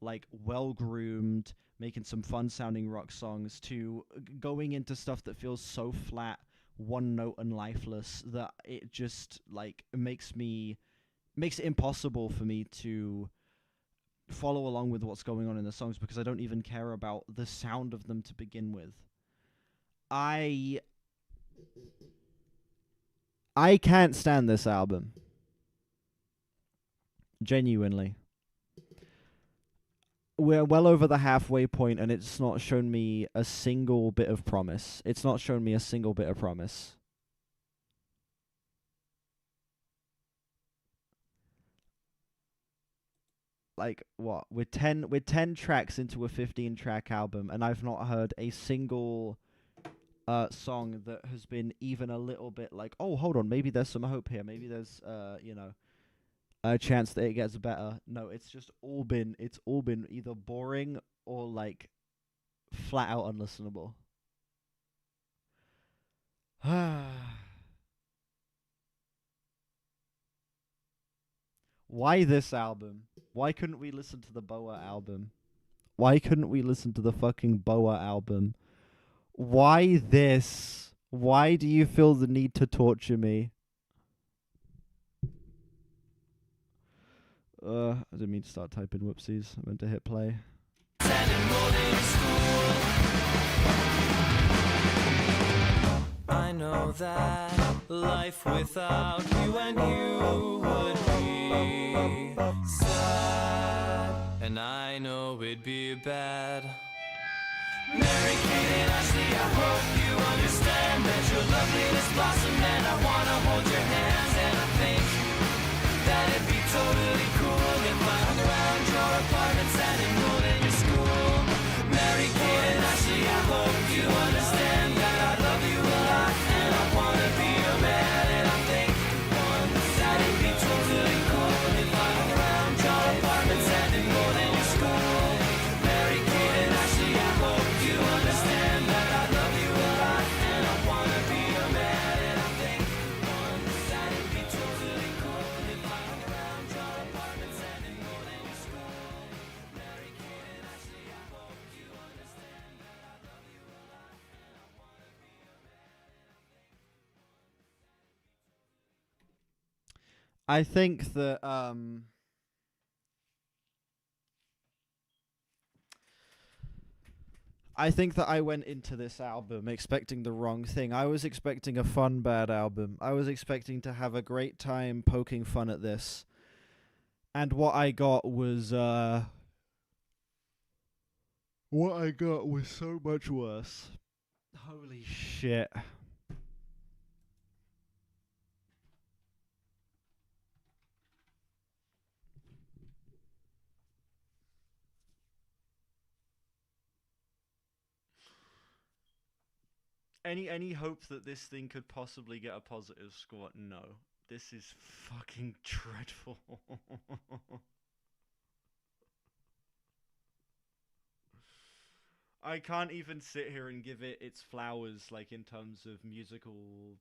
like, well-groomed, making some fun-sounding rock songs, to going into stuff that feels so flat, one-note and lifeless that it just, like, makes it impossible for me to follow along with what's going on in the songs, because I don't even care about the sound of them to begin with. I can't stand this album. Genuinely. We're well over the halfway point, and it's not shown me a single bit of promise. Like, what? We're 10 tracks into a 15-track album, and I've not heard a single song that has been even a little bit like, oh, hold on, maybe there's some hope here. Maybe there's a chance that it gets better. No, it's all been either boring or, like, flat out unlistenable. Why this album? Why couldn't we listen to the Boa album? Why couldn't we listen to the fucking Boa album? Why this? Why do you feel the need to torture me? I didn't mean to start typing, whoopsies. I meant to hit play. I know that life without you and you would be sad, and I know it'd be bad. Mary Kate and Ashley, I hope you understand that your loveliness blossomed, and I wanna hold your hands, and I think that it'd be totally cool if I hung around your apartments and enrolled in your school. Mary Kate and Ashley, I hope you understand that I love you a lot, and I wanna be your man, and I think that it'd be totally cool if I hung around your apartments and enrolled in your school. Mary Kate and Ashley, I hope you understand that I love you a lot, and I wanna be your man, and I think that it'd be totally cool if I hung around your apartments and enrolled in your school. Mary Kate and Ashley, I hope you understand that I love you a lot, and I wanna be your man. I think that I went into this album expecting the wrong thing. I was expecting a fun bad album. I was expecting to have a great time poking fun at this. And what I got was so much worse. Holy shit. Any hope that this thing could possibly get a positive score? No. This is fucking dreadful. I can't even sit here and give it its flowers, like in terms of musical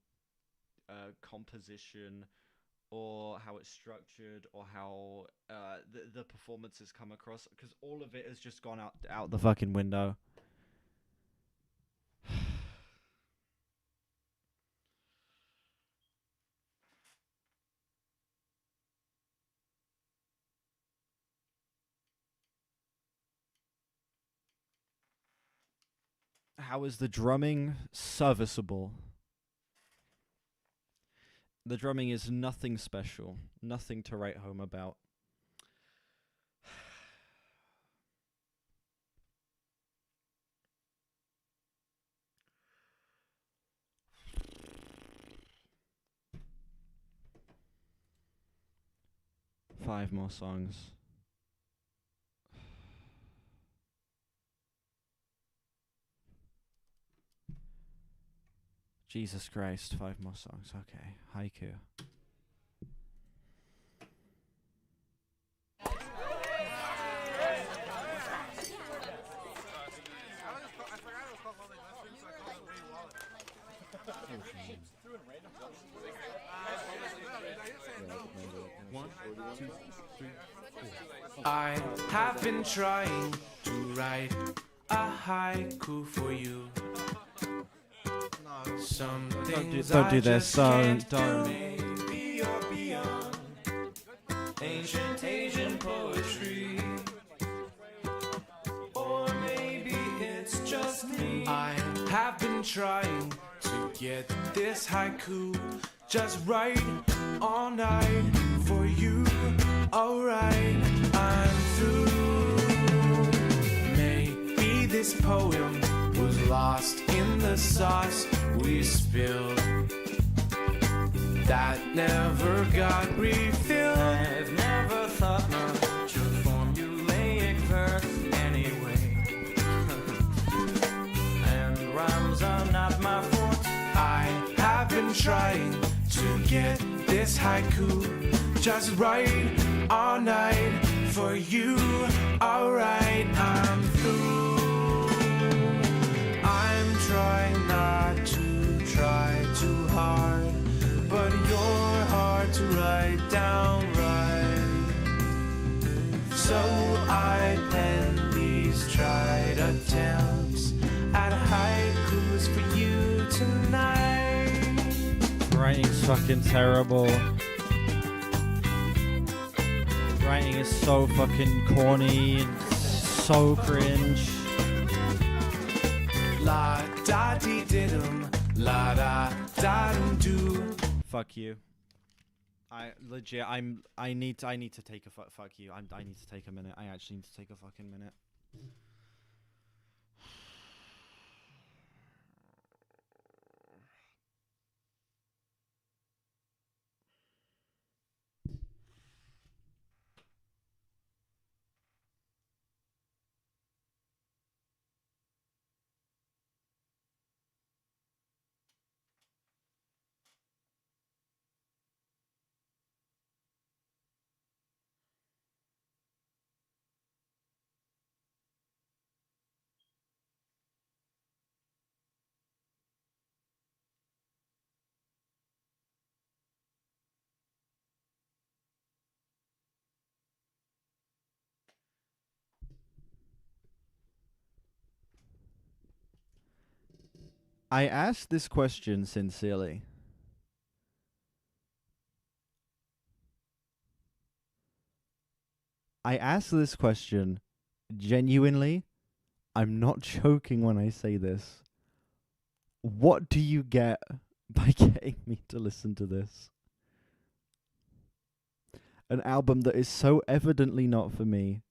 composition, or how it's structured, or how the performances come across, because all of it has just gone out the fucking window. How is the drumming? Serviceable. The drumming is nothing special. Nothing to write home about. Five more songs. Jesus Christ, 5 more songs. Okay, haiku. I have been trying to write a haiku for you. Some things Don't do I this. just Don't. can't do. Maybe you're beyond ancient Asian poetry, or maybe it's just me. I have been trying to get this haiku just right all night for you. Alright, I'm through. Maybe this poem was lost in the sauce we spilled that never got refilled. I've never thought much of formulaic verse anyway, and rhymes are not my forte. I have been trying to get this haiku just right all night for you. Alright, I'm through. So I pen these tried attempts at haikus for you tonight. Writing's fucking terrible. Writing is so fucking corny and so cringe. La da dee didum, la da da dum do. Fuck you. I need to take a fuck you. I need to take a minute. I actually need to take a fucking minute. I asked this question sincerely. I asked this question genuinely. I'm not joking when I say this. What do you get by getting me to listen to this? An album that is so evidently not for me.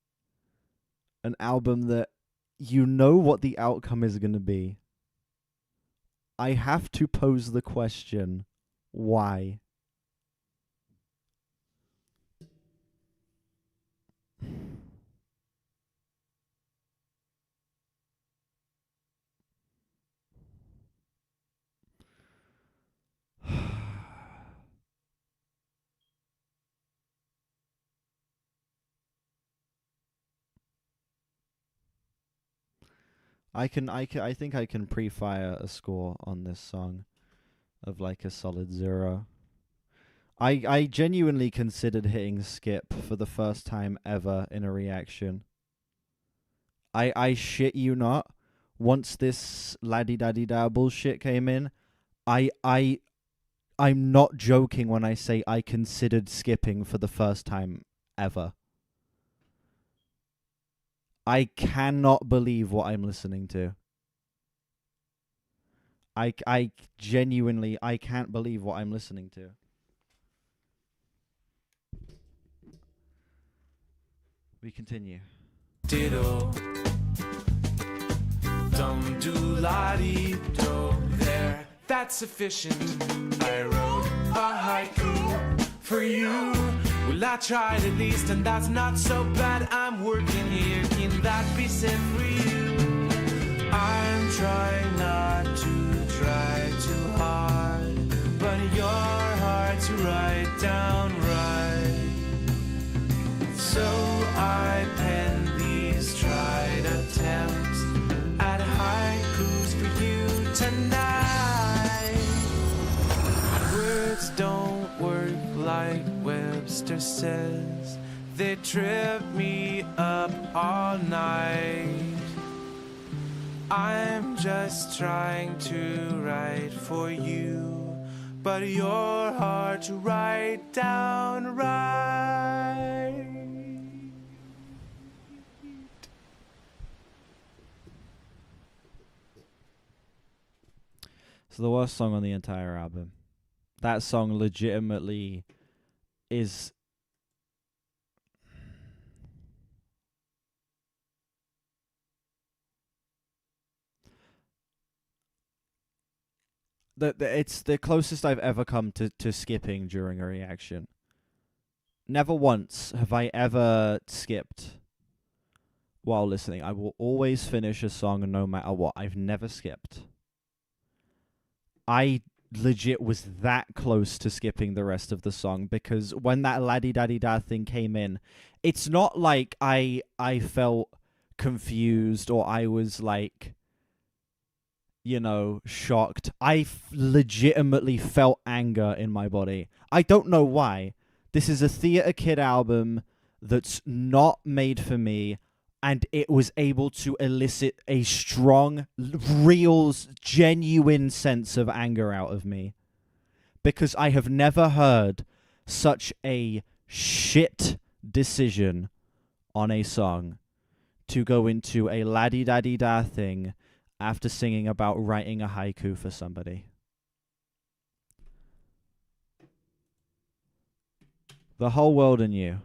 An album that you know what the outcome is going to be. I have to pose the question, why? I think I can pre-fire a score on this song of like a solid 0. I genuinely considered hitting skip for the first time ever in a reaction. I shit you not. Once this laddie-daddy-da bullshit came in, I'm not joking when I say I considered skipping for the first time ever. I cannot believe what I'm listening to. I genuinely, I can't believe what I'm listening to. We continue. Diddle, dum do la dee do. There, that's sufficient. I wrote a haiku for you. Well, I tried at least, and that's not so bad. I'm working here, can that be said for you? I'm trying not to try too hard, but you're hard to write down right. So I pen these tried attempts at haikus for you tonight. Words don't work like Webster says. They trip me up all night. I'm just trying to write for you, but you're hard to write down right. So the worst song on the entire album. That song legitimately is... It's the closest I've ever come to skipping during a reaction. Never once have I ever skipped while listening. I will always finish a song no matter what. I've never skipped. I legit was that close to skipping the rest of the song because when that laddie-daddy-da thing came in, it's not like I felt confused or I was like, you know, shocked. I legitimately felt anger in my body. I don't know why. This is a Theatre Kid album that's not made for me, and it was able to elicit a strong, real, genuine sense of anger out of me. Because I have never heard such a shit decision on a song to go into a laddie-daddy-da thing after singing about writing a haiku for somebody. The Whole World and You.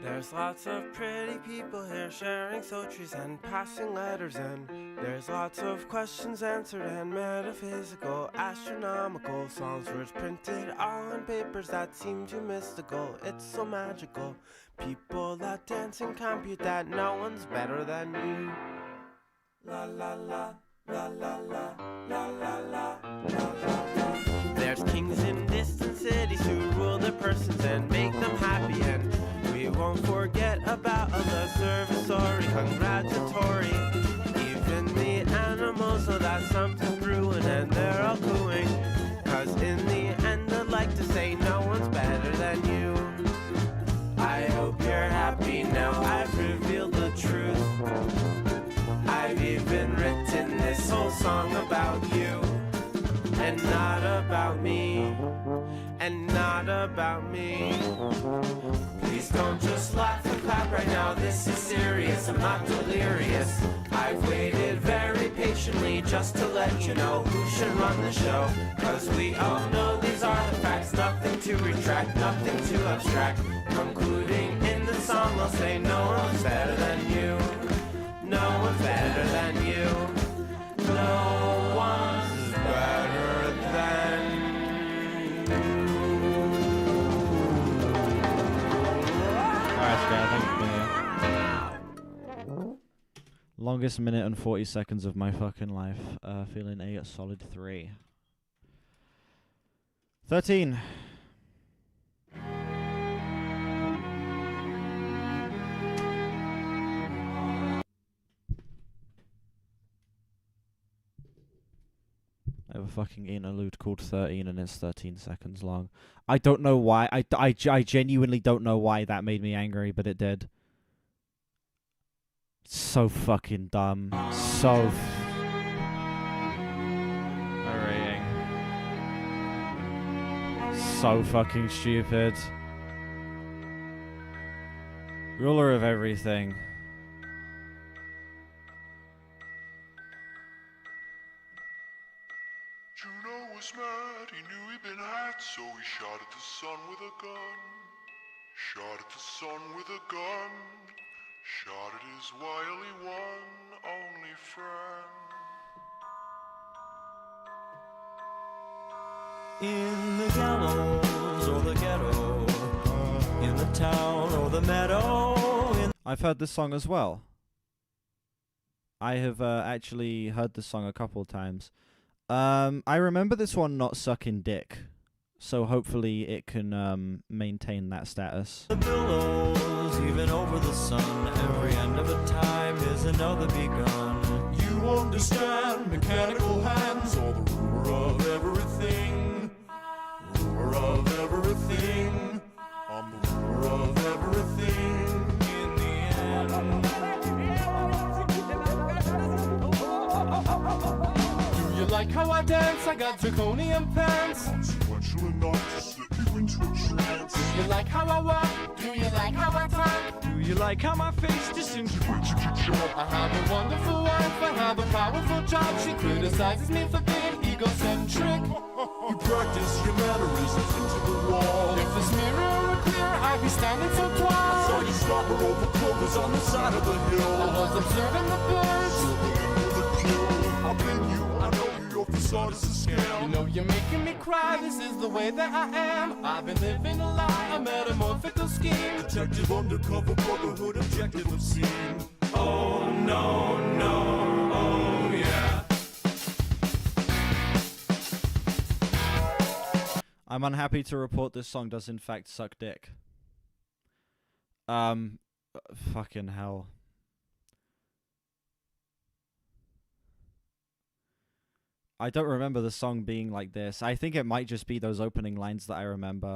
There's lots of pretty people here sharing sotries and passing letters, and there's lots of questions answered and metaphysical, astronomical songs, words printed all on papers that seem too mystical. It's so magical. People that dance and compute that no one's better than you. La la la, la la la, la la la, la la la. There's kings in distant cities who rule their persons and make them happy, and we won't forget about the servitory, congratulatory. Even the animals know that something's brewing and they're all cooing. Cause in the end I'd like to say no one's better than you. I hope you're happy now I've revealed the truth. I've even written this whole song about you, and not about me, and not about me. Please don't just laugh and clap right now, this is serious, I'm not delirious. I've waited very patiently just to let you know who should run the show. Cause we all know these are the facts, nothing to retract, nothing too abstract. Concluding in the song I'll say no one's better than you. No one's better than you. No one's better than Alright, Scott, thank you. Longest minute and 40 seconds of my fucking life. Feeling a solid 3. 13. I have a fucking interlude called 13 and it's 13 seconds long. I don't know why. I genuinely don't know why that made me angry, but it did. So fucking dumb. So Irritating. So fucking stupid. Ruler of everything. Juno was mad, he knew he'd been had, so he shot at the sun with a gun. Shot at the sun with a gun. Shot at his wily one, only friend. In the gallows or the ghetto, in the town or the meadow. I've heard this song as well. I have actually heard this song a couple of times. I remember this one not sucking dick, so hopefully it can maintain that status. The billows, even over the sun, every end of a time is another begun. You understand mechanical hands, or the ruler of everything. Ruler of everything. I'm the ruler of everything. In the end. Do you like how I dance? I got draconian pants. Consequential enough to slip you into a trance. Do you like how I walk? Do you like how I talk? Do you like how my face disintegrates your job? I have a wonderful wife, I have a powerful job. She criticizes me for being egocentric. You practice your mannerisms into the wall. If this mirror were clear, I'd be standing so tall. Saw you stop her over clovers on the side of the hill. I was observing the birds. I've been you, I know you, your facade is a scam. You know you're making me cry, this is the way that I am. I've been living a lie, a metamorphical scheme. Detective undercover brotherhood objective obscene. Oh no, no, oh yeah. I'm unhappy to report this song does in fact suck dick. Fucking hell. I don't remember the song being like this. I think it might just be those opening lines that I remember.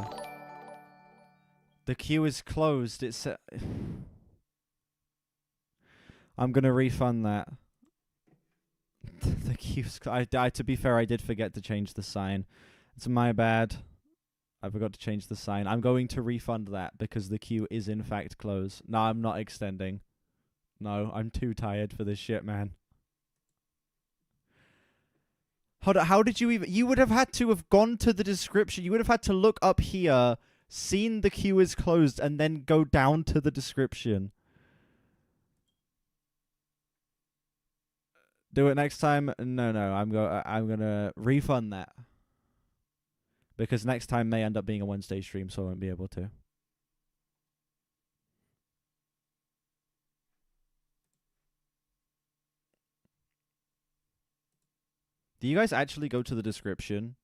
The queue is closed. It's. I'm gonna refund that. The queue's. To be fair, I did forget to change the sign. It's my bad. I forgot to change the sign. I'm going to refund that because the queue is in fact closed. No, I'm not extending. No, I'm too tired for this shit, man. How did you even... You would have had to have gone to the description. You would have had to look up here, seen the queue is closed, and then go down to the description. Do it next time? No. I'm gonna refund that. Because next time may end up being a Wednesday stream, so I won't be able to. Do you guys actually go to the description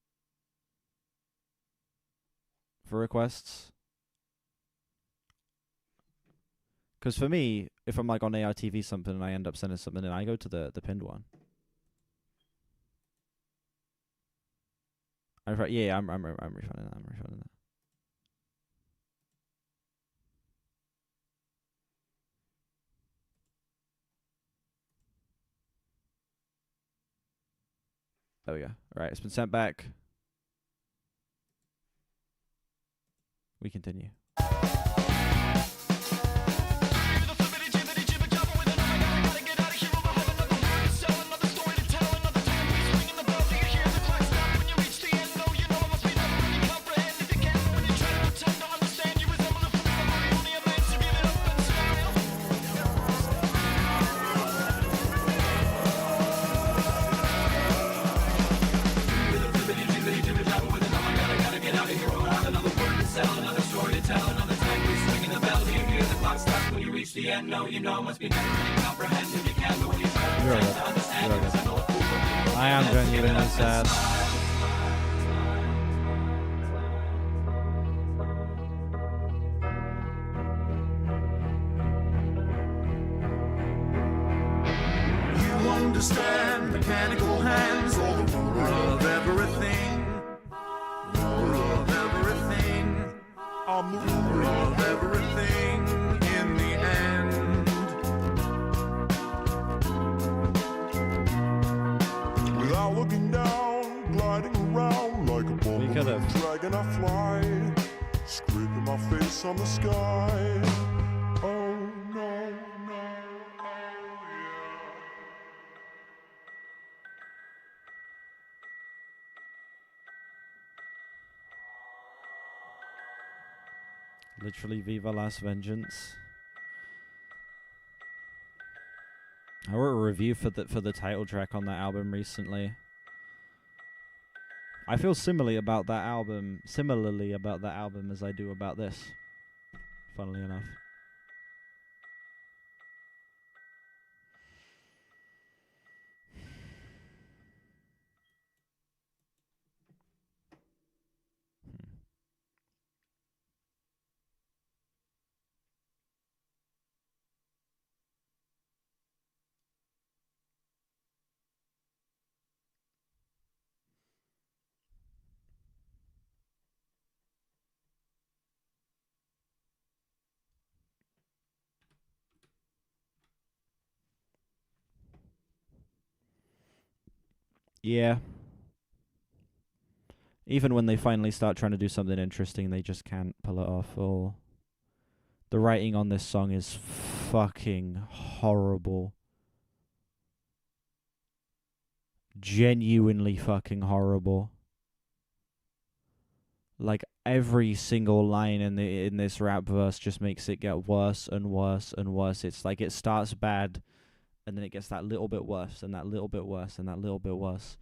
for requests? Because for me, if I'm like on ARTV something and I end up sending something in, I go to the pinned one. Yeah, I'm refunding that. I'm refunding that. There we go. Alright, it's been sent back. We continue. The end, no, you know, must be never really comprehend if you can, but when you try to understand, you resemble a fool. I am genuinely sad. You understand mechanical hands, or the ruler of everything. Ruler of everything. I'm the ruler of everything. Looking down, gliding around like a ball of dragon I fly, scraping my face on the sky. Oh no, no, oh yeah. Literally, Viva Las Vengeance. I wrote a review for the title track on that album recently. I feel similarly about that album as I do about this, funnily enough. Yeah. Even when they finally start trying to do something interesting, they just can't pull it off. Or the writing on this song is fucking horrible. Genuinely fucking horrible. Like every single line in this rap verse just makes it get worse and worse and worse. It's like it starts bad, and then it gets that little bit worse, and that little bit worse, and that little bit worse.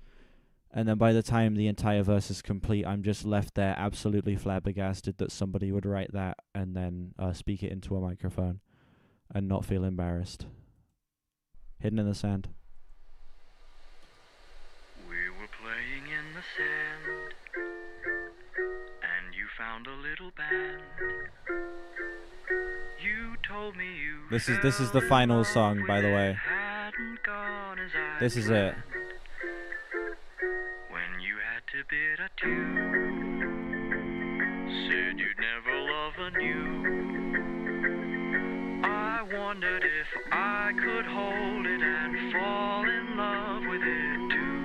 And then by the time the entire verse is complete, I'm just left there absolutely flabbergasted that somebody would write that and then speak it into a microphone and not feel embarrassed. Hidden in the Sand. We were playing in the sand, and you found a little band. You told me you This is the final song, by the way. This is it. too. Said you'd never love anew. I wondered if I could hold it and fall in love with it too.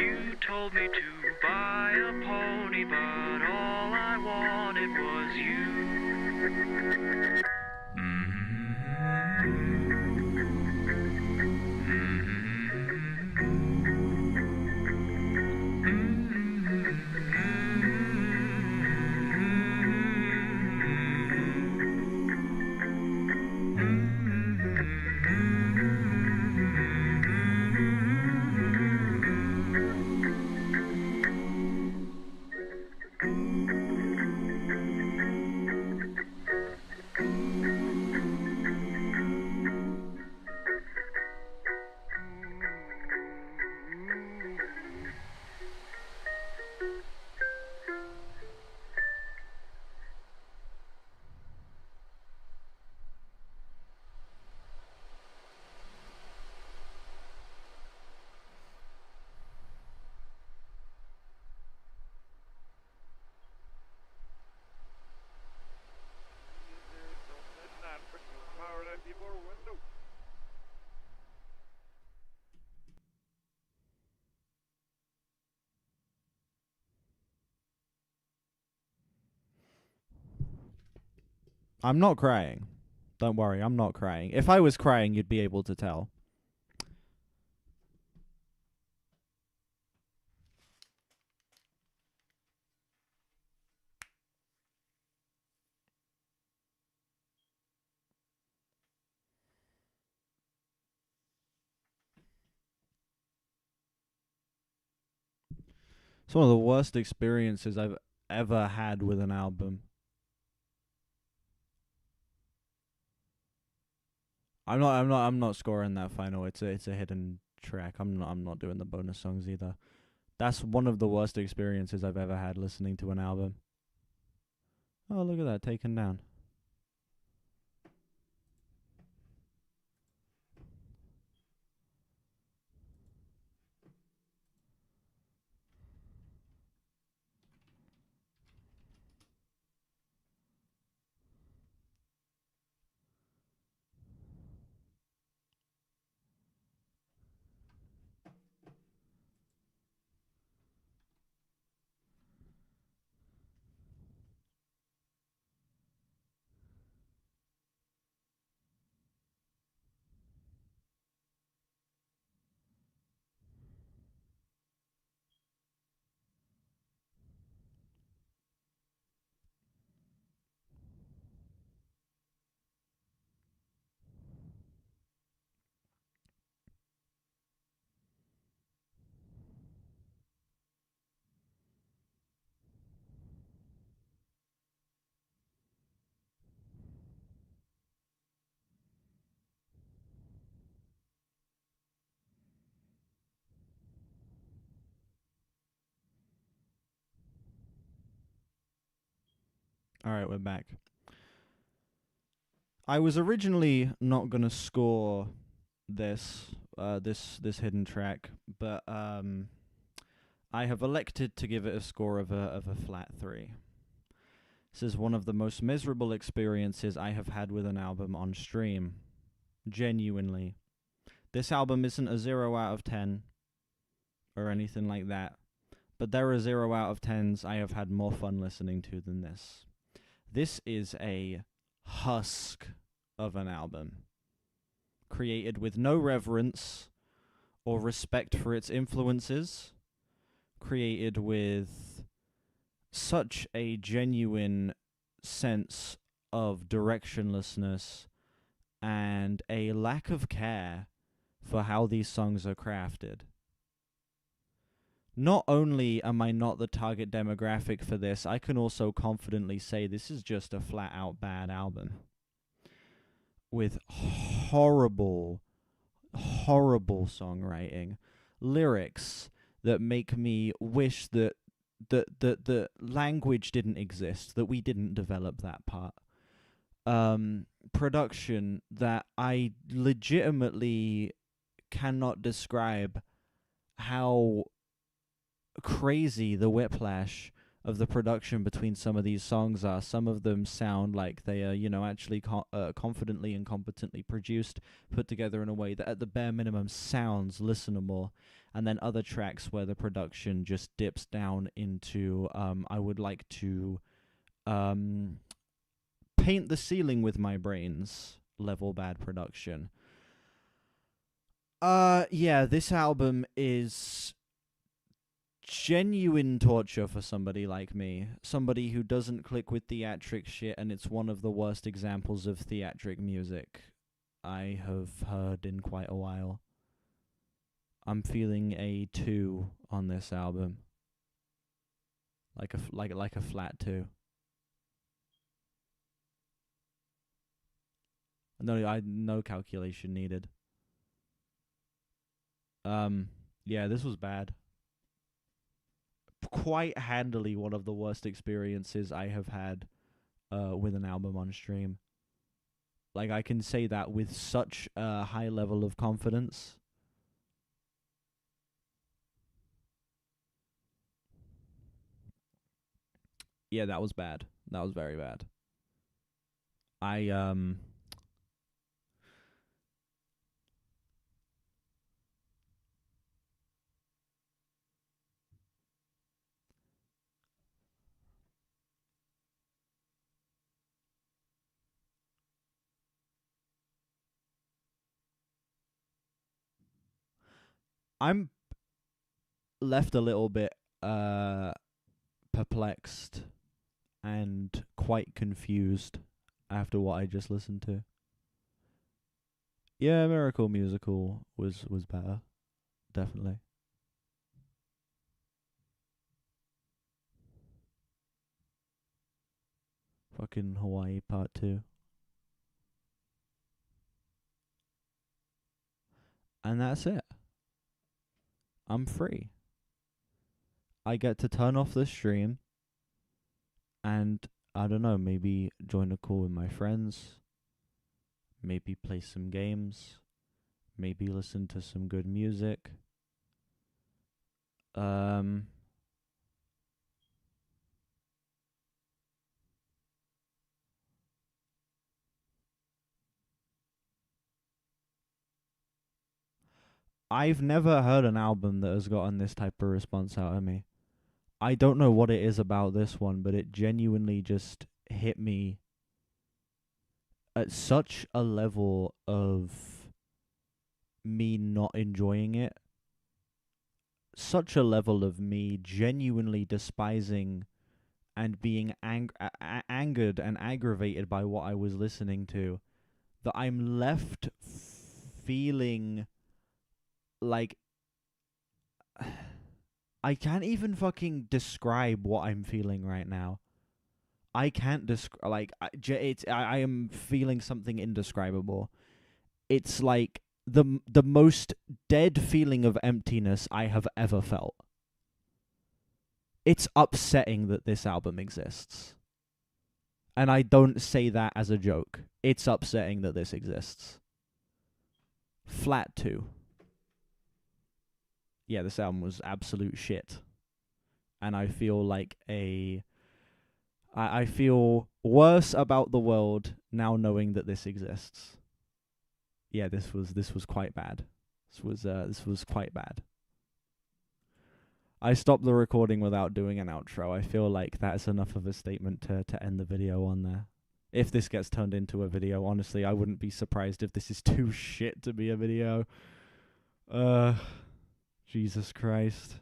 You told me to buy a pony, but all I wanted was you. I'm not crying. Don't worry, I'm not crying. If I was crying, you'd be able to tell. It's one of the worst experiences I've ever had with an album. I'm not scoring that final. It's a hidden track. I'm not doing the bonus songs either. That's one of the worst experiences I've ever had listening to an album. Oh, look at that, taken down. Alright, we're back. I was originally not gonna score this hidden track, but I have elected to give it a score of a flat 3. This is one of the most miserable experiences I have had with an album on stream. Genuinely. This album isn't a 0 out of 10 or anything like that, but there are 0 out of 10s I have had more fun listening to than this. This is a husk of an album, created with no reverence or respect for its influences, created with such a genuine sense of directionlessness and a lack of care for how these songs are crafted. Not only am I not the target demographic for this, I can also confidently say this is just a flat-out bad album. With horrible, horrible songwriting. Lyrics that make me wish that the language didn't exist, that we didn't develop that part. Production that I legitimately cannot describe how crazy the whiplash of the production between some of these songs are. Some of them sound like they are, actually confidently and competently produced, put together in a way that at the bare minimum sounds listenable. And then other tracks where the production just dips down into, I would like to paint the ceiling with my brains level bad production. Yeah, this album is genuine torture for somebody like me. Somebody who doesn't click with theatric shit, and it's one of the worst examples of theatric music I have heard in quite a while. I'm feeling a 2 on this album. Like a flat 2. No calculation needed. Yeah, this was bad. Quite handily one of the worst experiences I have had with an album on stream. Like, I can say that with such a high level of confidence. Yeah, that was bad. That was very bad. I'm left a little bit perplexed and quite confused after what I just listened to. Yeah, Miracle Musical was better, definitely. Fucking Hawaii Part 2. And that's it. I'm free. I get to turn off the stream and, I don't know, maybe join a call with my friends, maybe play some games, maybe listen to some good music. I've never heard an album that has gotten this type of response out of me. I don't know what it is about this one, but it genuinely just hit me at such a level of me not enjoying it. Such a level of me genuinely despising and being angered and aggravated by what I was listening to, that I'm left feeling like I can't even fucking describe what I'm feeling right now. I can't describe, I am feeling something indescribable. It's like the most dead feeling of emptiness I have ever felt. It's upsetting that this album exists. And I don't say that as a joke. It's upsetting that this exists. Flat 2. Yeah, this album was absolute shit. And I feel like I feel worse about the world now knowing that this exists. Yeah, this was quite bad. This was quite bad. I stopped the recording without doing an outro. I feel like that's enough of a statement to end the video on there. If this gets turned into a video, honestly, I wouldn't be surprised if this is too shit to be a video. Jesus Christ.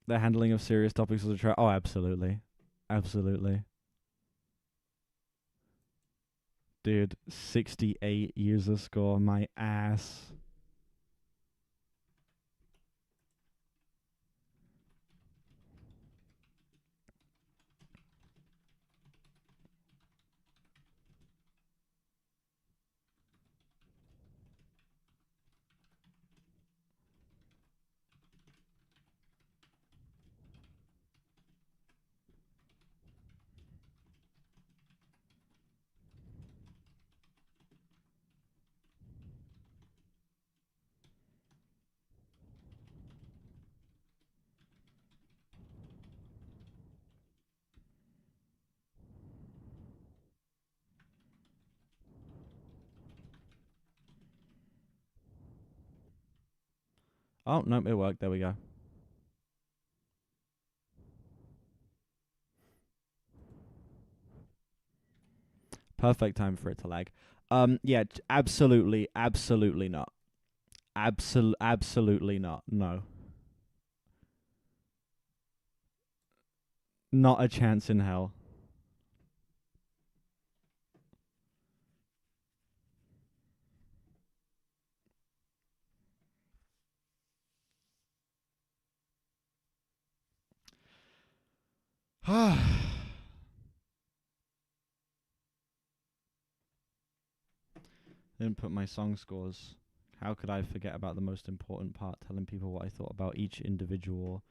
The handling of serious topics was a track. Oh, absolutely. Absolutely. Dude, 68 user score, my ass. Oh, no, it worked. There we go. Perfect time for it to lag. Yeah, absolutely not. Absolutely not. No. Not a chance in hell. Didn't put my song scores. How could I forget about the most important part, telling people what I thought about each individual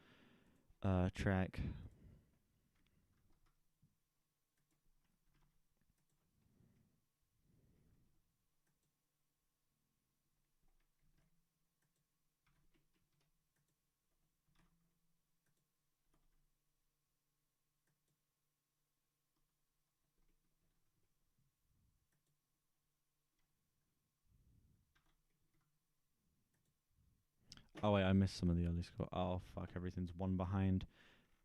track? Oh wait, I missed some of the early score. Oh fuck, everything's one behind.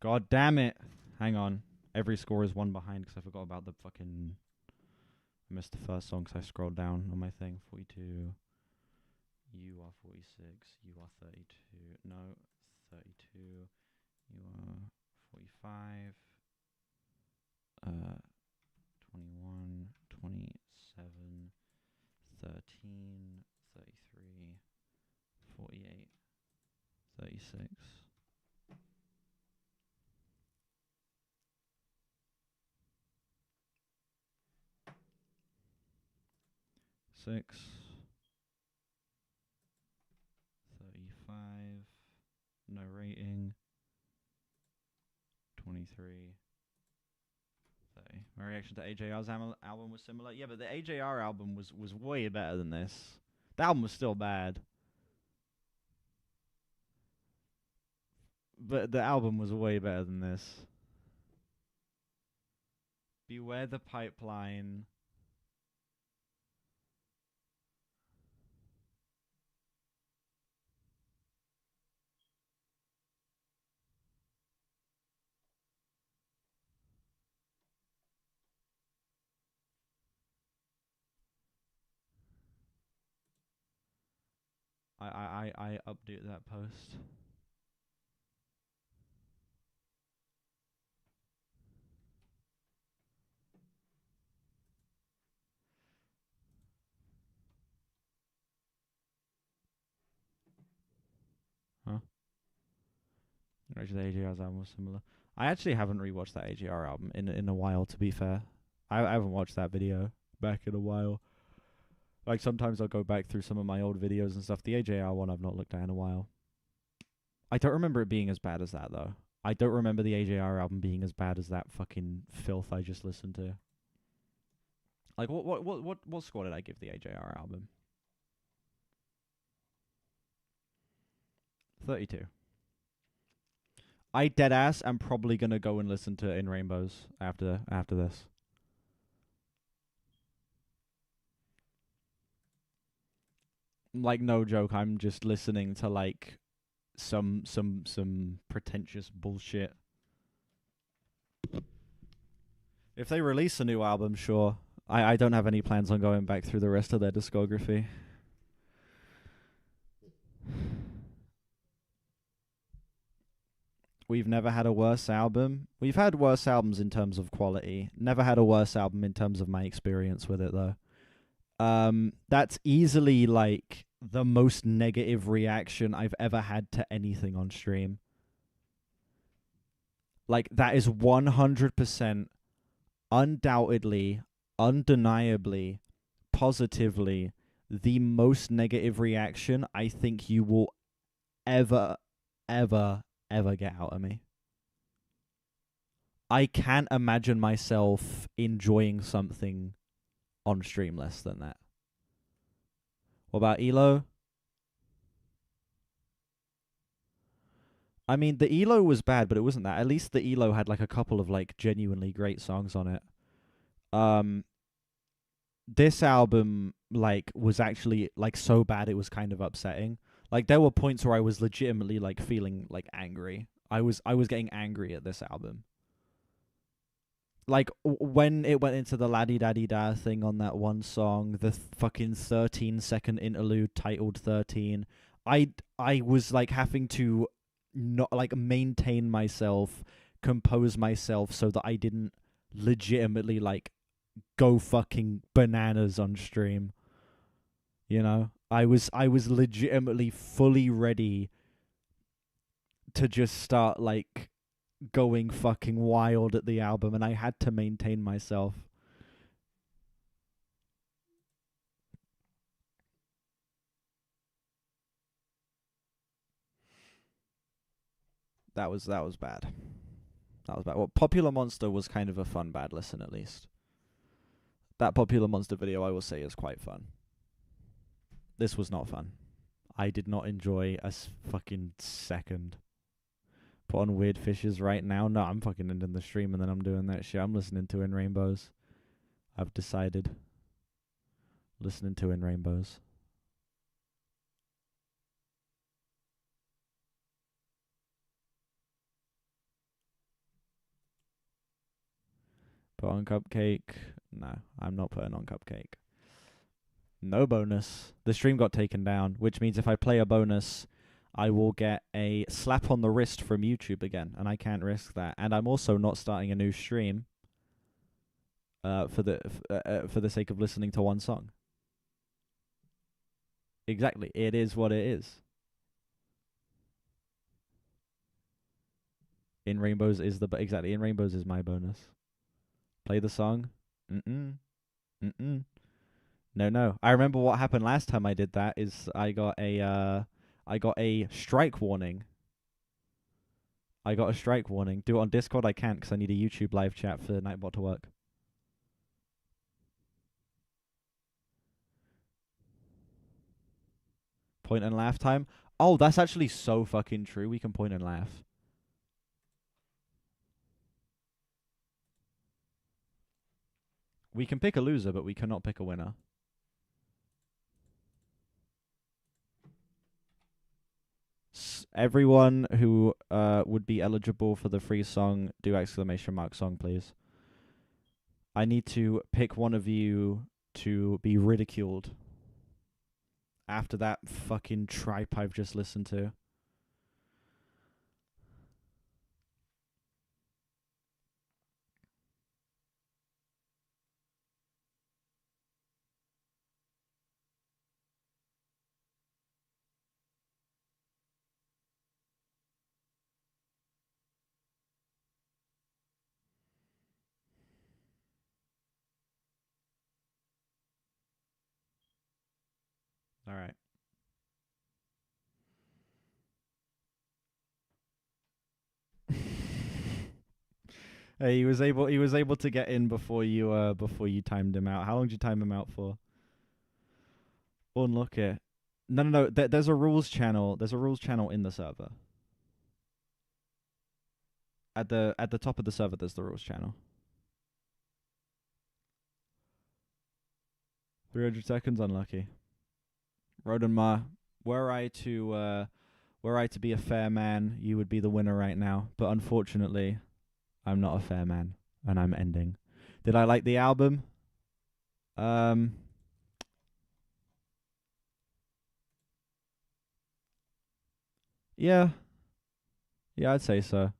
God damn it. Hang on. Every score is one behind because I forgot about the fucking... I missed the first song because I scrolled down on my thing. 42. You are 46. You are 32. No, 32. You are 45. 21, 27, 13, 33, 48, 36. Six, 35, no rating, 23, 30. My reaction to AJR's album was similar. Yeah, but the AJR album was way better than this. The album was still bad. But the album was way better than this. Beware the Pipeline. I update that post. Huh? Actually, the AJR's album was similar. I actually haven't rewatched that AJR album in a while, to be fair. I haven't watched that video back in a while. Like, sometimes I'll go back through some of my old videos and stuff. The AJR one I've not looked at in a while. I don't remember it being as bad as that, though. I don't remember the AJR album being as bad as that fucking filth I just listened to. Like, what score did I give the AJR album? 32. I deadass am probably gonna go and listen to In Rainbows after this. Like, no joke, I'm just listening to like some pretentious bullshit. If they release a new album, sure. I don't have any plans on going back through the rest of their discography. We've never had a worse album. We've had worse albums in terms of quality. Never had a worse album in terms of my experience with it, though. That's easily, like, the most negative reaction I've ever had to anything on stream. Like, that is 100% undoubtedly, undeniably, positively the most negative reaction I think you will ever get out of me. I can't imagine myself enjoying something on stream less than that. What about ELO? I mean, the ELO was bad, but it wasn't that. At least the ELO had like a couple of like genuinely great songs on it. This album like was actually like so bad it was kind of upsetting. Like there were points where I was legitimately like feeling like angry. I was getting angry at this album. Like when it went into the laddie daddy da thing on that one song, the fucking 13-second interlude titled 13, I was like having to not like maintain myself, compose myself so that I didn't legitimately like go fucking bananas on stream. You know, I was legitimately fully ready to just start like going fucking wild at the album, and I had to maintain myself. That was bad. That was bad. Well, Popular Monster was kind of a fun bad listen, at least. That Popular Monster video, I will say, is quite fun. This was not fun. I did not enjoy a fucking second. Put on Weird Fishes right now. No, I'm fucking ending the stream and then I'm doing that shit. I'm listening to In Rainbows. I've decided. Listening to In Rainbows. Put on Cupcake. No, I'm not putting on Cupcake. No bonus. The stream got taken down, which means if I play a bonus, I will get a slap on the wrist from YouTube again, and I can't risk that. And I'm also not starting a new stream for the sake of listening to one song. Exactly. It is what it is. In Rainbows is the exactly. In Rainbows is my bonus. Play the song. No. I remember what happened last time I did that is I got a strike warning. Do it on Discord I can't because I need a YouTube live chat for Nightbot to work. Point and laugh time. Oh, that's actually so fucking true. We can point and laugh. We can pick a loser, but we cannot pick a winner. Everyone who would be eligible for the free song, do exclamation mark song, please. I need to pick one of you to be ridiculed after that fucking tripe I've just listened to. All right. Hey, he was able to get in before you timed him out. How long did you time him out for? Unlock it. No. There's a rules channel. There's a rules channel in the server. At the top of the server, there's the rules channel. 300 seconds, unlucky. Rodenmar, were I to be a fair man, you would be the winner right now. But unfortunately, I'm not a fair man, and I'm ending. Did I like the album? Yeah, I'd say so.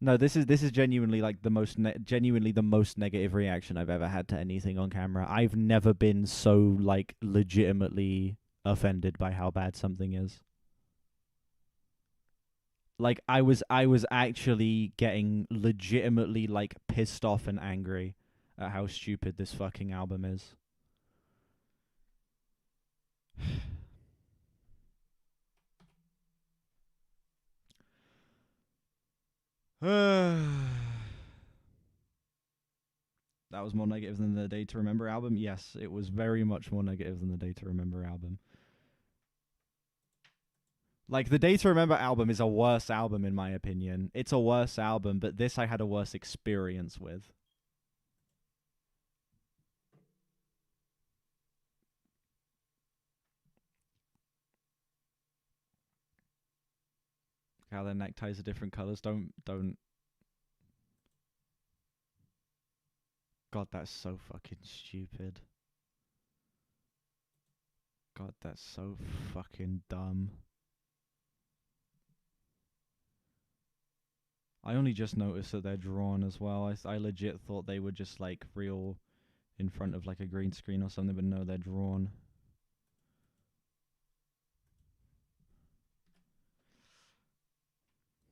No, this is genuinely like the most negative reaction I've ever had to anything on camera. I've never been so like legitimately offended by how bad something is. Like I was actually getting legitimately like pissed off and angry at how stupid this fucking album is. That was more negative than the Day to Remember album? Yes, it was very much more negative than the Day to Remember album. Like, the Day to Remember album is a worse album, in my opinion. It's a worse album, but this I had a worse experience with. how their neckties are different colors. Don't. God, that's so fucking stupid. God, that's so fucking dumb. I only just noticed that they're drawn as well. I legit thought they were just like real in front of like a green screen or something, but no, they're drawn.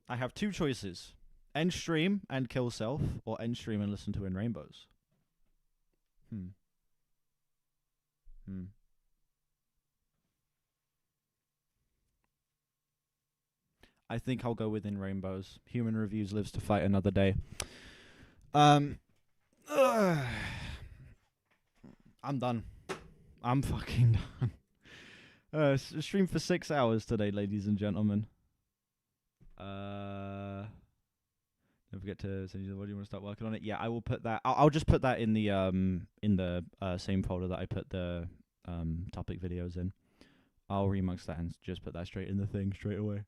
I have two choices. End stream and kill self, or end stream and listen to In Rainbows. I think I'll go with In Rainbows. Human Reviews lives to fight another day. I'm done. I'm fucking done. Stream for 6 hours today, ladies and gentlemen. Don't forget to send you the. What do you want to start working on it? Yeah, I will put that. I'll just put that in the same folder that I put the topic videos in. I'll remix that and just put that straight in the thing straight away.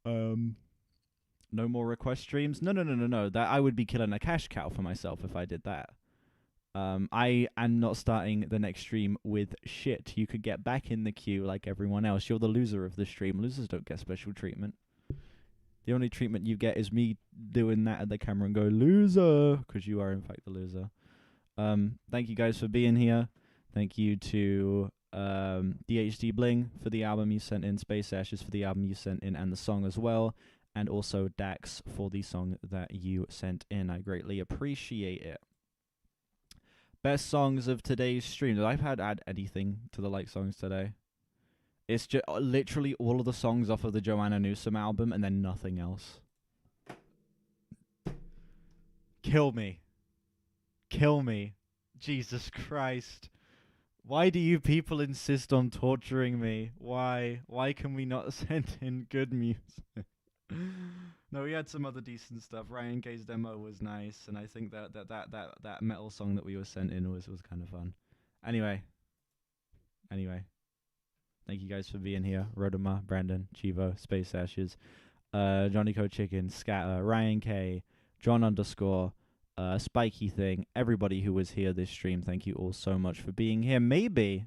No more request streams. No. That I would be killing a cash cow for myself if I did that. I am not starting the next stream with shit. You could get back in the queue like everyone else. You're the loser of the stream. Losers don't get special treatment. The only treatment you get is me doing that at the camera and go, loser, because you are in fact the loser. Thank you guys for being here. Thank you to DHD Bling for the album you sent in, Space Ashes for the album you sent in and the song as well, and also Dax for the song that you sent in. I greatly appreciate it. Best songs of today's stream. Did I add anything to the like songs today? It's just literally all of the songs off of the Joanna Newsom album and then nothing else. Kill me. Kill me. Jesus Christ. Why do you people insist on torturing me? Why? Why can we not send in good music? No, we had some other decent stuff. Ryan K's demo was nice, and I think that metal song that we were sent in was kind of fun. Anyway. Thank you guys for being here. Rodema, Brandon, Chivo, Space Ashes, Johnny Co Chicken, Scatter, Ryan K, John _ Spiky Thing, everybody who was here this stream, thank you all so much for being here. Maybe.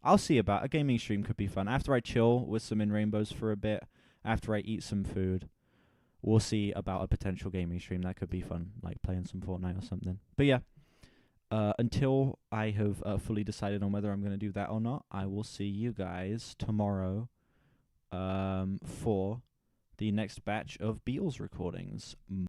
I'll see about a gaming stream could be fun. After I chill with some In Rainbows for a bit, after I eat some food, we'll see about a potential gaming stream. That could be fun, like playing some Fortnite or something. But yeah. Until I have fully decided on whether I'm going to do that or not, I will see you guys tomorrow for the next batch of Beatles recordings.